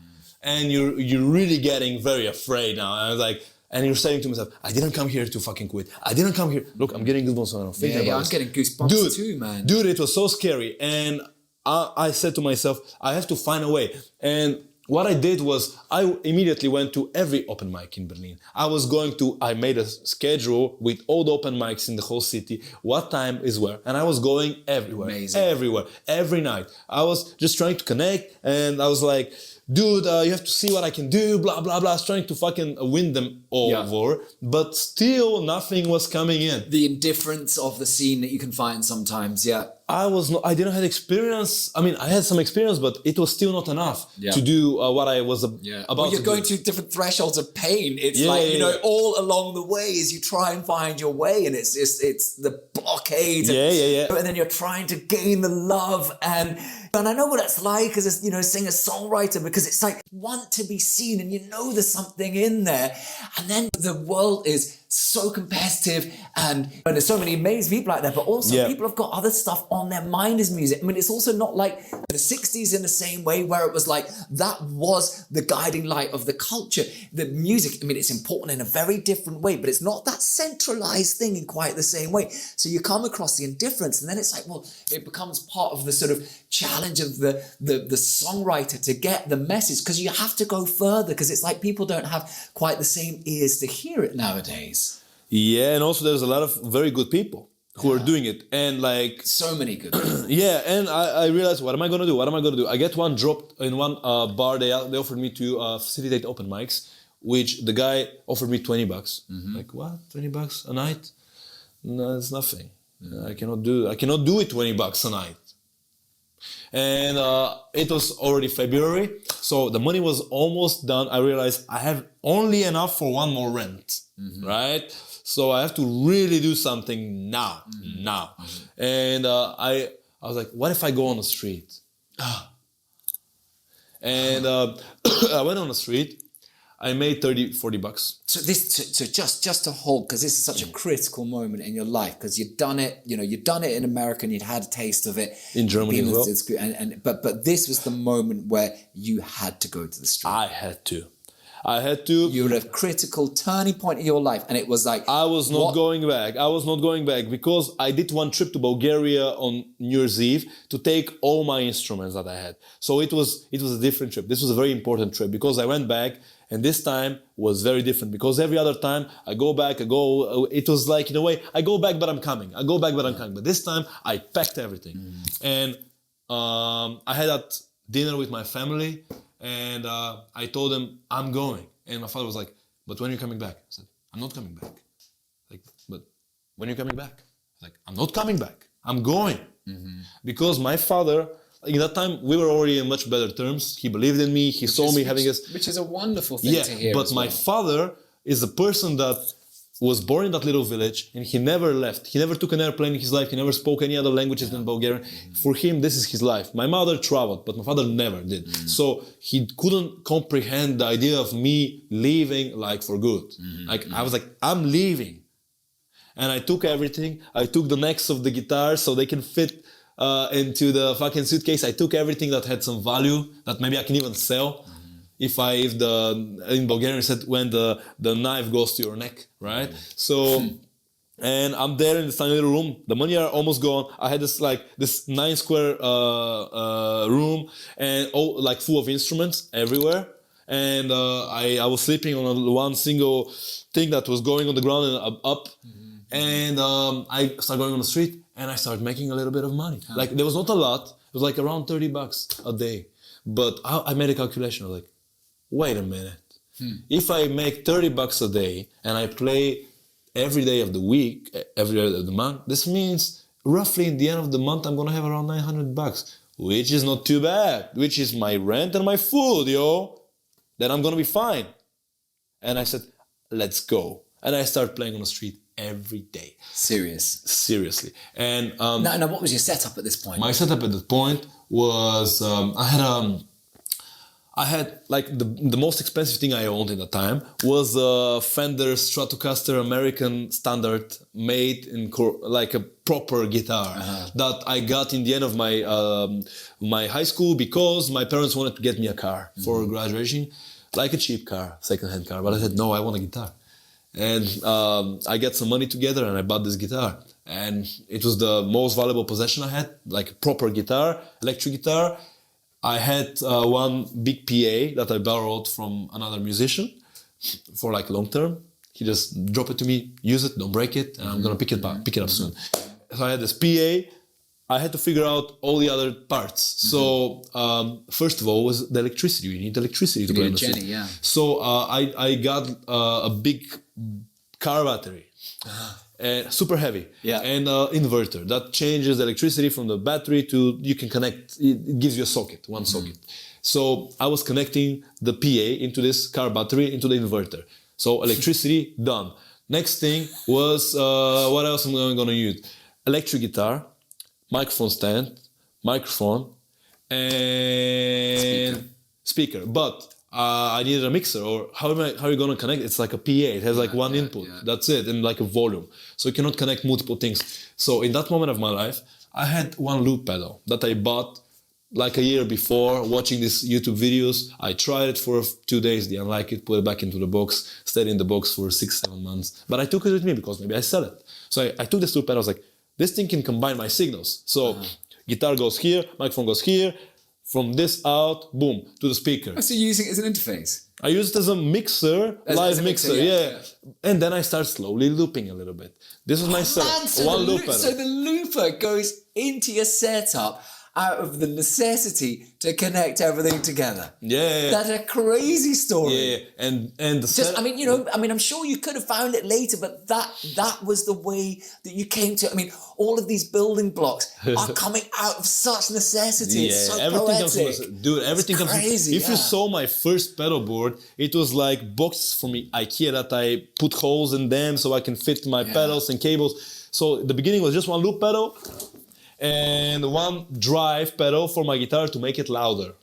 And you're really getting very afraid now. And I was like, and you're saying to myself, I didn't come here to fucking quit. I didn't come here. Look, I'm getting goosebumps when I'm thinking about this. I'm getting goosebumps too, man. Dude, it was so scary. And I said to myself, I have to find a way. And what I did was I immediately went to every open mic in Berlin. I made a schedule with all the open mics in the whole city, what time is where. And I was going everywhere. Amazing. Everywhere, every night. I was just trying to connect and I was like, dude, you have to see what I can do, blah, blah, blah. I was trying to fucking win them over, but still nothing was coming in. The indifference of the scene that you can find sometimes, I didn't have experience. I mean, I had some experience, but it was still not enough to do what I was about to do. You're going through different thresholds of pain. It's all along the way as you try and find your way, and it's the blockade. And then you're trying to gain the love, and And I know what that's like as a, singer-songwriter, because it's like, want to be seen and there's something in there. And then the world is so competitive and there's so many amazing people out there, but also people have got other stuff on their mind as music. I mean, it's also not like the 60s in the same way where it was like, that was the guiding light of the culture. The music, I mean, it's important in a very different way, but it's not that centralized thing in quite the same way. So you come across the indifference and then it's like, well, it becomes part of the sort of challenge of the songwriter to get the message, because you have to go further, because it's like people don't have quite the same ears to hear it nowadays. Yeah, and also there's a lot of very good people who are doing it, and like so many good people. Yeah, and I realized, what am I gonna do? I get one dropped in one bar. They offered me to facilitate open mics, which the guy offered me $20. Like, what? $20 a night? No, it's nothing. I cannot do it $20 a night. And it was already February, so the money was almost done. I realized I have only enough for one more rent, right? So I have to really do something now. And I was like, what if I go on the street? And I went on the street. I made $30-40. So just to hold, because this is such a critical moment in your life, because you've done it in America and you'd had a taste of it in Germany as well. But this was the moment where you had to go to the street. I had to. You were at a critical turning point in your life, and it was like I was not going back because I did one trip to Bulgaria on New Year's Eve to take all my instruments that I had. So it was a different trip. This was a very important trip because I went back. And this time was very different, because every other time I go back, it was like, in a way, I go back, but I'm coming. But this time I packed everything. And I had that dinner with my family, and I told them, I'm going. And my father was like, but when are you coming back? I said, I'm not coming back. Like, but when are you coming back? Like, I'm not coming back. I'm going. Because my father... In that time, we were already in much better terms. He believed in me. He saw me having this... Which is a wonderful thing to hear. But my father is a person that was born in that little village, and he never left. He never took an airplane in his life. He never spoke any other languages than Bulgarian. For him, this is his life. My mother traveled, but my father never did. So he couldn't comprehend the idea of me leaving, like, for good. I was like, I'm leaving. And I took everything. I took the necks of the guitar so they can fit into the fucking suitcase. I took everything that had some value that maybe I can even sell. In Bulgarian said, when the knife goes to your neck, right? So, and I'm there in this tiny little room. The money are almost gone. I had this 9 square room, and full of instruments everywhere. And I was sleeping on one single thing that was going on the ground and up. And I started going on the street, and I started making a little bit of money. Like, there was not a lot. It was like around $30 a day. But I made a calculation. I was like, wait a minute. If I make $30 a day and I play every day of the week, every day of the month, this means roughly in the end of the month, I'm going to have around $900, which is not too bad, which is my rent and my food, yo. Then I'm going to be fine. And I said, let's go. And I started playing on the street every day. Seriously. And now what was your setup at this point? My setup at that point was I had like the most expensive thing I owned in the time was a Fender Stratocaster American Standard, made in like a proper guitar that I got in the end of my high school because my parents wanted to get me a car for graduation, like a cheap car, second-hand car. But I said, no, I want a guitar. And I got some money together and I bought this guitar. And it was the most valuable possession I had, like a proper guitar, electric guitar. I had one big PA that I borrowed from another musician for like long term. He just dropped it to me, use it, don't break it, and I'm gonna pick it up soon. So I had this PA. I had to figure out all the other parts. So first of all was the electricity. You need electricity to play on the street. So I got a big car battery, super heavy, and inverter that changes the electricity from the battery to, you can connect. It gives you a socket, one socket. So I was connecting the PA into this car battery into the inverter. So electricity done. Next thing was what else am I going to use? Electric guitar, microphone stand, microphone, and speaker. But I needed a mixer, or how are you gonna connect? It's like a PA. It has like one input. Yeah. That's it, and like a volume. So you cannot connect multiple things. So in that moment of my life, I had one loop pedal that I bought like a year before, watching these YouTube videos. I tried it for 2 days, didn't like it, put it back into the box, stayed in the box for 6-7 months. But I took it with me because maybe I sell it. So I took this loop pedal, I was like, this thing can combine my signals. So guitar goes here, microphone goes here, from this out, boom, to the speaker. Oh, so you're using it as an interface? I use it as a mixer, live mixer, yeah. And then I start slowly looping a little bit. This was my setup, one loop pedal. So the looper goes into your setup out of the necessity to connect everything together. Yeah. That's a crazy story. Yeah. And the just, I'm sure you could have found it later, but that was the way that you came to. I mean, all of these building blocks are coming out of such necessity. Yeah, it's so everything poetic. Dude, everything comes crazy. If you saw my first pedal board, it was like boxes from IKEA that I put holes in them so I can fit my pedals and cables. So the beginning was just one loop pedal and one drive pedal for my guitar to make it louder.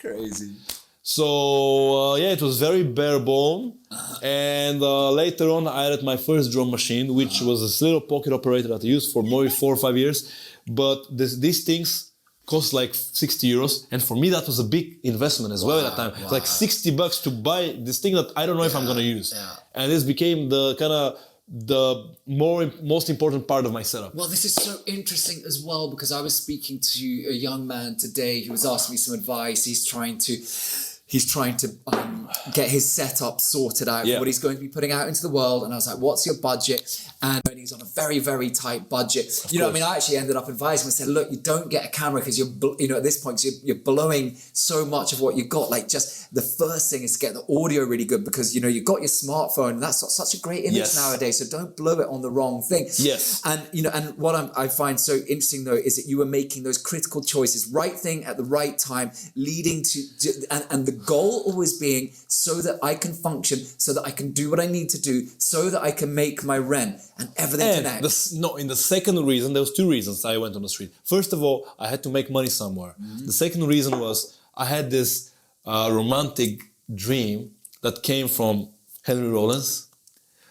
Crazy. So it was very bare bone. And later on I added my first drum machine, which was this little pocket operator that I used for more 4 or 5 years. But these things cost like 60 euros. And for me, that was a big investment as well at that time. It's like $60 to buy this thing that I don't know if I'm going to use. And this became the kind of the most important part of my setup. Well, this is so interesting as well, because I was speaking to a young man today who was asking me some advice. He's trying to get his setup sorted out for what he's going to be putting out into the world. And I was like, what's your budget? And he's on a very, very tight budget. You know what I mean? I actually ended up advising him and said, look, you don't get a camera because at this point, you're blowing so much of what you've got. Like, just the first thing is to get the audio really good, because, you've got your smartphone and that's such a great image nowadays. So don't blow it on the wrong thing. Yes. And, and what I find so interesting though, is that you were making those critical choices, right thing at the right time, leading to, and the goal always being so that I can function, so that I can do what I need to do, so that I can make my rent. And everything connects. In the second reason, there was 2 reasons I went on the street. First of all, I had to make money somewhere. The second reason was I had this romantic dream that came from Henry Rollins,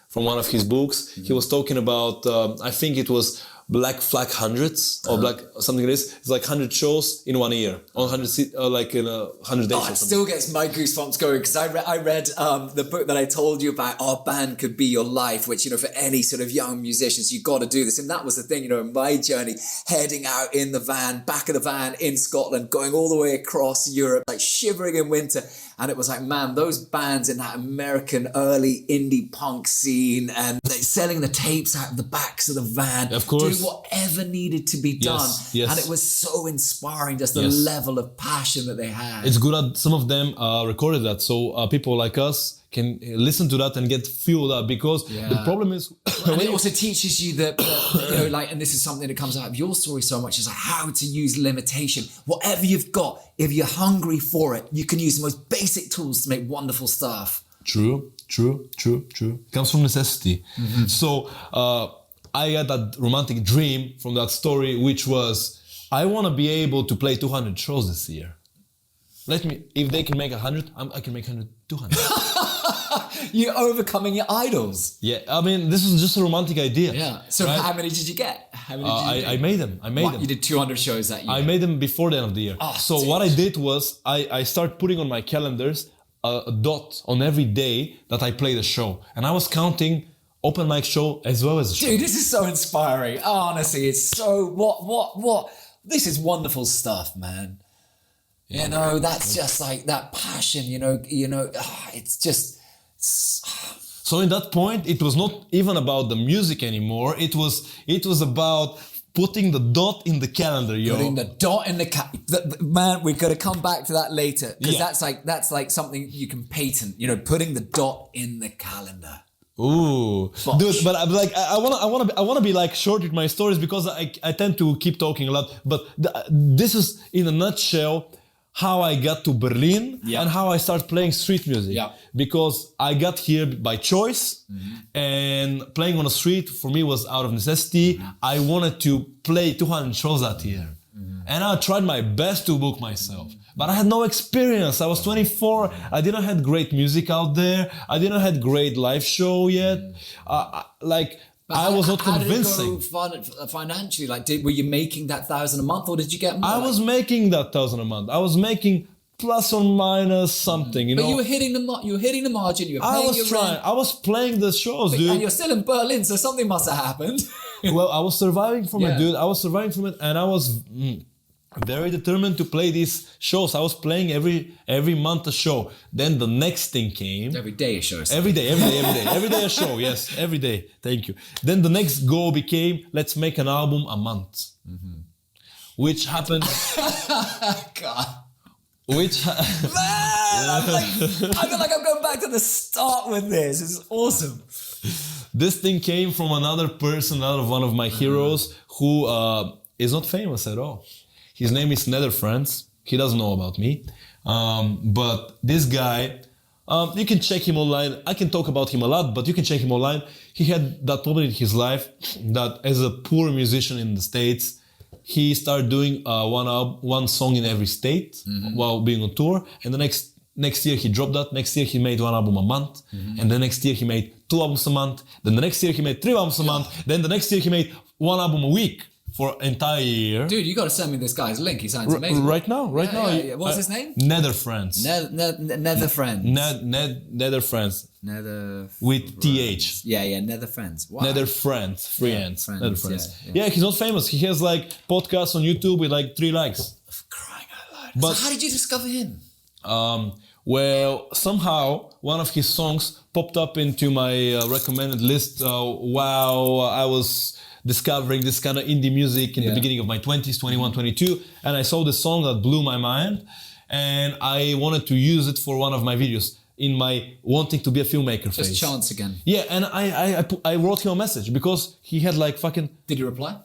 from one of his books. He was talking about, I think it was Black Flag Hundreds or Black something like this. It's like 100 shows in 1 year, on 100 like in 100 days. It still gets my goosebumps going, because I read the book that I told you about. Our band could be your life, which for any sort of young musicians, you've got to do this. And that was the thing, in my journey, heading out in the van, back of the van in Scotland, going all the way across Europe, like shivering in winter. And it was like, man, those bands in that American early indie punk scene, and they're selling the tapes out of the backs of the van, of course, doing whatever needed to be done. Yes. And it was so inspiring, just the level of passion that they had. It's good that some of them recorded that, so people like us can listen to that and get fueled up, because the problem is... and it also teaches you that, and this is something that comes out of your story so much, is like how to use limitation. Whatever you've got, if you're hungry for it, you can use the most basic tools to make wonderful stuff. True. It comes from necessity. So I had that romantic dream from that story, which was, I want to be able to play 200 shows this year. If they can make 100, I can make 100, 200. You're overcoming your idols. Yeah, I mean, this is just a romantic idea. Yeah. So how many did you get? I made them. You did 200 shows that year? I made them before the end of the year. What I did was, I started putting on my calendars a dot on every day that I played a show. And I was counting open mic show as well as a show. Dude, this is so inspiring. Honestly, it's so... What? This is wonderful stuff, man. That's just like that passion, it's just... So in that point, it was not even about the music anymore. It was about putting the dot in the calendar, Putting the dot in the man, we've got to come back to that later, because that's like something you can patent. Putting the dot in the calendar. Ooh, dude! But I'm like, I want to be like short with my stories, because I tend to keep talking a lot. But this is in a nutshell how I got to Berlin and how I started playing street music. Yeah. Because I got here by choice, and playing on the street for me was out of necessity. I wanted to play 200 shows that year. And I tried my best to book myself. But I had no experience. I was 24. I didn't have great music out there. I didn't have great live show yet. I was not convincing. How did it go financially? Like, were you making that 1,000 a month, or did you get more? I was making that 1,000 a month. I was making plus or minus something, you know. But you were hitting the margin. You were paying your rent. I was playing the shows, dude. And you're still in Berlin, so something must have happened. Well, I was surviving from it, dude. I was surviving from it, and I was very determined to play these shows. I was playing every month a show. Then the next thing came. Every day a show. Every day. Every day a show, yes. Every day. Thank you. Then the next goal became, let's make an album a month. Which happened... God. Which... Man! I feel like I'm going back to the start with this. It's awesome. This thing came from another person, out of one of my heroes, who is not famous at all. His name is Nether Friends. He doesn't know about me. But this guy, you can check him online. I can talk about him a lot, but you can check him online. He had that moment in his life that as a poor musician in the States, he started doing one song in every state while being on tour. And the next year he dropped that. Next year he made one album a month. And the next year he made 2 albums a month. Then the next year he made 3 albums a month. Then the next year he made 1 album a week for an entire year. Dude, you got to send me this guy's link. He sounds amazing. Right now. Yeah. What's his name? Nether Friends. Nether Friends. Nether Friends. Nether. With TH. Yeah. Nether Friends. Wow. Nether Friends. Free ends. Nether Friends. Yeah. He's not famous. He has like podcasts on YouTube with like 3 likes. Crying out loud. But so how did you discover him? Well, somehow one of his songs popped up into my recommended list while I was discovering this kind of indie music in the beginning of my 20s, 21, 22. And I saw this song that blew my mind. And I wanted to use it for one of my videos in my wanting to be a filmmaker phase. Just chance again. Yeah, and I wrote him a message because he had like fucking... Did you reply?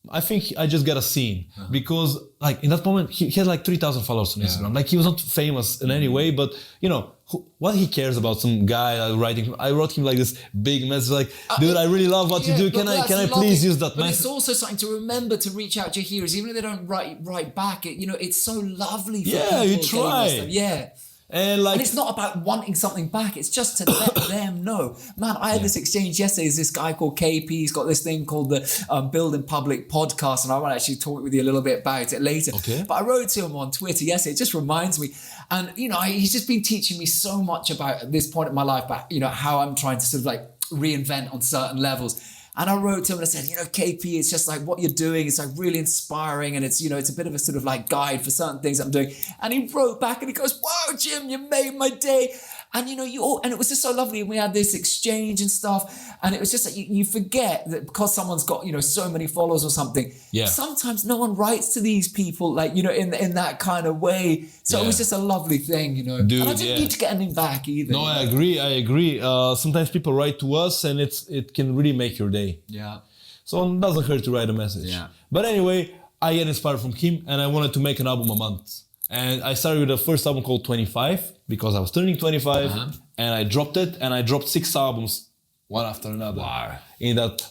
I think I just got a scene because like in that moment he had like 3,000 followers on Instagram. Like he was not famous in any way, but you know what he cares about some guy writing. I wrote him like this big message like, dude, I really love what you do. Can I please use that message? But it's also something to remember to reach out to your heroes, even if they don't write back. It's so lovely for people. You try. Yeah. And it's not about wanting something back. It's just to let them know. Man, I had this exchange yesterday. There's this guy called KP. He's got this thing called the Build in Public podcast. And I want to actually talk with you a little bit about it later. Okay. But I wrote to him on Twitter yesterday. It just reminds me. And, he's just been teaching me so much about at this point in my life, about, how I'm trying to sort of like reinvent on certain levels. And I wrote to him and I said, KP, it's just like what you're doing. It's like really inspiring. And it's, it's a bit of a sort of like guide for certain things I'm doing. And he wrote back and he goes, wow, Jim, you made my day. And, and it was just so lovely. And we had this exchange and stuff. And it was just like, you forget that because someone's got, so many followers or something. Yeah. Sometimes no one writes to these people like, in that kind of way. So it was just a lovely thing, Dude, and I didn't need to get anything back either. No, I agree. Sometimes people write to us and it can really make your day. Yeah. So it doesn't hurt to write a message. Yeah. But anyway, I get inspired from him and I wanted to make an album a month. And I started with the first album called 25 because I was turning 25 and I dropped it and I dropped 6 albums one after another. Wow.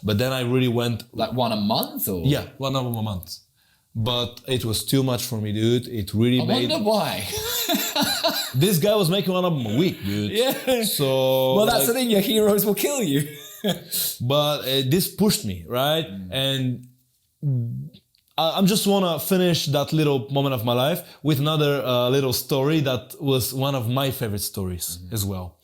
But then I really went... Like one a month or? Yeah, 1 album a month. But it was too much for me, dude. It really made... I wonder why. This guy was making 1 album a week, dude. Yeah. So... Well, that's the thing. Your heroes will kill you. But this pushed me, right? And I just want to finish that little moment of my life with another little story that was one of my favorite stories as well.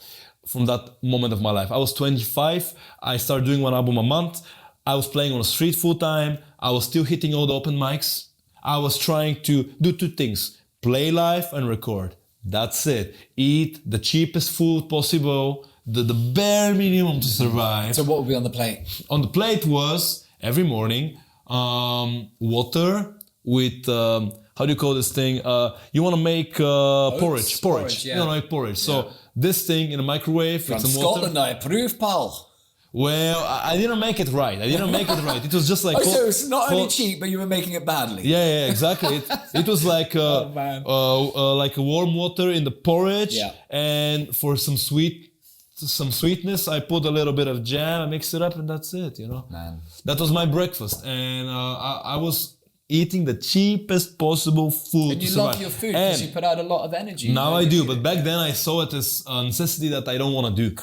From that moment of my life. I was 25. I started doing 1 album a month. I was playing on the street full time. I was still hitting all the open mics. I was trying to do 2 things. Play live and record. That's it. Eat the cheapest food possible. The bare minimum to survive. So what would be on the plate? On the plate was, every morning, water with, how do you call this thing? You want to make porridge. Yeah. You want to make porridge. So this thing in a microwave From with some Scotland, water. I approve, pal. Well, I didn't make it right. It was just like... so it's not only cheap, but you were making it badly. Yeah, exactly. It was like like a warm water in the porridge. Yeah. And for some sweetness, I put a little bit of jam, I mix it up, and that's it, Man. That was my breakfast. And I was eating the cheapest possible food. And you to survive. love your food because you put out a lot of energy. Now I do, but back then I saw it as a necessity that I don't want to do.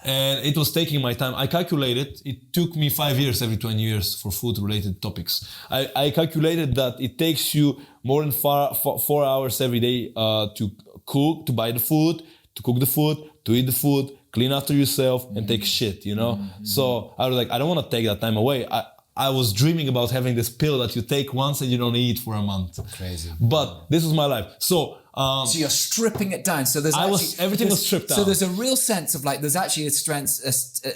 And it was taking my time. I calculated, it took me 5 years every 20 years for food-related topics. I calculated that it takes you more than 4 hours every day to cook, to buy the food, to cook the food, to eat the food, clean after yourself, and take shit, you know? So I was like, I don't want to take that time away. I was dreaming about having this pill that you take once and you don't eat for a month. Crazy. But this was my life. So you're stripping it down. So everything was stripped down. So there's a real sense of like, there's actually a strength,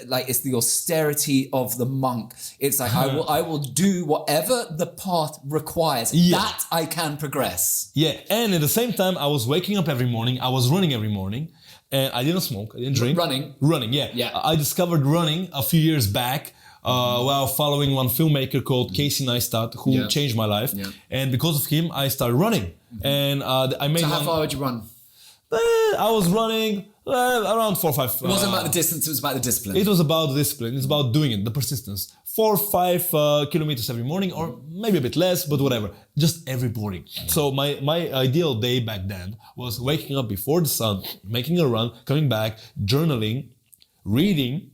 like it's the austerity of the monk. It's like, I will do whatever the path requires. Yeah. That I can progress. Yeah, and at the same time, I was waking up every morning. I was running every morning. And I didn't smoke, I didn't drink. Running, yeah. I discovered running a few years back while following one filmmaker called Casey Neistat, who changed my life. Yeah. And because of him, I started running. And I made. So how far would you run? I was running around 4 or 5. It wasn't about the distance; it was about the discipline. It was about the discipline. It's about doing it, the persistence. 4 or 5 kilometers every morning, or maybe a bit less, but whatever. Just every morning. So my ideal day back then was waking up before the sun, making a run, coming back, journaling, reading,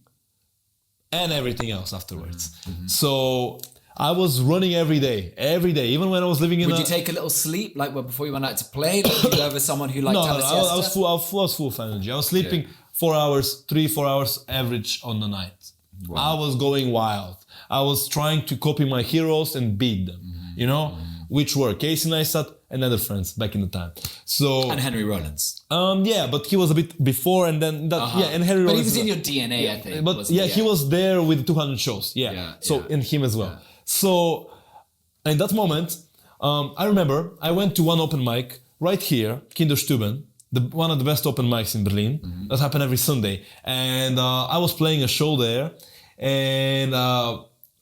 and everything else afterwards. So I was running every day, even when I was living in. Would you take a little sleep, like before you went out to play? Like, were you ever someone who liked to have a siesta? I was full of energy. I was sleeping 4 hours, 3-4 hours average on the night. Wow. I was going wild. I was trying to copy my heroes and beat them, you know, which were Casey Neistat and other friends back in the time. So and Henry Rollins. Yeah, but he was a bit before and then that. Yeah, and Henry. But Rollins he was in your DNA, I think. But he was there with 200 shows. So in him as well. So in that moment, I remember I went to one open mic right here, Kinderstuben, one of the best open mics in Berlin. That happened every Sunday, and I was playing a show there, and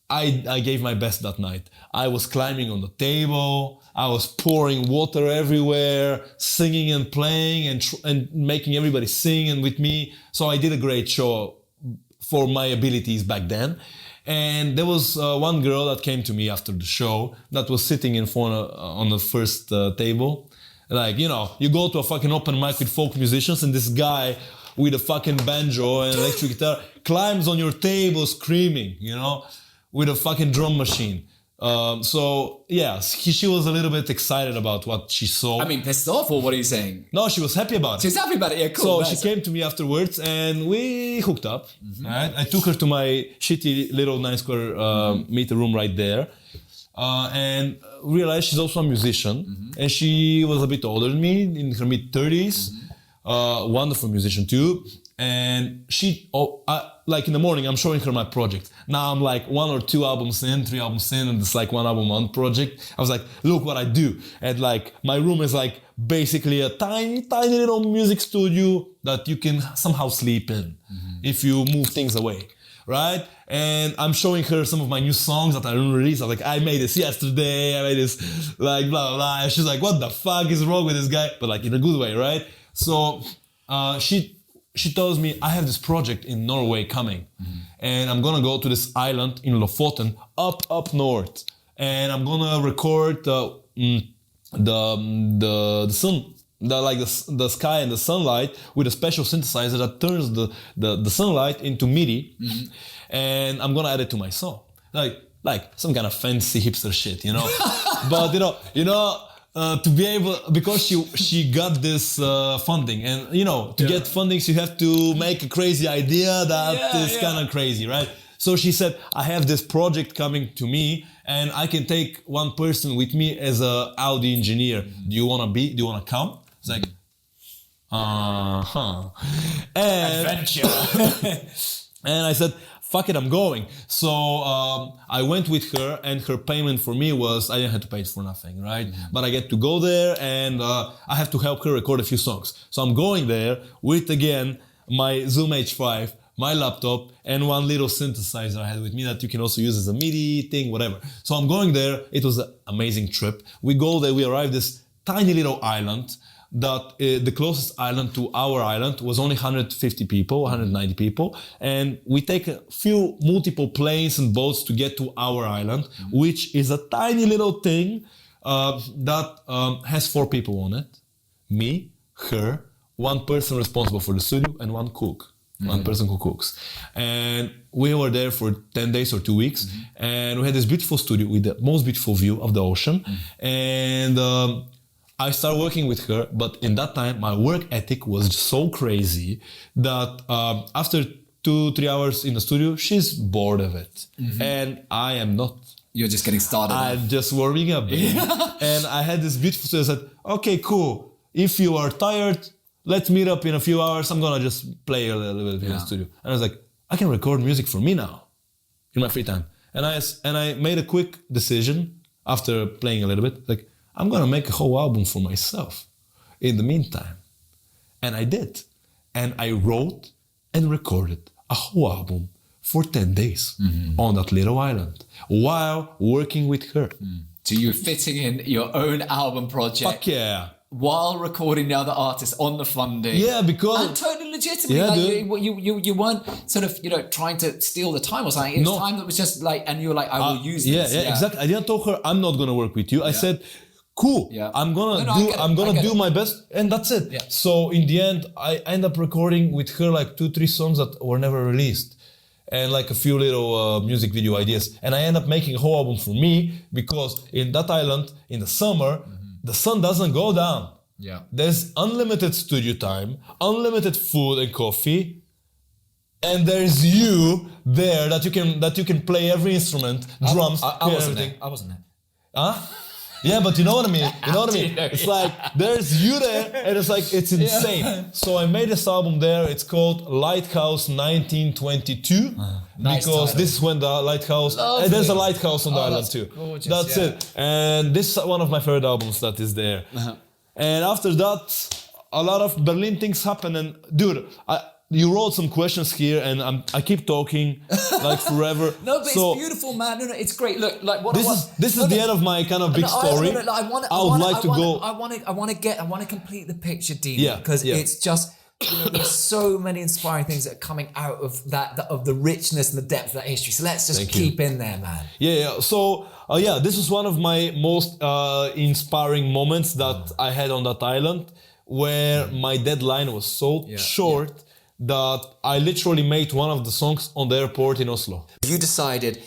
I gave my best that night. I was climbing on the table, I was pouring water everywhere, singing and playing and making everybody sing and with me. So I did a great show for my abilities back then. And there was one girl that came to me after the show that was sitting in front on the first table. Like, you know, you go to a fucking open mic with folk musicians and this guy with a fucking banjo and electric guitar climbs on your table screaming, you know, with a fucking drum machine. So yeah, she was a little bit excited about what she saw. I mean, pissed off, or what are you saying? No, she was happy about it. She was happy about it, yeah, cool. So she came to me afterwards and we hooked up. Right? I took her to my shitty little 9 square meter room right there. And realized she's also a musician. And she was a bit older than me, in her mid-30s. Wonderful musician too. And she, like in the morning, I'm showing her my project. Now I'm like 1 or 2 albums in, 3 albums in, and it's like 1 album on project. I was like, look what I do. And like, my room is like basically a tiny, tiny little music studio that you can somehow sleep in if you move things away, right? And I'm showing her some of my new songs that I released. I'm like, I made this yesterday, I made this, like, blah, blah, blah. And she's like, what the fuck is wrong with this guy? But like in a good way, right? So she tells me, I have this project in Norway coming. And I'm gonna go to this island in Lofoten, up north. And I'm gonna record the sun, the sky and the sunlight with a special synthesizer that turns the sunlight into MIDI. And I'm gonna add it to my song. Like some kind of fancy hipster shit, you know? But you know, to be able, because she got this funding, and you know, to get fundings you have to make a crazy idea that is kind of crazy, right? So she said, I have this project coming to me and I can take one person with me as a audio engineer. Do you want to come? It's like, Adventure. And I said, fuck it, I'm going. So I went with her, and her payment for me was, I didn't have to pay for nothing, right? But I get to go there, and I have to help her record a few songs. So I'm going there with, again, my Zoom H5, my laptop, and one little synthesizer I had with me that you can also use as a MIDI thing, whatever. So I'm going there. It was an amazing trip. We go there, we arrive this tiny little island. that the closest island to our island was only 150 people, 190 people. And we take a few multiple planes and boats to get to our island, which is a tiny little thing that has 4 people on it. Me, her, one person responsible for the studio, and one cook. One person who cooks. And we were there for 10 days or 2 weeks. And we had this beautiful studio with the most beautiful view of the ocean. And I started working with her. But in that time, my work ethic was so crazy that after 2-3 hours in the studio, she's bored of it. And I am not. You're just getting started. I'm just warming up. And I had this beautiful studio. I said, okay, cool. If you are tired, let's meet up in a few hours. I'm gonna just play a little bit in the studio. And I was like, I can record music for me now in my free time. And I made a quick decision after playing a little bit, like, I'm gonna make a whole album for myself in the meantime. And I did. And I wrote and recorded a whole album for 10 days on that little island while working with her. So you're fitting in your own album project. Fuck yeah. While recording the other artists on the funding. Yeah, because... And totally legitimately. Yeah, like you weren't sort of, trying to steal the time or something. It was time that was just like, and you were like, I will use this. Yeah, exactly. I didn't tell her, I'm not going to work with you. I said, cool, I'm gonna do my best, and that's it. Yeah. So in the end, I end up recording with her like 2-3 songs that were never released. And like a few little music video ideas. And I end up making a whole album for me because in that island, in the summer, the sun doesn't go down. Yeah. There's unlimited studio time, unlimited food and coffee, and there's you there that you can play every instrument, drums, I wasn't everything. there. I wasn't there. Huh? Yeah, but you know what I mean. You know what I mean. It's like there's you there, and it's like it's insane. So I made this album there. It's called Lighthouse 1922 Nice because title. this is when the lighthouse. And there's a lighthouse on the island too. Gorgeous, That's it. And this is one of my favorite albums that is there. And after that, a lot of Berlin things happen. And dude, you wrote some questions here, and I keep talking like forever. No, but it's beautiful, man. No, it's great. Look, like what this is the end of my kind of big story. I want to complete the picture, Dean. Yeah, because it's just. There's so many inspiring things that are coming out of of the richness and the depth of that history. So let's just keep in there, man. Yeah. So this is one of my most inspiring moments that I had on that island, where my deadline was so short that I literally made one of the songs on the airport in Oslo. You decided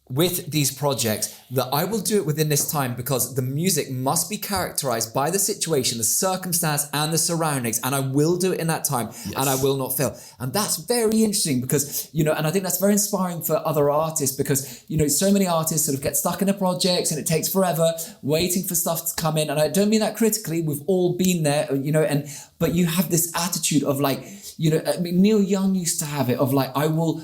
with these projects that I will do it within this time because the music must be characterized by the situation, the circumstance, and the surroundings, and I will do it in that time, and I will not fail. And that's very interesting because, and I think that's very inspiring for other artists because, so many artists sort of get stuck in their projects and it takes forever waiting for stuff to come in. And I don't mean that critically, we've all been there, but you have this attitude of like, Neil Young used to have it of like, I will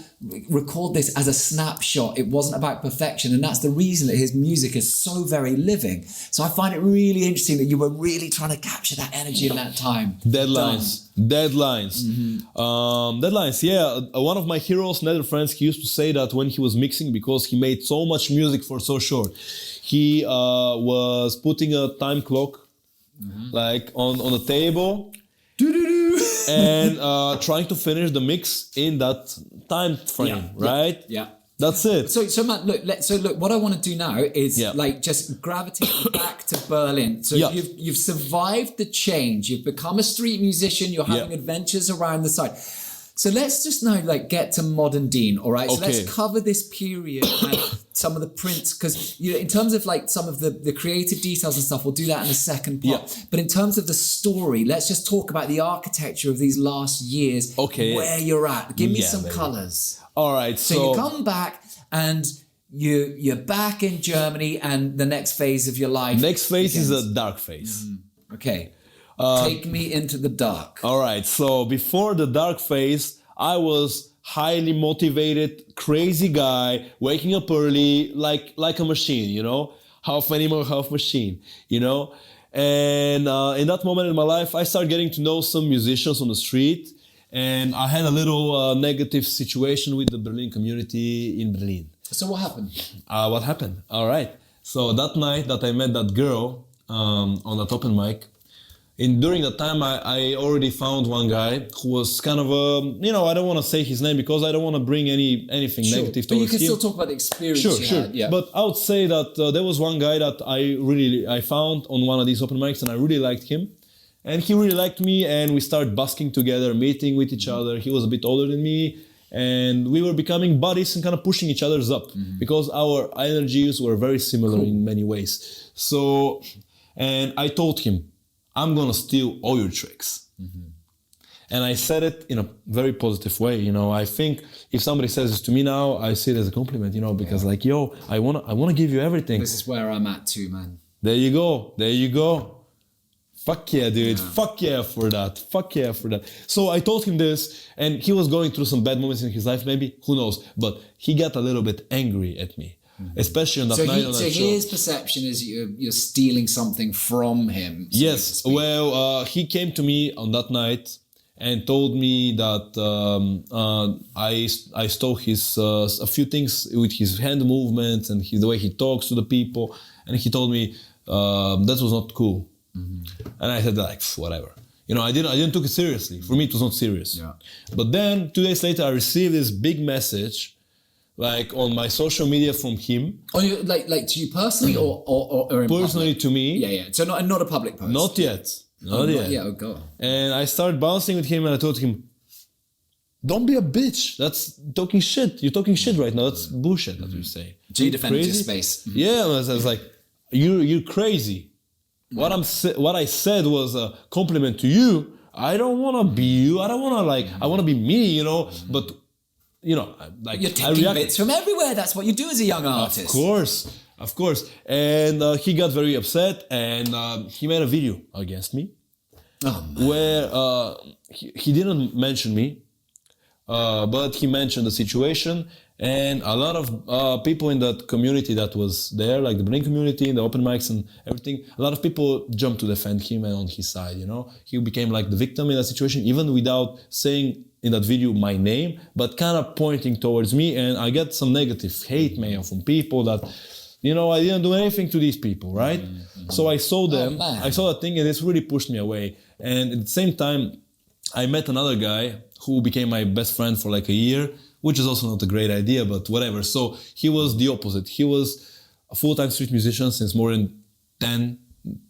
record this as a snapshot. It wasn't about perfection. And that's the reason that his music is so very living. So I find it really interesting that you were really trying to capture that energy in that time. Deadlines. Yeah. One of my heroes, Nether Friends, he used to say that when he was mixing, because he made so much music for so short, he was putting a time clock like on the table. And trying to finish the mix in that time frame, right? Yeah. That's it. So Matt, look, what I want to do now is like just gravitate back to Berlin. So you've survived the change. You've become a street musician. You're having adventures around the side. So let's just now like get to modern Dean, all right? So let's cover this period and some of the prints, because in terms of like some of the creative details and stuff, we'll do that in the second part. But in terms of the story, let's just talk about the architecture of these last years, where you're at. Give me some colours. All right. So you come back and you're back in Germany, and the next phase of your life. Next phase is a dark phase. Okay. Take me into the dark. All right. So before the dark phase, I was highly motivated, crazy guy, waking up early, like a machine, half animal, half machine, And in that moment in my life, I started getting to know some musicians on the street, and I had a little negative situation with the Berlin community in Berlin. So what happened? What happened? All right. So that night that I met that girl on that open mic, during that time, I already found one guy who was kind of I don't want to say his name because I don't want to bring anything negative towards him. But you can still talk about the experience you had. Yeah. But I would say that there was one guy that I found on one of these open mics, and I really liked him. And he really liked me, and we started busking together, meeting with each other. He was a bit older than me, and we were becoming buddies and kind of pushing each other's up because our energies were very similar in many ways. So, and I told him, I'm gonna steal all your tricks. And I said it in a very positive way. I think if somebody says this to me now, I see it as a compliment, because like, yo, I wanna give you everything. This is where I'm at too, man. There you go. Fuck yeah, dude. Fuck yeah for that. So I told him this, and he was going through some bad moments in his life, maybe, who knows, but he got a little bit angry at me. Especially on that night on that show. So his perception is you're stealing something from him. Yes. Well, he came to me on that night and told me that I stole his a few things with his hand movements and the way he talks to the people, and he told me that was not cool. And I said like whatever. I didn't took it seriously. For me, it was not serious. Yeah. But then 2 days later, I received this big message. Like on my social media from him. On you, like to you personally or in personally public? To me. Yeah. So not a public post. Not yet. Not yet. Yeah. Oh god. And I started bouncing with him, and I told him, "Don't be a bitch. That's talking shit. You're talking shit right now. That's bullshit that you're saying." So you defended your space. Yeah. I was like, "You're crazy." What I said was a compliment to you. I don't want to be you. I don't want to I want to be me. But. Like you're taking bits from everywhere. That's what you do as a young artist. Of course. And he got very upset, and he made a video against me, where he didn't mention me, but he mentioned the situation, and a lot of people in that community that was there, like the Blink community, the open mics and everything, a lot of people jumped to defend him and on his side. He became like the victim in that situation, even without saying in that video my name, but kind of pointing towards me, and I get some negative hate mail from people that, I didn't do anything to these people, right? So I saw them, I saw that thing, and it's really pushed me away. And at the same time, I met another guy who became my best friend for like a year, which is also not a great idea, but whatever. So he was the opposite. He was a full-time street musician since more than 10,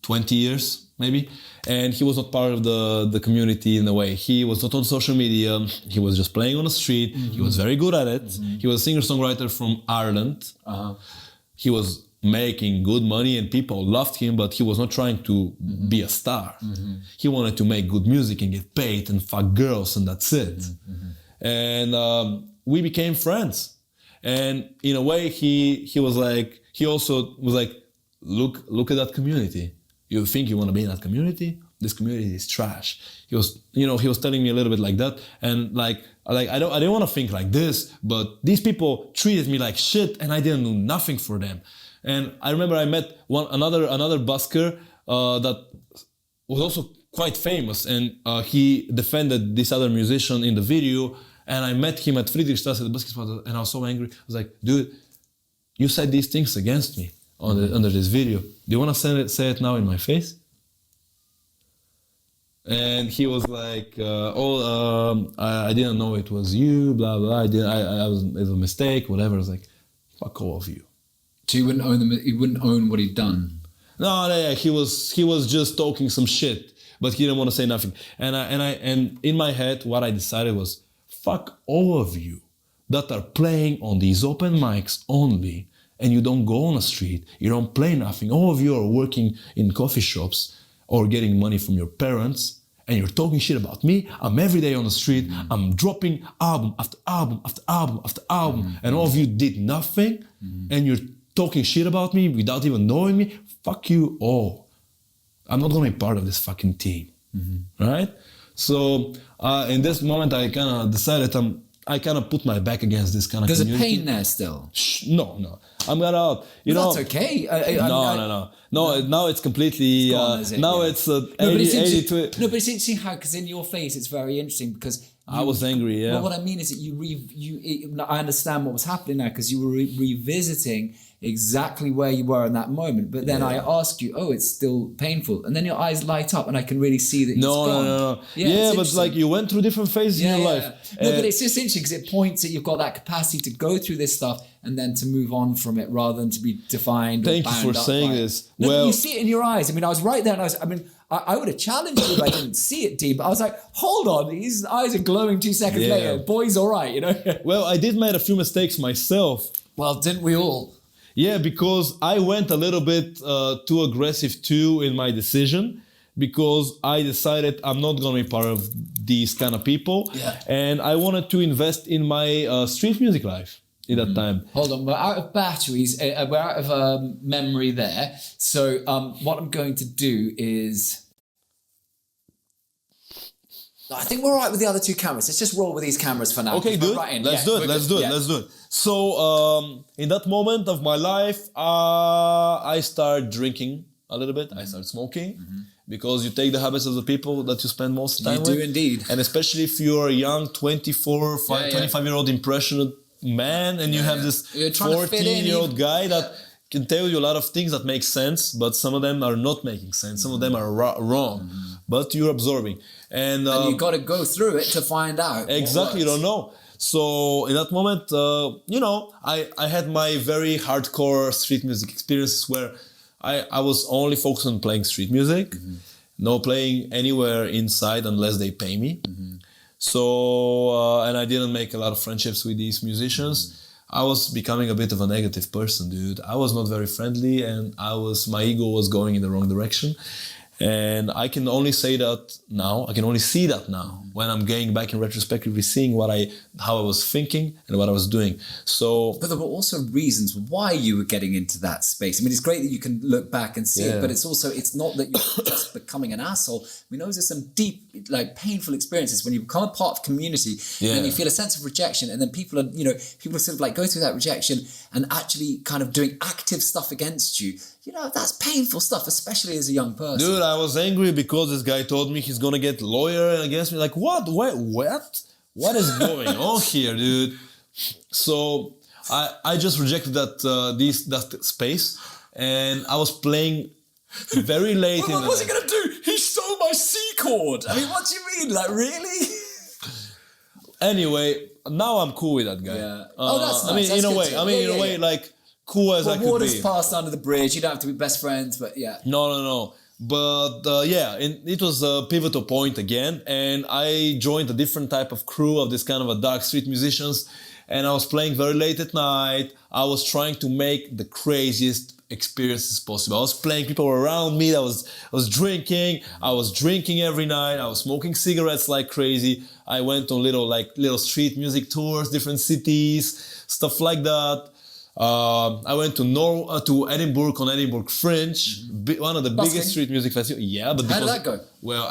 20 years, maybe. And he was not part of the community in a way. He was not on social media. He was just playing on the street. He was very good at it. He was a singer-songwriter from Ireland. He was making good money and people loved him, but he was not trying to be a star. He wanted to make good music and get paid and fuck girls, and that's it. And we became friends. And in a way, he also was like, look at that community. You think you want to be in that community? This community is trash. He was telling me a little bit like that, and I didn't want to think like this, but these people treated me like shit, and I didn't do nothing for them. And I remember I met another busker that was also quite famous, and he defended this other musician in the video. And I met him at Friedrichstrasse at the busking spot, and I was so angry. I was like, dude, you said these things against me under this video. Do you want to say it now in my face? And he was like, I didn't know it was you, blah, blah. It was a mistake, whatever. I was like, fuck all of you. So you wouldn't own what he'd done? No, he was just talking some shit, but he didn't want to say nothing. And in my head, what I decided was, fuck all of you that are playing on these open mics only, and you don't go on the street, you don't play nothing. All of you are working in coffee shops or getting money from your parents, and you're talking shit about me. I'm every day on the street. I'm dropping album after album after album after album, and all of you did nothing, and you're talking shit about me without even knowing me. Fuck you all. I'm not gonna be part of this fucking team, right? So in this moment, I kind of decided I kind of put my back against this kind of community. There's a pain there still. No. I'm gonna, That's okay. No. Now it's completely, now it's 80. No, but it's interesting how, because in your face, it's very interesting because I was angry, yeah. But what I mean is that I understand what was happening now because you were revisiting exactly where you were in that moment. But then I ask you, oh, it's still painful. And then your eyes light up and I can really see that it's gone. No. Yeah, but like you went through different phases in your life. No, but it's just interesting because it points that you've got that capacity to go through this stuff and then to move on from it rather than to be defined. Thank you for saying this. No, well, you see it in your eyes. I mean, I was right there and I would have challenged you if I didn't see it, Dean, but I was like, hold on, his eyes are glowing 2 seconds later. Boy's all right, you know? Well, I did make a few mistakes myself. Well, didn't we all? Yeah, because I went a little bit too aggressive too in my decision because I decided I'm not going to be part of these kind of people. Yeah. And I wanted to invest in my street music life in that time. Hold on, we're out of batteries, we're out of memory there. So what I'm going to do is... I think we're all right with the other 2 cameras. Let's just roll with these cameras for now. Okay, good. Let's do it. So in that moment of my life, I start drinking a little bit. I start smoking because you take the habits of the people that you spend most of the time with. You do indeed. And especially if you're a young 25-year-old impressionable man and you have this 14-year-old guy that can tell you a lot of things that make sense, but some of them are not making sense. Some of them are wrong, but you're absorbing. And you've got to go through it to find out. Exactly, you don't know. So in that moment, I had my very hardcore street music experiences where I was only focused on playing street music, no playing anywhere inside unless they pay me. So, and I didn't make a lot of friendships with these musicians. I was becoming a bit of a negative person, dude. I was not very friendly and my ego was going in the wrong direction. And I can only say that now. I can only see that now when I'm going back in retrospectively seeing how I was thinking and what I was doing. So, but there were also reasons why you were getting into that space. I mean, it's great that you can look back and see it, but it's not that you're just becoming an asshole. We know there's some deep, like painful experiences when you become a part of community and you feel a sense of rejection, and then people are sort of like go through that rejection and actually kind of doing active stuff against you. You know, that's painful stuff, especially as a young person. Dude, I was angry because this guy told me he's gonna get lawyer against me. Like, what? What is going on here, dude? So I just rejected that space, and I was playing very late. What was he gonna do? He stole my C chord. I mean, what do you mean? Like, really? Anyway, now I'm cool with that guy. Yeah. That's nice. I mean, in a way, like. Cool as I could be. Water's passed under the bridge. You don't have to be best friends, but yeah. No. But it was a pivotal point again, and I joined a different type of crew of this kind of a dark street musicians, and I was playing very late at night. I was trying to make the craziest experiences possible. I was playing, people were around me. I was drinking every night. I was smoking cigarettes like crazy. I went on little street music tours, different cities, stuff like that. I went to Edinburgh on Edinburgh Fringe, one of the biggest street music festivals. Yeah, but how did that go? Well,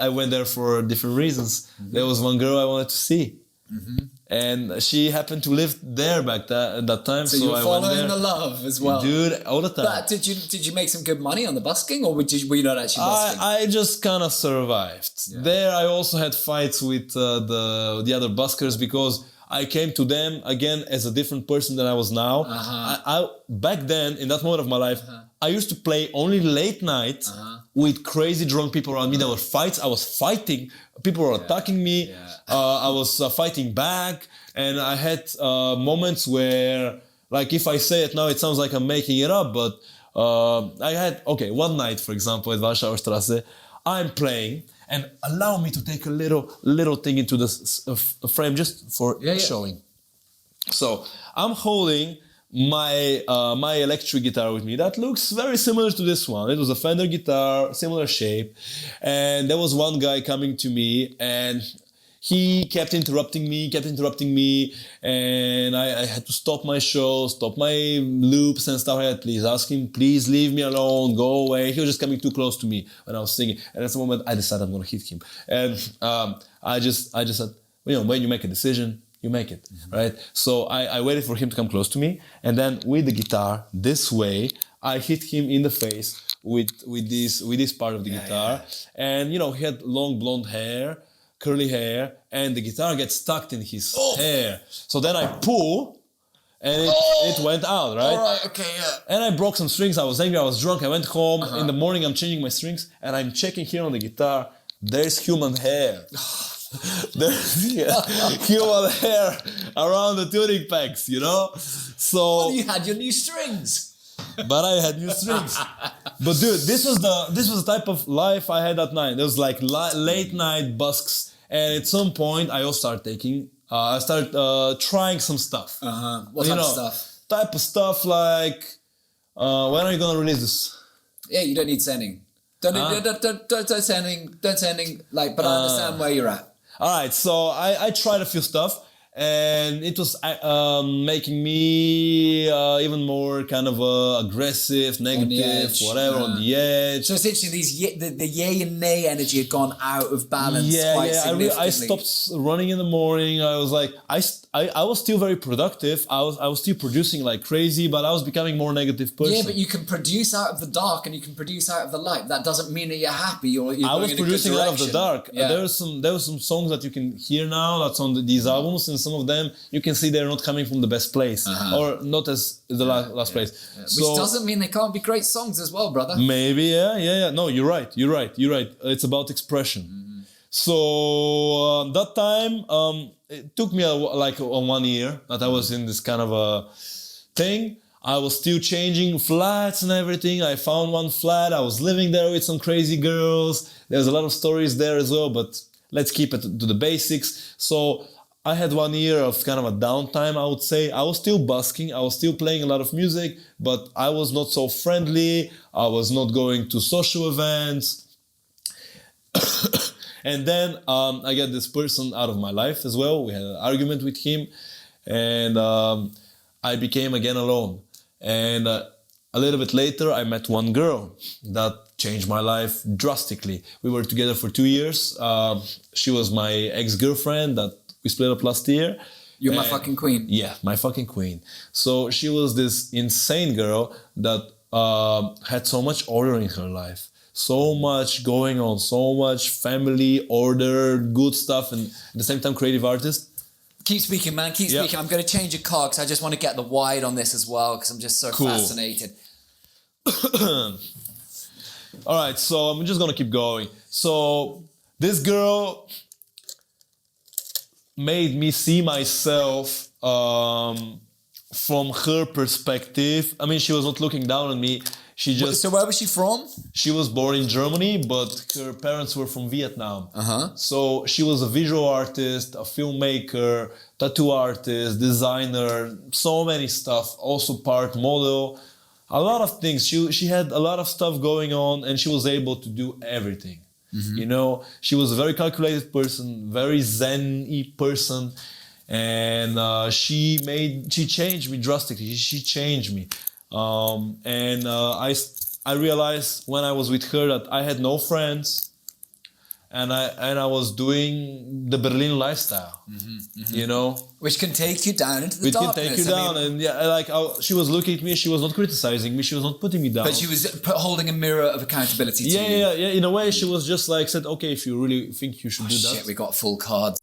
I went there for different reasons. There was one girl I wanted to see, and she happened to live there back at that time. So you were following the love as well, dude, all the time. But did you make some good money on the busking, or were you not actually busking? I just kind of survived. Yeah. There, I also had fights with the other buskers because I came to them again as a different person than I was now. I back then, in that moment of my life, I used to play only late night with crazy drunk people around me. There were fights. I was fighting. People were attacking me. I was fighting back. And I had moments where, like, if I say it now, it sounds like I'm making it up. But I had, one night, for example, at Warschauer Strasse, I'm playing. And allow me to take a little thing into this frame just for showing. So I'm holding my electric guitar with me. That looks very similar to this one. It was a Fender guitar, similar shape. And there was one guy coming to me and he kept interrupting me, and I had to stop my show, stop my loops and stuff like that. Please ask him, please leave me alone, go away. He was just coming too close to me when I was singing. And at the moment, I decided I'm going to hit him. And I just said, when you make a decision, you make it, right? So I waited for him to come close to me. And then with the guitar, this way, I hit him in the face with this part of the guitar. And, he had long blonde hair, curly hair, and the guitar gets stuck in his hair. So then I pull, and it went out, right? All right, okay, yeah. And I broke some strings. I was angry. I was drunk. I went home. In the morning, I'm changing my strings, and I'm checking here on the guitar. There's human hair. There's human hair around the tuning pegs, you know. So Well, you had your new strings. but I had new strings. But dude, this was the type of life I had at night. There was like late night busks, and at some point I also started trying some stuff. What type of stuff? Type of stuff like, when are you gonna release this? Yeah, you don't need sending. Don't sending. Like, but I understand where you're at. All right, so I tried a few stuff, and it was making me even more kind of aggressive, negative, whatever, on the edge. So essentially, the yay and nay energy had gone out of balance quite significantly. I stopped running in the morning. I was like, I was still very productive. I was still producing like crazy, but I was becoming more negative person. Yeah, but you can produce out of the dark and you can produce out of the light. That doesn't mean that you're happy. You're I was producing out of the dark. Yeah. There were some songs that you can hear now that's on these albums, and some of them you can see they're not coming from the best place or not as the last place. Yeah. So, which doesn't mean they can't be great songs as well, brother. Maybe, yeah. No, you're right. It's about expression. Mm-hmm. So that time, it took me like 1 year that I was in this kind of a thing. I was still changing flats and everything. I found one flat. I was living there with some crazy girls. There's a lot of stories there as well, but let's keep it to the basics. So I had 1 year of kind of a downtime, I would say. I was still busking. I was still playing a lot of music, but I was not so friendly. I was not going to social events. And then I got this person out of my life as well. We had an argument with him, and I became again alone. And a little bit later, I met one girl that changed my life drastically. We were together for 2 years. She was my ex-girlfriend that we split up last year. You're my fucking queen. Yeah, my fucking queen. So she was this insane girl that had so much order in her life. So much going on, so much family, order, good stuff, and at the same time creative artist. Keep speaking, man. Keep speaking. I'm going to change a card because I just want to get the wide on this as well because I'm just so fascinated. All right, so I'm just going to keep going. So this girl made me see myself from her perspective. I mean, she was not looking down on me. She just. So where was she from? She was born in Germany, but her parents were from Vietnam. So she was a visual artist, a filmmaker, tattoo artist, designer, so many stuff. Also part model, a lot of things. She had a lot of stuff going on, and she was able to do everything. You know, she was a very calculated person, very zen-y person, and she changed me drastically. She changed me. I realized when I was with her that I had no friends, and I was doing the Berlin lifestyle, you know, which can take you down into the darkness. Which can take you down, and she was looking at me. She was not criticizing me. She was not putting me down. But she was holding a mirror of accountability to you. Yeah. In a way, she was just like said, "Okay, if you really think you should do that." Shit, we got full cards.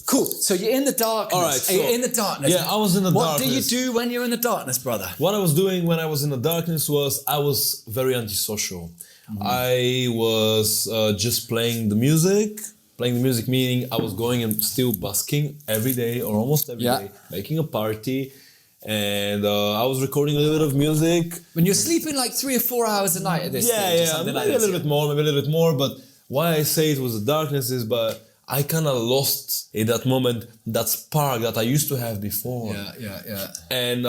Cool. So you're in the darkness. All right. So, you're in the darkness. Yeah, I was in the darkness. What do you do when you're in the darkness, brother? What I was doing when I was in the darkness was I was very antisocial. I was just playing the music. Playing the music meaning I was going and still busking every day or almost every day, making a party. And I was recording a little bit of music. When you're sleeping like 3 or 4 hours a night at this stage. Yeah, maybe a little bit more. But why I say it was the darkness is, but I kind of lost in that moment that spark that I used to have before. Yeah. And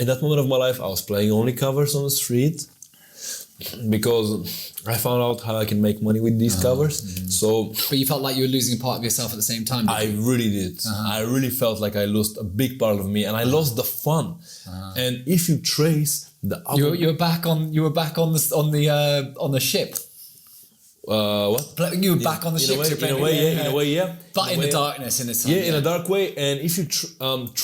in that moment of my life, I was playing only covers on the street because I found out how I can make money with these covers. So, but you felt like you were losing a part of yourself at the same time. I really did. I really felt like I lost a big part of me, and I lost the fun. And if you trace the album, you were back on the ship. What? You were back on the ship. In a way, yeah. But in the darkness, in a sense. Yeah, in a dark way. And if you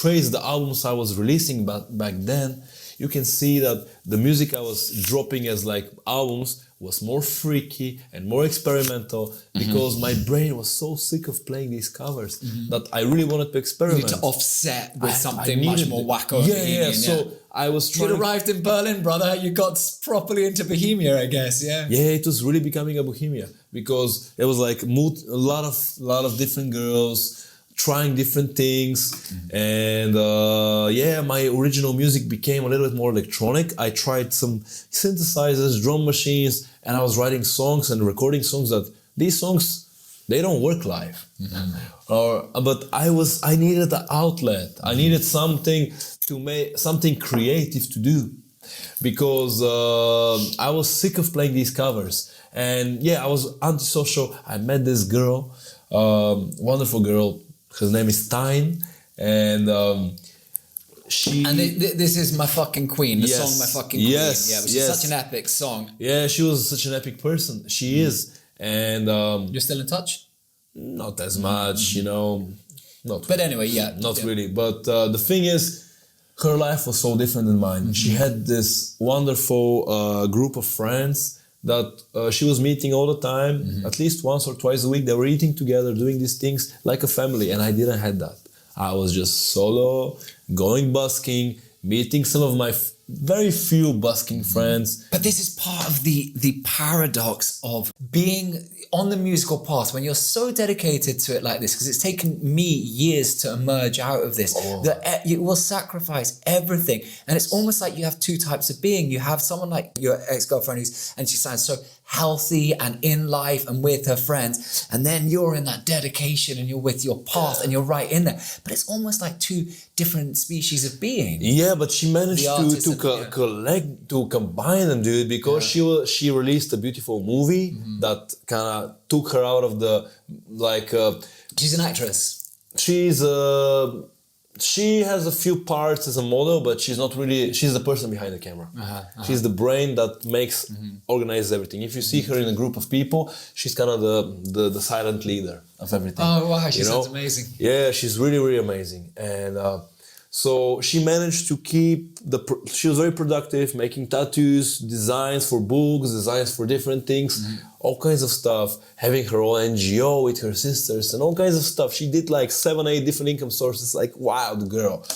trace the albums I was releasing back then, you can see that the music I was dropping as like albums was more freaky and more experimental because my brain was so sick of playing these covers that I really wanted to experiment. You need to offset with something much more wacko. Yeah. So I was trying. You arrived in Berlin, brother. You got properly into Bohemia, I guess. Yeah. Yeah, it was really becoming a Bohemia because it was like a lot of different girls trying different things, and my original music became a little bit more electronic. I tried some synthesizers, drum machines, and I was writing songs and recording songs that these songs they don't work live. But I needed an outlet. I needed something to make something creative to do because I was sick of playing these covers. And I was antisocial. I met this girl, wonderful girl. Her name is Tyne, and she... And this is My Fucking Queen, the song My Fucking Queen. Yeah, which is such an epic song. Yeah, she was such an epic person. She is. And... You're still in touch? Not as much, Not but anyway, Not really. But the thing is, her life was so different than mine. She had this wonderful group of friends that she was meeting all the time, at least once or twice a week. They were eating together, doing these things like a family, and I didn't have that. I was just solo, going busking, meeting some of my very few busking friends. But this is part of the paradox of being on the musical path when you're so dedicated to it like this, because it's taken me years to emerge out of this, that you will sacrifice everything. And it's almost like you have two types of being. You have someone like your ex-girlfriend and she sounds so healthy and in life and with her friends. And then you're in that dedication and you're with your path and you're right in there. But it's almost like two different species of being. Yeah, but she managed to combine them, dude, because she released a beautiful movie that kind of took her out of the she's an actress. She has a few parts as a model, but she's not really. She's the person behind the camera. She's the brain that makes organizes everything. If you see her in a group of people, she's kind of the silent leader of everything. Oh wow, she sounds amazing. Yeah, she's really, really amazing. And so she managed to keep she was very productive, making tattoos, designs for books, designs for different things, all kinds of stuff, having her own NGO with her sisters and all kinds of stuff. She did like 7-8 different income sources, like wild girl.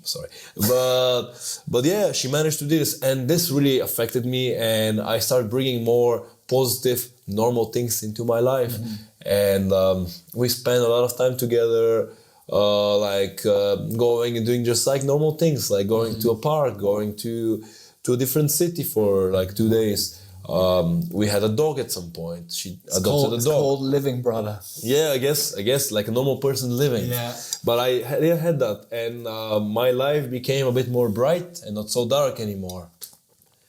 Sorry. But yeah, she managed to do this, and this really affected me, and I started bringing more positive, normal things into my life. And we spent a lot of time together, going and doing just like normal things, like going to a park, going to a different city for like 2 days. We had a dog at some point. She adopted a dog. It's called living, brother. Yeah, I guess like a normal person living. Yeah. But I had that, and my life became a bit more bright and not so dark anymore.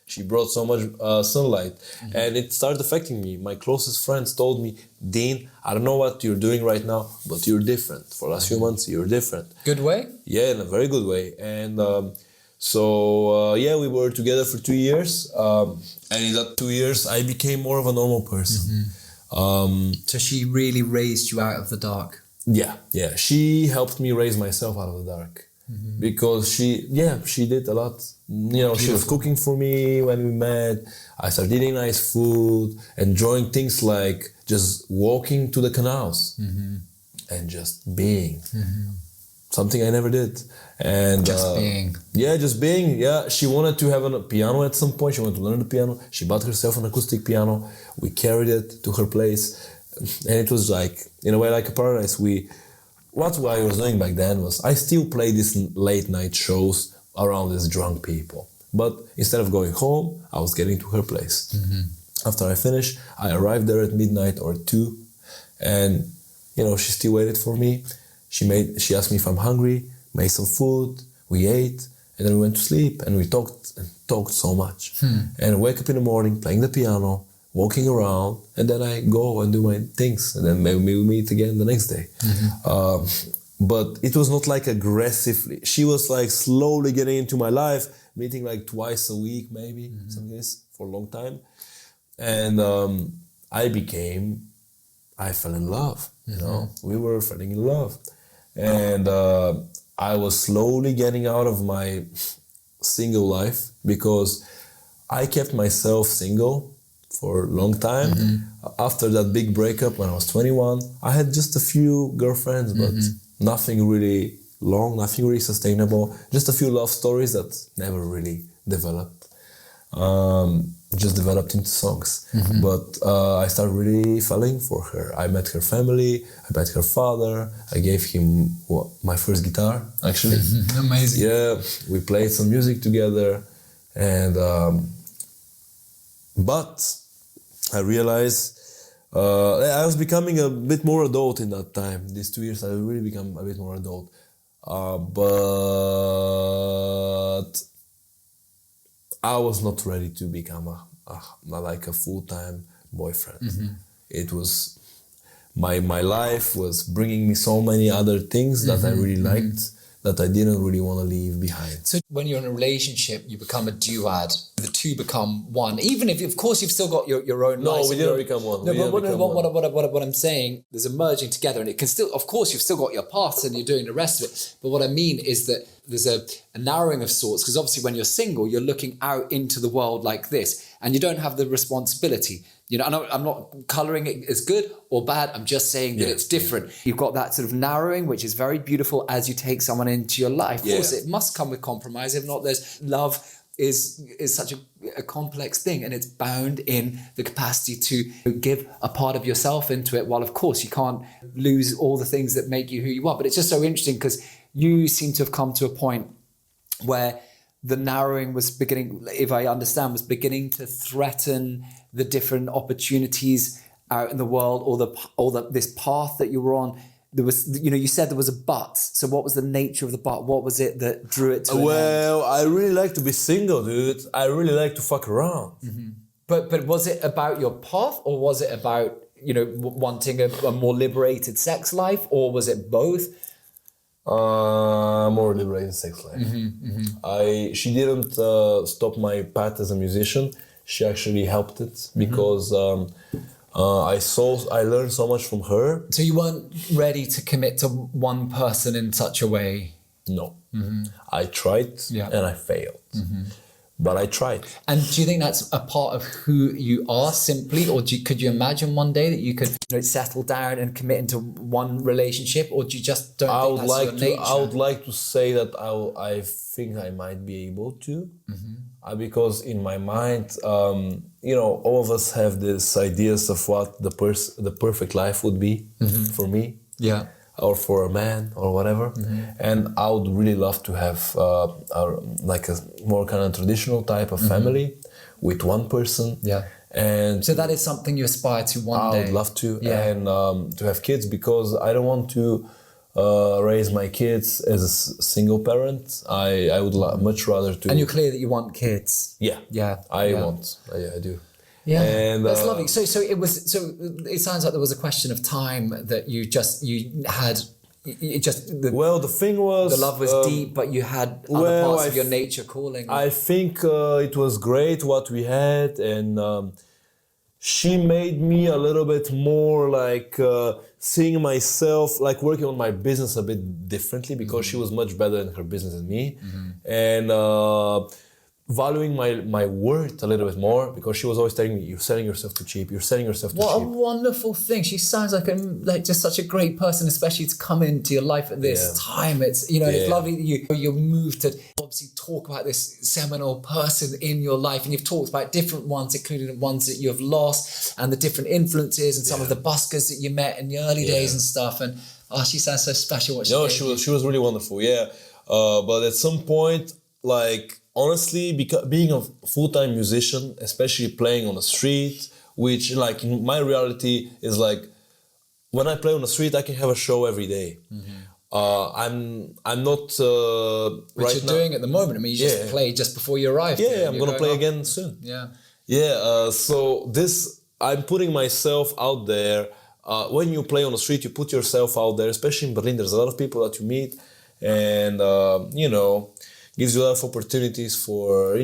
She brought so much sunlight, and it started affecting me. My closest friends told me, Dean, I don't know what you're doing right now, but you're different. For the last few months, you're different. Good way? Yeah, in a very good way. And we were together for 2 years. And in that 2 years, I became more of a normal person. So she really raised you out of the dark? Yeah. She helped me raise myself out of the dark. Because she did a lot. She was cooking for me when we met. I started eating nice food, enjoying things like just walking to the canals and just being. Something I never did. And just being. Yeah, just being. Yeah, she wanted to have a piano at some point. She wanted to learn the piano. She bought herself an acoustic piano. We carried it to her place, and it was like, in a way, like a paradise. What I was doing back then was I still play these late night shows around these drunk people. But instead of going home, I was getting to her place. After I finished, I arrived there at midnight or 2, and she still waited for me. She asked me if I'm hungry, made some food, we ate, and then we went to sleep, and we talked so much. And I wake up in the morning playing the piano, walking around, and then I go and do my things, and then maybe we meet again the next day. But it was not like aggressively. She was like slowly getting into my life, meeting like twice a week, maybe, some days, for a long time. And I fell in love, we were falling in love. And I was slowly getting out of my single life because I kept myself single for a long time. After that big breakup when I was 21, I had just a few girlfriends, but nothing really long, nothing really sustainable. Just a few love stories that never really developed. Just developed into songs. But I started really falling for her. I met her family, I met her father, I gave him my first guitar, actually. Amazing. Yeah, we played some music together, and but I realized I was becoming a bit more adult in that time. These 2 years I really become a bit more adult. But I was not ready to become like a full-time boyfriend. It was my life was bringing me so many other things that I really liked that I didn't really want to leave behind. So when you're in a relationship, you become a duad. The two become one. Even if, of course, you've still got your own life. No, we didn't become one. No, but what I'm saying, there's a merging together, and it can still, of course, you've still got your paths and you're doing the rest of it. But what I mean is that there's a narrowing of sorts, because obviously when you're single, you're looking out into the world like this, and you don't have the responsibility. You know, I'm not colouring it as good or bad. I'm just saying that it's different. You've got that sort of narrowing, which is very beautiful as you take someone into your life. Of course, it must come with compromise. If not, there's love is such a complex thing, and it's bound in the capacity to give a part of yourself into it. While of course you can't lose all the things that make you who you are. But it's just so interesting because you seem to have come to a point where the narrowing was beginning, if I understand, was beginning to threaten the different opportunities out in the world, or this path that you were on. There was, you said there was a but. So what was the nature of the but? What was it that drew it to an end? Well, I really like to be single, dude. I really like to fuck around. But was it about your path, or was it about, wanting a more liberated sex life, or was it both? More liberated sex life. She didn't stop my path as a musician. She actually helped it because I learned so much from her. So you weren't ready to commit to one person in such a way? No. I tried and I failed. But I tried. And do you think that's a part of who you are simply? Or could you imagine one day that you could settle down and commit into one relationship? Or do you just don't think that's your nature? I would like to say that I think I might be able to. Because in my mind, all of us have these ideas of what the perfect life would be for me. Yeah. Or for a man or whatever. And I would really love to have like a more kind of traditional type of family with one person. Yeah. And so that is something you aspire to one day? I would love to. Yeah. And to have kids, because I don't want to raise my kids as a single parent. I would much rather to... And you're clear that you want kids? Yeah. Yeah. I want. I do. Yeah, and that's lovely. So it sounds like there was a question of time that the thing was, the love was deep, but you had other parts of your nature calling. I think it was great what we had, and she made me a little bit more like seeing myself, like working on my business a bit differently, because she was much better in her business than me, and valuing my worth a little bit more, because she was always telling me, you're selling yourself too cheap, you're selling yourself too cheap. What a wonderful thing. She sounds like just such a great person, especially to come into your life at this time. It's it's lovely that you moved to obviously talk about this seminal person in your life, and you've talked about different ones, including the ones that you have lost and the different influences and some of the buskers that you met in the early days and stuff. And she sounds so special. She was really wonderful. But at some point, like, honestly, being a full-time musician, especially playing on the street, which, like, in my reality is like, when I play on the street, I can have a show every day. I'm not which you're doing at the moment. I mean, you just played just before you arrived. Yeah, I'm gonna play again soon. So I'm putting myself out there. When you play on the street, you put yourself out there. Especially in Berlin, there's a lot of people that you meet, and gives you a lot of opportunities for,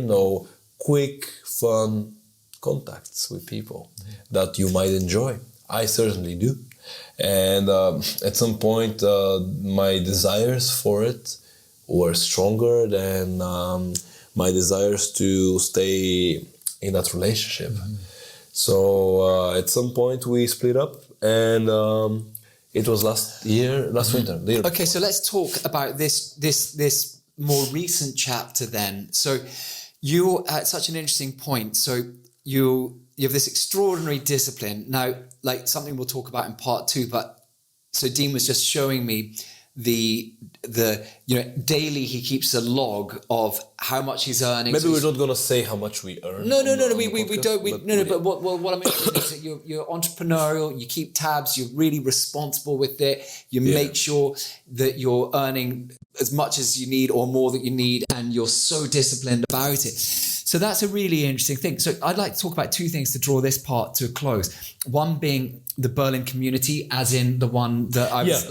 quick, fun contacts with people that you might enjoy. I certainly do. And at some point, my desires for it were stronger than my desires to stay in that relationship. So at some point we split up, and it was last winter. The year Okay, so let's talk about this more recent chapter then. So you're at such an interesting point. So you have this extraordinary discipline. Now, like something we'll talk about in part 2, but so Dean was just showing me the daily he keeps a log of how much he's earning. Maybe we're not gonna say how much we earn. No. We don't. But what I'm interested in is that you're entrepreneurial. You keep tabs. You're really responsible with it. You make sure that you're earning as much as you need or more that you need, and you're so disciplined about it. So that's a really interesting thing. So I'd like to talk about 2 things to draw this part to a close. One being the Berlin community, as in the one that I was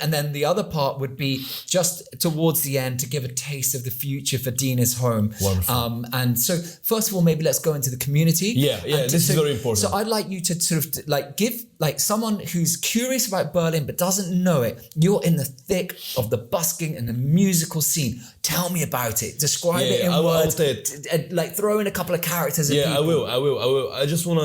and then the other part would be just towards the end to give a taste of the future for DeanisHome. Wonderful. And so first of all, maybe let's go into the community. This is very important. So I'd like you to sort of like give like someone who's curious about Berlin but doesn't know it. You're in the thick of the busking and the musical scene. Tell me about it. Describe it in words. Like throw in a couple of characters. I will. I just wanna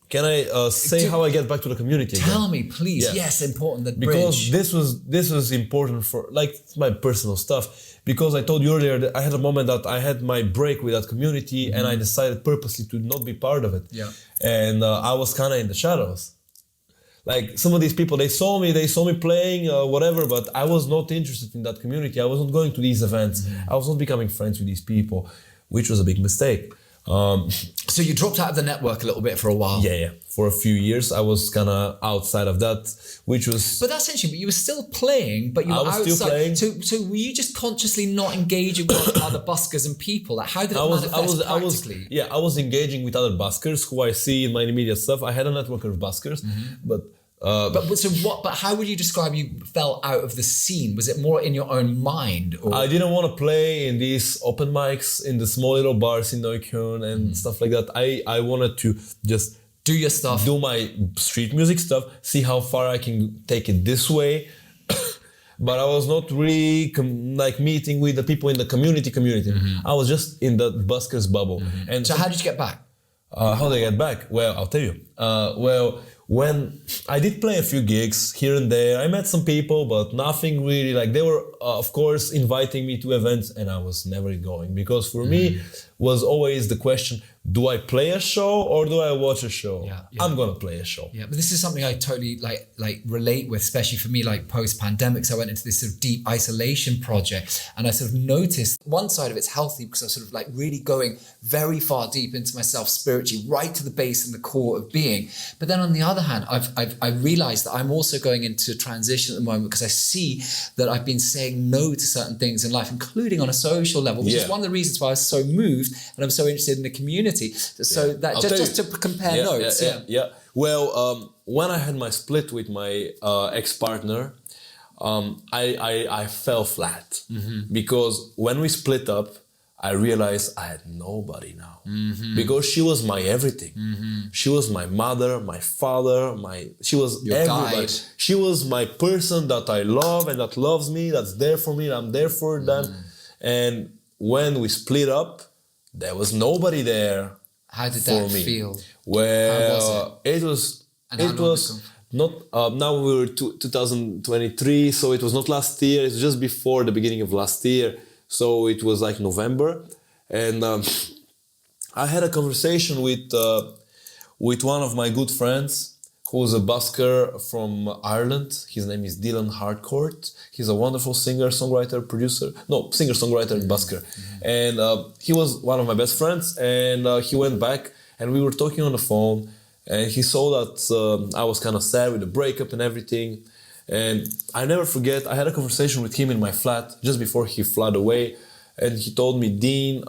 can I say how I get back to the community? Tell me, please. Yeah. Yes, important. Because this was important for like my personal stuff. Because I told you earlier that I had a moment that I had my break with that community, and I decided purposely to not be part of it. Yeah. And I was kind of in the shadows. Like some of these people, they saw me playing whatever, but I was not interested in that community. I wasn't going to these events. I was not becoming friends with these people, which was a big mistake. So you dropped out of the network a little bit for a while. Yeah. For a few years, I was kind of outside of that, which was. But that's interesting. But you were still playing, but you were outside. Still playing. So were you just consciously not engaging with other buskers and people? Like how did it manifest practically? I was engaging with other buskers who I see in my immediate stuff. I had a network of buskers, but. But how would you describe you fell out of the scene? Was it more in your own mind? Or? I didn't want to play in these open mics in the small little bars in Neukölln and stuff like that. I wanted to just do your stuff, do my street music stuff, see how far I can take it this way. But I was not really meeting with the people in the community. I was just in the buskers bubble. And so how did you get back? How did I get back? Well, I'll tell you. When I did play a few gigs here and there, I met some people, but nothing really, like they were, of course, inviting me to events, and I was never going, because for me was always the question, do I play a show or do I watch a show? I'm gonna play a show. Yeah, but this is something I totally like relate with, especially for me, like post-pandemic. So I went into this sort of deep isolation project, and I sort of noticed one side of it's healthy because I was sort of like really going very far deep into myself spiritually, right to the base and the core of being. But then on the other hand, I realized that I'm also going into transition at the moment because I see that I've been saying no to certain things in life, including on a social level, which is one of the reasons why I was so moved and I'm so interested in the community. So that just to compare notes. Well, when I had my split with my ex-partner, I fell flat because when we split up, I realized I had nobody now because she was my everything. She was my mother, my father, she was your everybody. Guide. She was my person that I love and that loves me, that's there for me, I'm there for them. And when we split up, there was nobody there. How did that feel? Well, it was not, now we're 2023, so it was not last year, it's just before the beginning of last year. So it was like November, and I had a conversation with one of my good friends, who's a busker from Ireland. His name is Dylan Harcourt. He's a wonderful singer, songwriter, producer. No, singer, songwriter, and busker. And he was one of my best friends, and he went back, and we were talking on the phone, and he saw that I was kind of sad with the breakup and everything. And I never forget, I had a conversation with him in my flat just before he fled away, and he told me, Dean,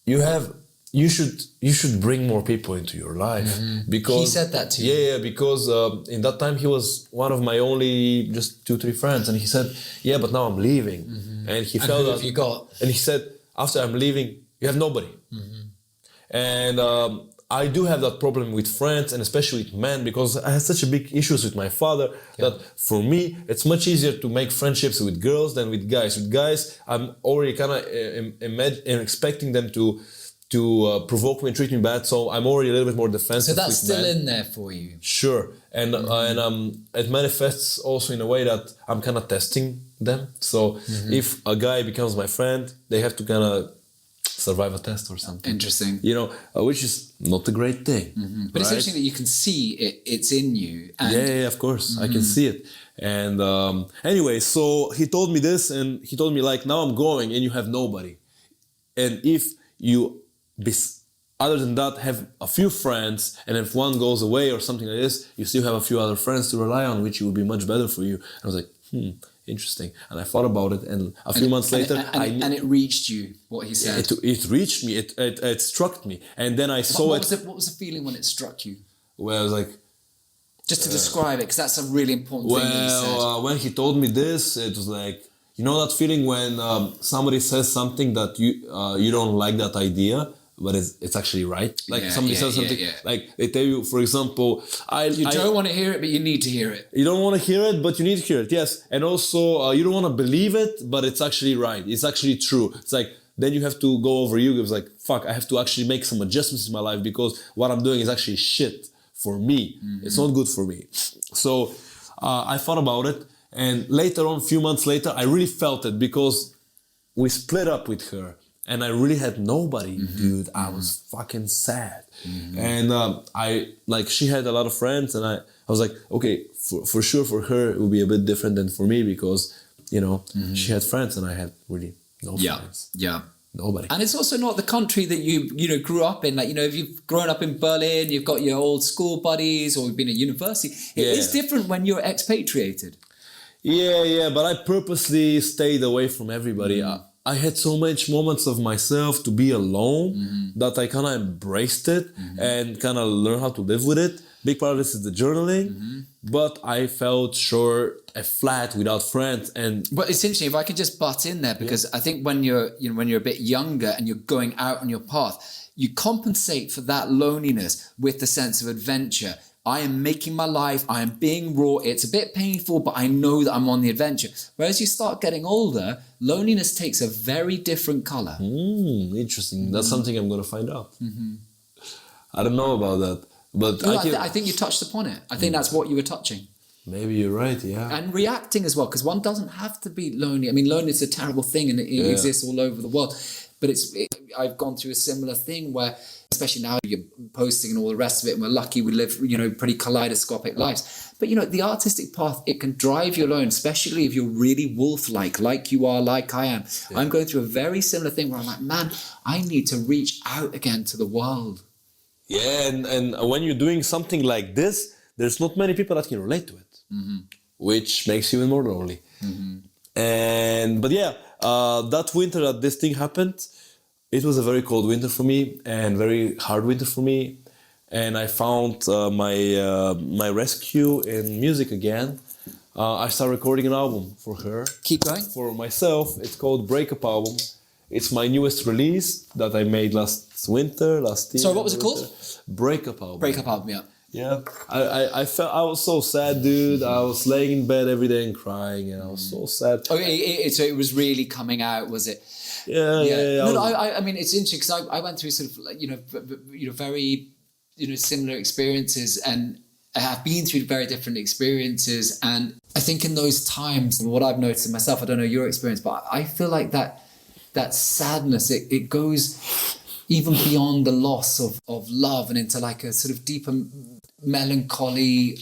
you should bring more people into your life. Because he said that to you. Yeah, because in that time he was one of my only just 2-3 friends, and he said, yeah, but now I'm leaving. And he felt that you got? And he said, after I'm leaving, you have nobody. And I do have that problem with friends and especially with men because I have such a big issues with my father that for me it's much easier to make friendships with girls than with guys. With guys, I'm already kind of expecting them to provoke me and treat me bad, so I'm already a little bit more defensive. So that's with still men. in there for you. Sure, and it manifests also in a way that I'm kind of testing them. So if a guy becomes my friend, they have to kind of survive a test or something. Interesting. You know, which is not a great thing. But it's interesting that you can see it's in you. And yeah, of course, I can see it. And anyway, so he told me this, and he told me like, now I'm going, and you have nobody. And if you other than that, have a few friends, and if one goes away or something like this, you still have a few other friends to rely on, which will be much better for you. And I was like, interesting. And I thought about it, and a few months later, and it reached you what he said. It reached me. It struck me, and then I saw what was the feeling when it struck you? Well, I was like, just to describe it, because that's a really important thing that you said. When he told me this, it was like, you know that feeling when somebody says something that you don't like that idea, but it's actually right. Like somebody says something, like they tell you, for example, you don't want to hear it, but you need to hear it. You don't want to hear it, but you need to hear it. Yes, and also you don't want to believe it, but it's actually right. It's actually true. It's like then you have to go over you. It's like fuck, I have to actually make some adjustments in my life because what I'm doing is actually shit for me. It's not good for me. So I thought about it, and later on, a few months later, I really felt it because we split up with her. And I really had nobody, dude. I was fucking sad. And she had a lot of friends, and I was like, okay, for sure for her, it would be a bit different than for me because, you know, she had friends and I had really no friends. Yeah. Nobody. And it's also not the country that you grew up in. Like, you know, if you've grown up in Berlin, you've got your old school buddies or you've been at university. It is different when you're expatriated. Yeah, but I purposely stayed away from everybody. I had so much moments of myself to be alone that I kind of embraced it and kind of learned how to live with it. Big part of this is the journaling, but I felt flat without friends. But it's interesting if I could just butt in there because I think when you're a bit younger and you're going out on your path, you compensate for that loneliness with the sense of adventure. I am making my life, I am being raw, it's a bit painful, but I know that I'm on the adventure. Whereas you start getting older, loneliness takes a very different colour. Interesting. That's something I'm going to find out. I don't know about that. But I think you touched upon it. I think that's what you were touching. Maybe you're right, yeah. And reacting as well, because one doesn't have to be lonely. I mean, loneliness is a terrible thing and it exists all over the world. But I've gone through a similar thing where, especially now you're posting and all the rest of it, and we're lucky we live, pretty kaleidoscopic lives. But, the artistic path, it can drive you alone, especially if you're really wolf-like you are, like I am. Yeah. I'm going through a very similar thing where I'm like, man, I need to reach out again to the world. Yeah, and when you're doing something like this, there's not many people that can relate to it, which makes you even more lonely. But that winter that this thing happened, it was a very cold winter for me and very hard winter for me. And I found my rescue in music again. I started recording an album for her. Keep going. For myself, it's called Breakup Album. It's my newest release that I made last year. So what was it called? Breakup Album. Breakup Album, yeah. Yeah, I felt I was so sad, dude. I was laying in bed every day and crying, and I was so sad. So it was really coming out, was it? Yeah. No, I mean, it's interesting because I went through sort of very similar experiences, and I have been through very different experiences. And I think in those times, and what I've noticed in myself, I don't know your experience, but I feel like that sadness, it goes even beyond the loss of love and into like a sort of deeper melancholy.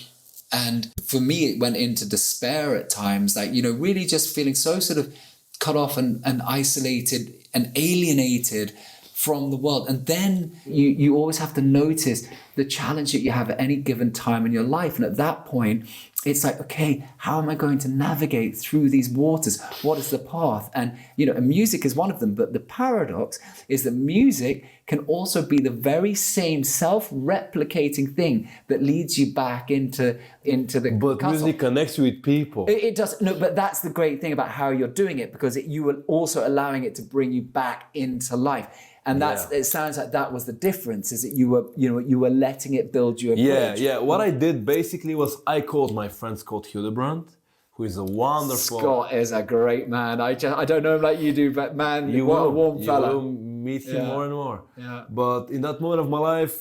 And for me, it went into despair at times, like, really just feeling so sort of cut off and isolated and alienated from the world. And then you always have to notice the challenge that you have at any given time in your life. And at that point, it's like, okay, how am I going to navigate through these waters? What is the path? And, and music is one of them. But the paradox is that music can also be the very same self-replicating thing that leads you back into the But music connects you with people. It does. No, but that's the great thing about how you're doing it, because you are also allowing it to bring you back into life. And it sounds like that was the difference, is that you were letting it build you a bridge. Yeah. What I did basically was I called my friend Scott Hildebrand, who is a wonderful... Scott is a great man. I don't know him like you do, but man, what a warm fella. You will meet him more and more. Yeah. But in that moment of my life,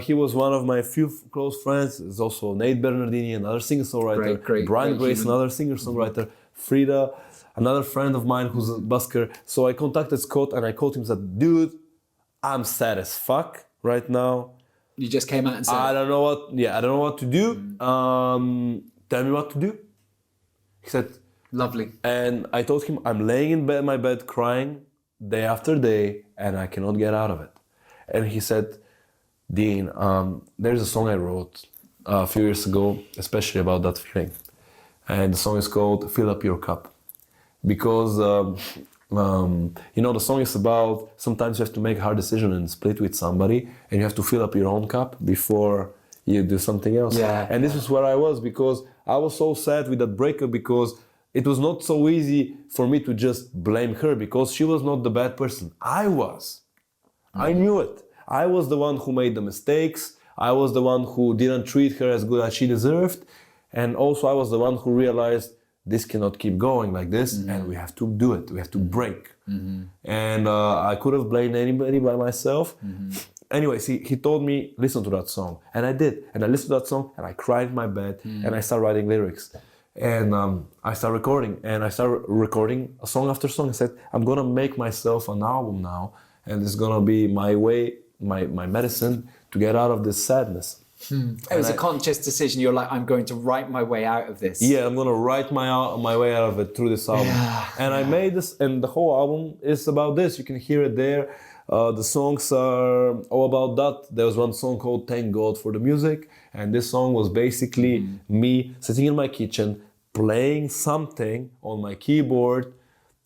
he was one of my few close friends. There's also Nate Bernardini, another singer-songwriter. Brian Grace, another singer-songwriter. Frida, another friend of mine who's a busker. So I contacted Scott and I called him and said, dude, I'm sad as fuck right now. You just came out and said, I don't know what to do. Tell me what to do. He said, lovely. And I told him, I'm laying in my bed crying day after day and I cannot get out of it. And he said, Dean, there's a song I wrote a few years ago, especially about that feeling. And the song is called Fill Up Your Cup. Because, the song is about sometimes you have to make a hard decision and split with somebody and you have to fill up your own cup before you do something else. Yeah. And this is where I was, because I was so sad with that breakup, because it was not so easy for me to just blame her, because she was not the bad person. I was. I knew it. I was the one who made the mistakes. I was the one who didn't treat her as good as she deserved. And also I was the one who realized this cannot keep going like this, and we have to do it. We have to break. And I could have blamed anybody by myself. Anyway, he told me, listen to that song. And I did. And I listened to that song and I cried in my bed and I started writing lyrics. And I started recording. And I started recording a song after song. I said, I'm going to make myself an album now. And it's going to be my way, my medicine to get out of this sadness. It was a conscious decision. You're like, I'm going to write my way out of this. Yeah, I'm going to write my way out of it through this album. And I made this, and the whole album is about this. You can hear it there. The songs are all about that. There was one song called Thank God for the Music. And this song was basically me sitting in my kitchen, playing something on my keyboard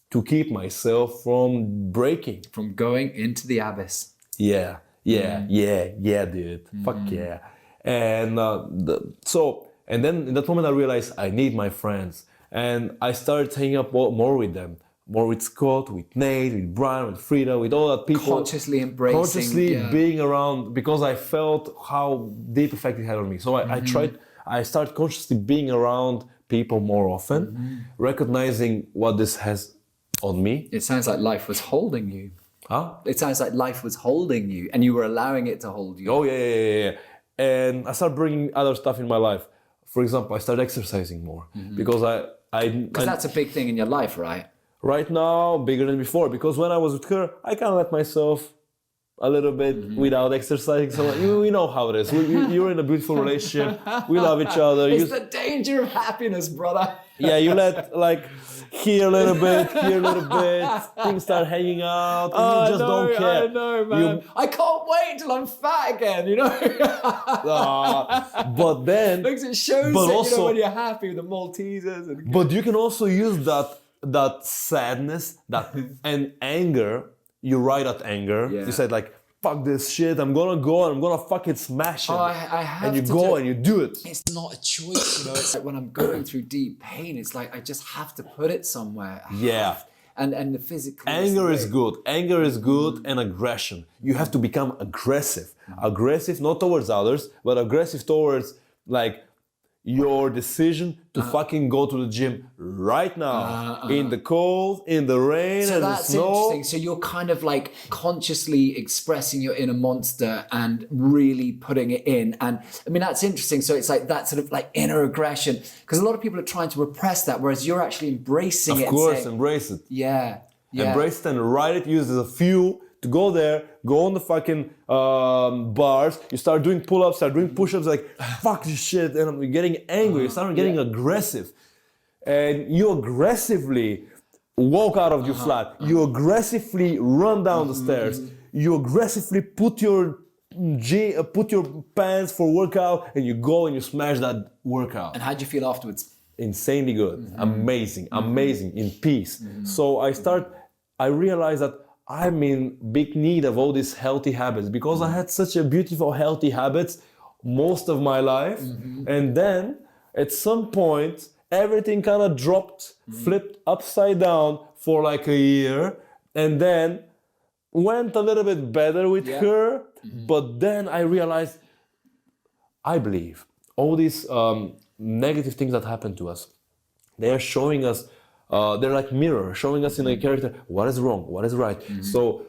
to keep myself from breaking. From going into the abyss. Yeah, dude. Fuck yeah. And and then in that moment I realized I need my friends. And I started hanging up more with them. More with Scott, with Nate, with Brian, with Frida, with all that people. Consciously embracing. Consciously being around, because I felt how deep effect it had on me. So I started consciously being around people more often, recognizing what this has on me. It sounds like life was holding you. Huh? It sounds like life was holding you and you were allowing it to hold you. Oh, yeah. And I started bringing other stuff in my life. For example, I started exercising more because Because that's a big thing in your life, right? Right now, bigger than before. Because when I was with her, I kind of let myself a little bit without exercising. So you know how it is. You're in a beautiful relationship. We love each other. It's the danger of happiness, brother. Yeah, you let here a little bit, things start hanging out, and you just don't care. I know, man. I can't wait till I'm fat again, you know? But then... Because it shows that, when you're happy with the Maltesers. But you can also use that sadness, and anger. You write that anger. Yeah. You said fuck this shit. I'm gonna go and I'm gonna fucking smash it. I have and you go and you do it. It's not a choice, It's like when I'm going through deep pain, it's like I just have to put it somewhere. And the physical. Anger is good. Anger is good, and aggression. You have to become aggressive. Aggressive not towards others, but aggressive towards your decision to fucking go to the gym right now in the cold, in the rain, and the snow. So that's interesting. So you're kind of consciously expressing your inner monster and really putting it in. And I mean, that's interesting. So it's that sort of inner aggression, because a lot of people are trying to repress that, whereas you're actually embracing it. Of course, embrace it. Yeah. Embrace it and write it, use it as a fuel to go there, go on the fucking bars, you start doing pull-ups, start doing push-ups, fuck this shit, and I'm getting angry, you start getting aggressive. And you aggressively walk out of your flat, you aggressively run down the stairs, you aggressively put your pants for workout, and you go and you smash that workout. And how'd you feel afterwards? Insanely good, amazing, in peace. So I realized that I'm in big need of all these healthy habits, because I had such a beautiful healthy habits most of my life. And then at some point, everything kind of dropped, flipped upside down for a year. And then went a little bit better with her, but then I realized, I believe, all these negative things that happen to us, they are showing us, they're like mirror, showing us in a character what is wrong, what is right. So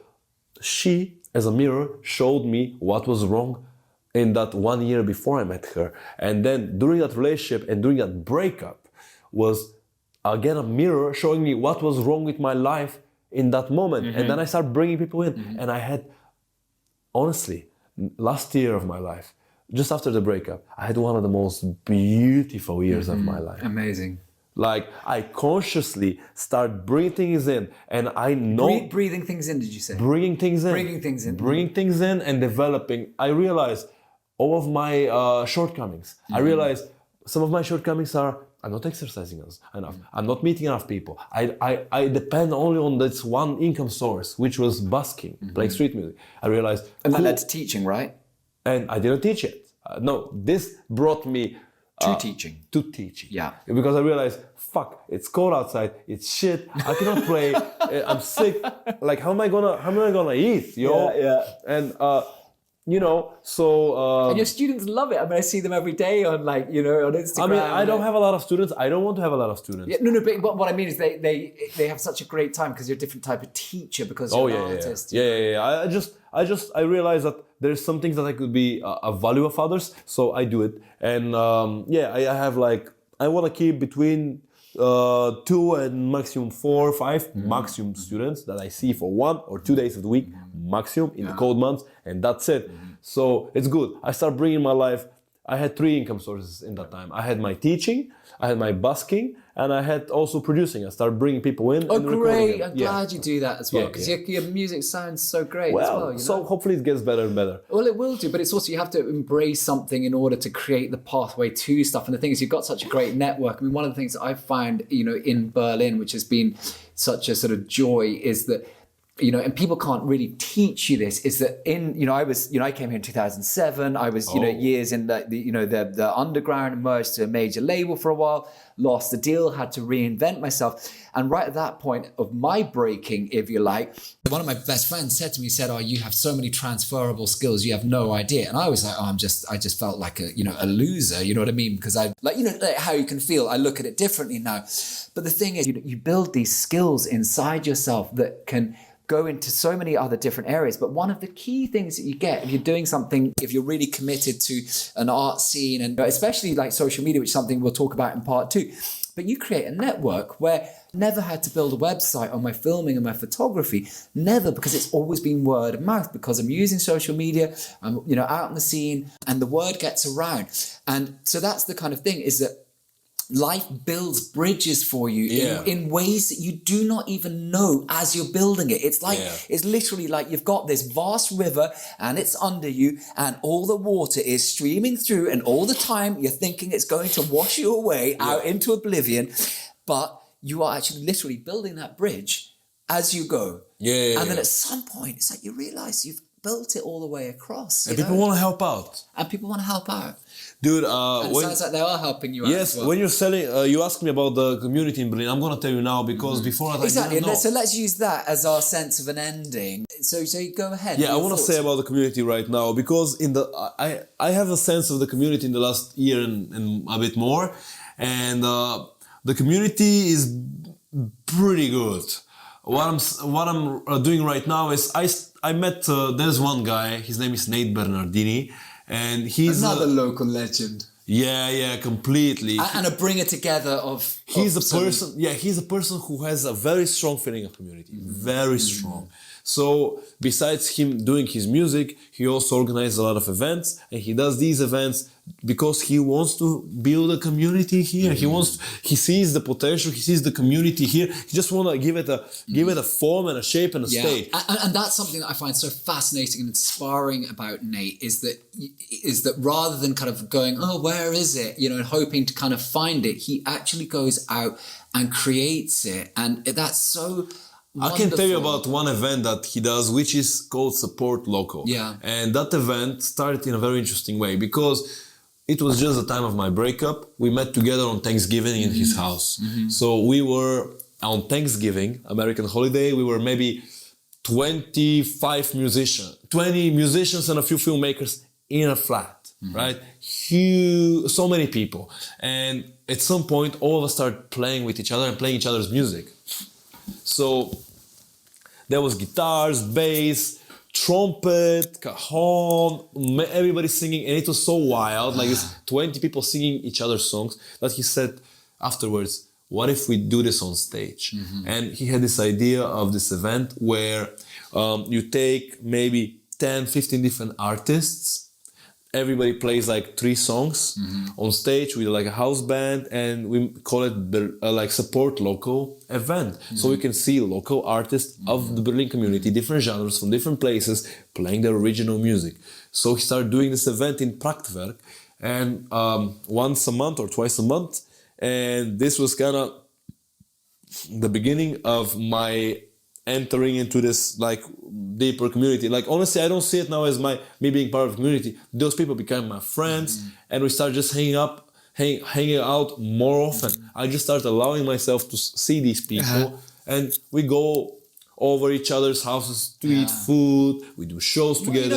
she, as a mirror, showed me what was wrong in that 1 year before I met her. And then during that relationship and during that breakup was again a mirror showing me what was wrong with my life in that moment. And then I started bringing people in. And I had, honestly, last year of my life, just after the breakup, I had one of the most beautiful years of my life. Amazing. Like, I consciously start bringing things in, and I know... Breathing things in, did you say? Bringing things in. Bringing things in. Bringing things in and developing. I realized all of my shortcomings. I realized some of my shortcomings are, I'm not exercising enough. I'm not meeting enough people. I depend only on this one income source, which was busking, playing street music. I realized... And that led to teaching, right? And I didn't teach it. No, this brought me... To teaching. To teaching. Yeah. Because I realized, fuck, it's cold outside, it's shit, I cannot play, I'm sick. Like, how am I gonna eat, yo? Yeah. And, so... and your students love it. I mean, I see them every day on, like, on Instagram. I mean, I don't have a lot of students. I don't want to have a lot of students. Yeah, no, but what I mean is they have such a great time because you're a different type of teacher because you're an artist. Yeah. I realized that there's some things that I could be a value of others, so I do it. And I have I want to keep between 2 and maximum 4 or 5 maximum students that I see for 1 or 2 days of the week, maximum in the cold months, and that's it. So it's good. I start bringing my life. I had 3 income sources in that time. I had my teaching, I had my busking, and I had also producing. I started bringing people in. Oh, and great. I'm glad you do that as well because your music sounds so great as well. So hopefully it gets better and better. Well, it will do, but it's also you have to embrace something in order to create the pathway to stuff. And the thing is, you've got such a great network. I mean, one of the things that I find, in Berlin, which has been such a sort of joy, is that and people can't really teach you this, is that I came here in 2007. I was, years in the underground, merged to a major label for a while, lost the deal, had to reinvent myself. And right at that point of my breaking, if you like, one of my best friends said to me, you have so many transferable skills, you have no idea. And I was like, I just felt like a loser, you know what I mean? Because like how you can feel, I look at it differently now. But the thing is, you build these skills inside yourself that can go into so many other different areas. But one of the key things that you get if you're doing something, if you're really committed to an art scene, and especially like social media, which is something we'll talk about in part 2, but you create a network where I never had to build a website on my filming and my photography, never, because it's always been word of mouth, because I'm using social media, I'm out in the scene, and the word gets around. And so that's the kind of thing, is that life builds bridges for you in ways that you do not even know as you're building it. It's like, it's literally like you've got this vast river and it's under you and all the water is streaming through, and all the time you're thinking it's going to wash you away out into oblivion. But you are actually literally building that bridge as you go. And then at some point, it's like you realize you've built it all the way across. And people want to help out. Dude, and it sounds like they are helping you out. Yes, when you're selling, you asked me about the community in Berlin. I'm going to tell you now because before that, exactly. I didn't know. So let's use that as our sense of an ending. So you go ahead. Yeah, I want to say about the community right now because I have a sense of the community in the last year and a bit more, and the community is pretty good. What I'm doing right now is I met there's one guy. His name is Nate Bernardini. And he's another local legend. Yeah, completely. And a bringer together of. He's a person who has a very strong feeling of community, very strong. So besides him doing his music, he also organizes a lot of events, and he does these events because he wants to build a community here. He sees the potential, he sees the community here. He just want to give it a form and a shape and a stage. And that's something that I find so fascinating and inspiring about Nate is that rather than kind of going, oh, where is it? And hoping to kind of find it, he actually goes out and creates it. And that's so wonderful. I can tell you about one event that he does, which is called Support Local. Yeah. And that event started in a very interesting way because it was just the time of my breakup. We met together on Thanksgiving in his house. So we were on Thanksgiving, American holiday. We were maybe 20 musicians and a few filmmakers in a flat, right? Huge, so many people. And at some point, all of us started playing with each other and playing each other's music. So there was guitars, bass, trumpet, cajon, everybody singing, and it was so wild, like it's 20 people singing each other's songs, that he said afterwards, what if we do this on stage? And he had this idea of this event where you take maybe 10, 15 different artists, everybody plays like 3 songs on stage with like a house band, and we call it the like support local event. So we can see local artists of the Berlin community, different genres from different places, playing their original music. So he started doing this event in Prachtwerk, and once a month or twice a month. And this was kind of the beginning of my entering into this like deeper community. Like honestly, I don't see it now as me being part of the community. Those people became my friends, and we started just hanging out more often. I just started allowing myself to see these people, and we go over each other's houses to eat food. We do shows together.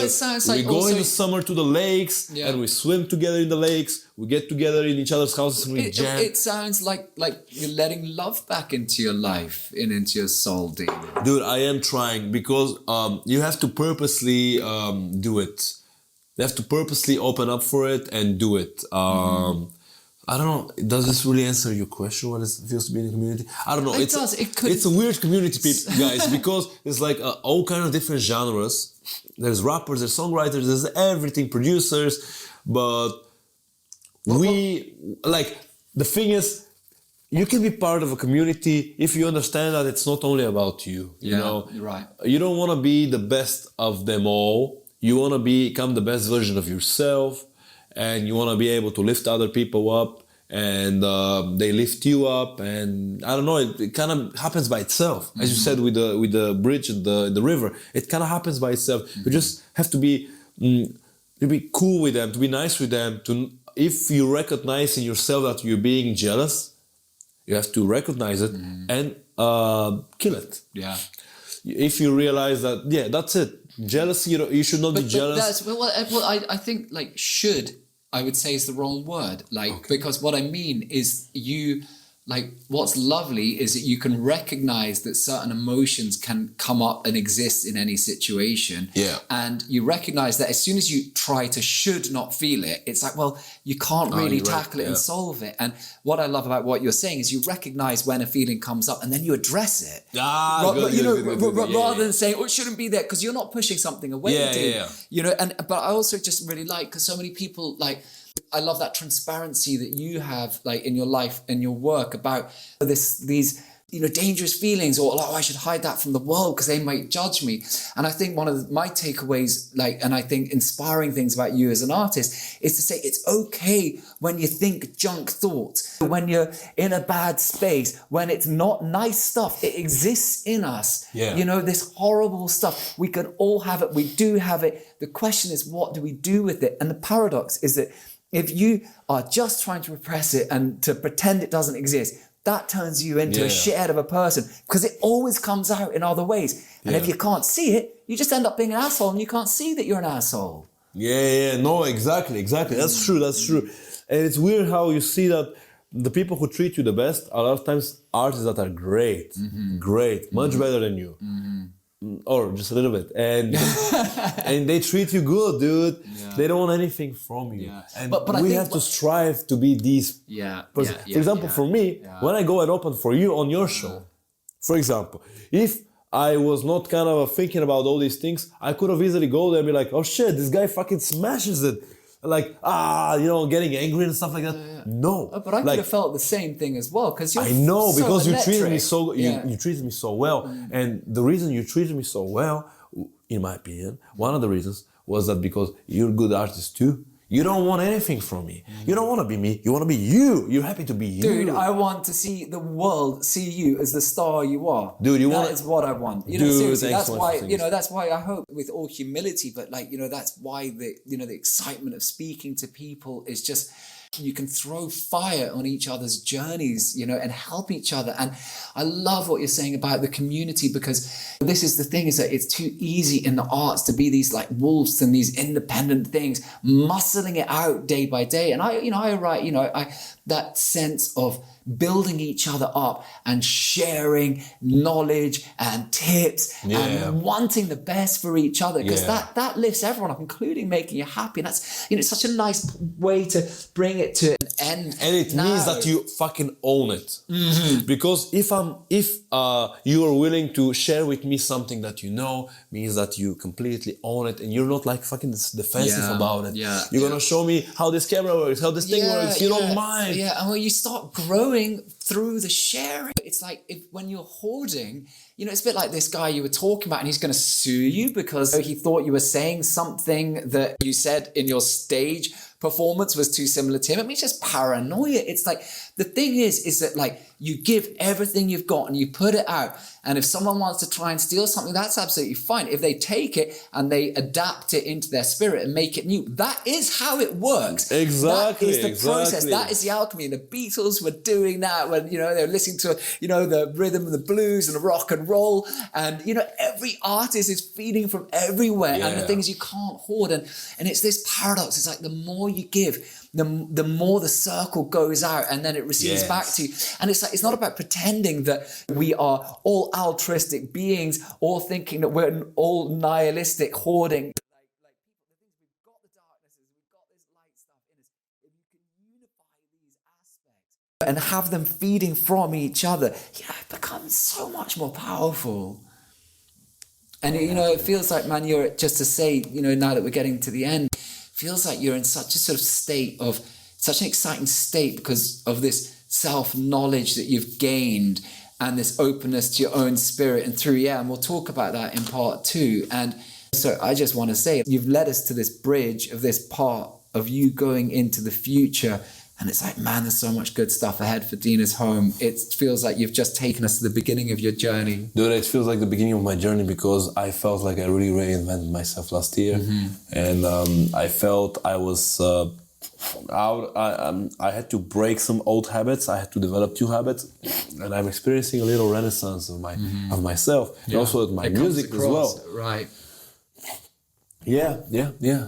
We go in the summer to the lakes and we swim together in the lakes. We get together in each other's houses and we jam. It sounds like you're letting love back into your life and into your soul, Dean. Dude, I am trying, because you have to purposely do it. You have to purposely open up for it and do it. I don't know. Does this really answer your question? What it feels to be in a community? I don't know. It does. It could. It's a weird community, guys, because there's like all kind of different genres. There's rappers, there's songwriters, there's everything, producers. But the thing is, you can be part of a community if you understand that it's not only about you. You know, right. You don't want to be the best of them all. You want to become the best version of yourself. And you want to be able to lift other people up, and they lift you up, and I don't know, it kind of happens by itself. As you said with the bridge and the river, it kind of happens by itself. You just have to be cool with them, to be nice with them. If you recognize in yourself that you're being jealous, you have to recognize it and kill it. Yeah. If you realize that, that's it. Jealousy, you should not be jealous. I think I would say is the wrong word. Because what I mean is what's lovely is that you can recognize that certain emotions can come up and exist in any situation. Yeah. And you recognize that as soon as you try to should not feel it, it's like, well, you can't really tackle it and solve it. And what I love about what you're saying is you recognize when a feeling comes up and then you address it. Rather than saying, oh, it shouldn't be there, because you're not pushing something away. You know, but I also just really because so many people I love that transparency that you have in your life and your work about these dangerous feelings, or I should hide that from the world because they might judge me. And I think one of my takeaways, and I think inspiring things about you as an artist, is to say it's okay when you think junk thoughts, when you're in a bad space, when it's not nice stuff. It exists in us. This horrible stuff. We can all have it. We do have it. The question is, what do we do with it? And the paradox is that if you are just trying to repress it and to pretend it doesn't exist, that turns you into a shithead of a person, because it always comes out in other ways. And if you can't see it, you just end up being an asshole, and you can't see that you're an asshole. No, exactly. That's true. And it's weird how you see that the people who treat you the best are a lot of times artists that are great, much better than you. Or just a little bit, and and they treat you good, dude. They don't want anything from you, and but we have to strive to be these. For example, for me, when I go and open for you on your show, for example, if I was not kind of thinking about all these things, I could have easily go there and be like, oh shit, this guy fucking smashes it. Getting angry and stuff like that. No, but I could have felt the same thing as well, because I know, because you treated me so. You treated me so well, and the reason you treated me so well, in my opinion, one of the reasons was that because you're a good artist too. You don't want anything from me. You don't want to be me. You want to be you. You're happy to be you. Dude, I want to see the world see you as the star you are. Dude, that is what I want. Seriously, that's why. That's why I hope, with all humility, but that's why the excitement of speaking to people is just. You can throw fire on each other's journeys, you know, and help each other. And I love what you're saying about the community, because this is the thing, is that it's too easy in the arts to be these like wolves and these independent things, muscling it out day by day. And I write, that sense of building each other up and sharing knowledge and tips and wanting the best for each other, because that lifts everyone up, including making you happy. And that's, it's such a nice way to bring it to an end. And it means that you fucking own it. Mm-hmm. Because if you are willing to share with me something that you know, means that you completely own it, and you're not like fucking defensive about it. Yeah. You're gonna show me how this camera works, how this thing works. You don't mind. Yeah, and when you start growing through the sharing, it's like when you're hoarding, it's a bit like this guy you were talking about, and he's going to sue you because he thought you were saying something that you said in your stage performance was too similar to him. I mean, it's just paranoia. It's like, the thing is that like you give everything you've got and you put it out. And if someone wants to try and steal something, that's absolutely fine. If they take it and they adapt it into their spirit and make it new, that is how it works. Exactly. That is the process. That is the alchemy. And the Beatles were doing that when, they were listening to, the rhythm and the blues and the rock and roll. And, every artist is feeding from everywhere. Yeah. And the things you can't hoard. And it's this paradox. It's like the more you give, the more the circle goes out and then it receives back to you. And it's like, it's not about pretending that we are all altruistic beings or thinking that we're all nihilistic hoarding. Like we've got the darknesses, we've got this light stuff in us. If you can unify these aspects and have them feeding from each other, it becomes so much more powerful. And it feels like, man, you're just to say, now that we're getting to the end, feels like you're in such a sort of state of, such an exciting state because of this self-knowledge that you've gained and this openness to your own spirit and through, and we'll talk about that in part 2. And so I just want to say, you've led us to this bridge of this part of you going into the future. And it's like, man, there's so much good stuff ahead for DeanisHome. It feels like you've just taken us to the beginning of your journey. Dude, it feels like the beginning of my journey because I felt like I really reinvented myself last year. Mm-hmm. And I felt I was out. I had to break some old habits. I had to develop new habits. And I'm experiencing a little renaissance of myself. And also with my music as well. Right. Yeah.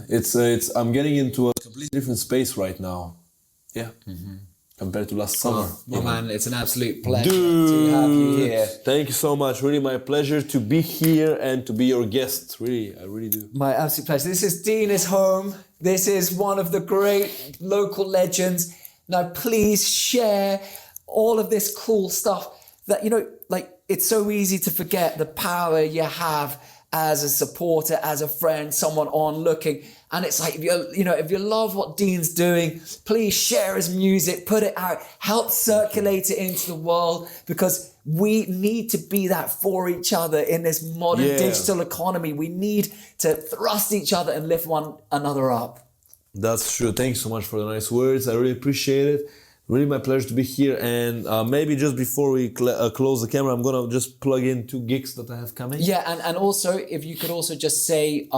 It's I'm getting into a completely different space right now. Yeah, compared to last summer. Well, man, it's an absolute pleasure to have you here. Thank you so much. Really my pleasure to be here and to be your guest. Really, I really do. My absolute pleasure. This is DeanisHome. This is one of the great local legends. Now, please share all of this cool stuff that, it's so easy to forget the power you have as a supporter, as a friend, someone onlooking. And it's like, if you love what Dean's doing, please share his music, put it out, help circulate it into the world, because we need to be that for each other in this modern digital economy. We need to thrust each other and lift one another up. That's true. Thanks so much for the nice words. I really appreciate it. Really my pleasure to be here. And maybe just before we close the camera, I'm going to just plug in 2 gigs that I have coming. Yeah, and also, if you could also just say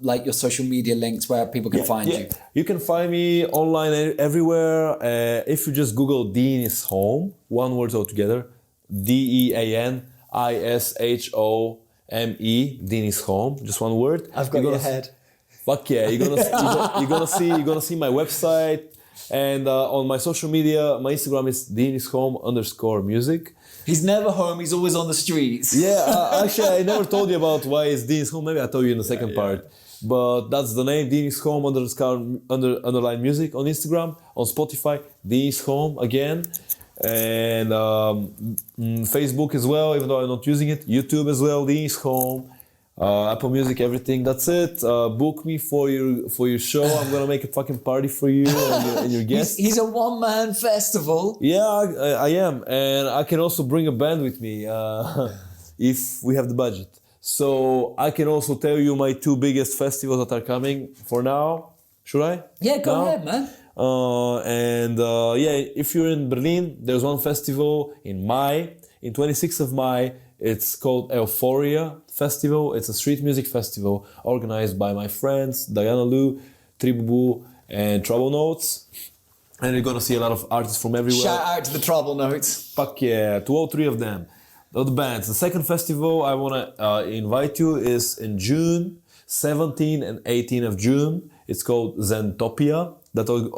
like your social media links where people can find you. You can find me online everywhere. If you just Google DeanisHome, one word altogether, DeanisHome, DeanisHome, just one word. I've got your head. Fuck yeah, you're gonna see my website. And on my social media, my Instagram is DeanisHome_music. He's never home, he's always on the streets. Yeah, actually, I never told you about why it's DeanisHome. Maybe I told you in the second part. But that's the name, DeanisHome underline music on Instagram, on Spotify, DeanisHome again. And Facebook as well, even though I'm not using it. YouTube as well, DeanisHome. Apple Music, everything. That's it. Book me for your show. I'm gonna make a fucking party for you and your guests. He's a one-man festival. Yeah, I am, and I can also bring a band with me if we have the budget. So I can also tell you my 2 biggest festivals that are coming for now. Should I? Yeah, go ahead, man. If you're in Berlin, there's one festival in May, in 26th of May. It's called Euphoria Festival. It's a street music festival organized by my friends Diana Lou, Tribubu, and Trouble Notes. And you're gonna see a lot of artists from everywhere. Shout out to the Trouble Notes. Fuck yeah, to all three of them. The bands. The second festival I wanna invite you is in June, 17 and 18 of June. It's called Zentopia. That was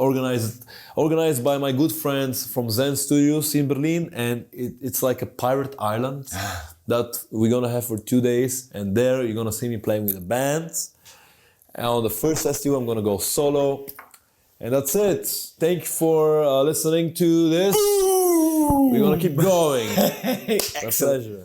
organized by my good friends from Zen Studios in Berlin, and it's like a pirate island that we're gonna have for 2 days. And there you're gonna see me playing with the bands. And on the first festival, I'm gonna go solo. And that's it. Thank you for listening to this. We're gonna keep going. Excellent. My pleasure.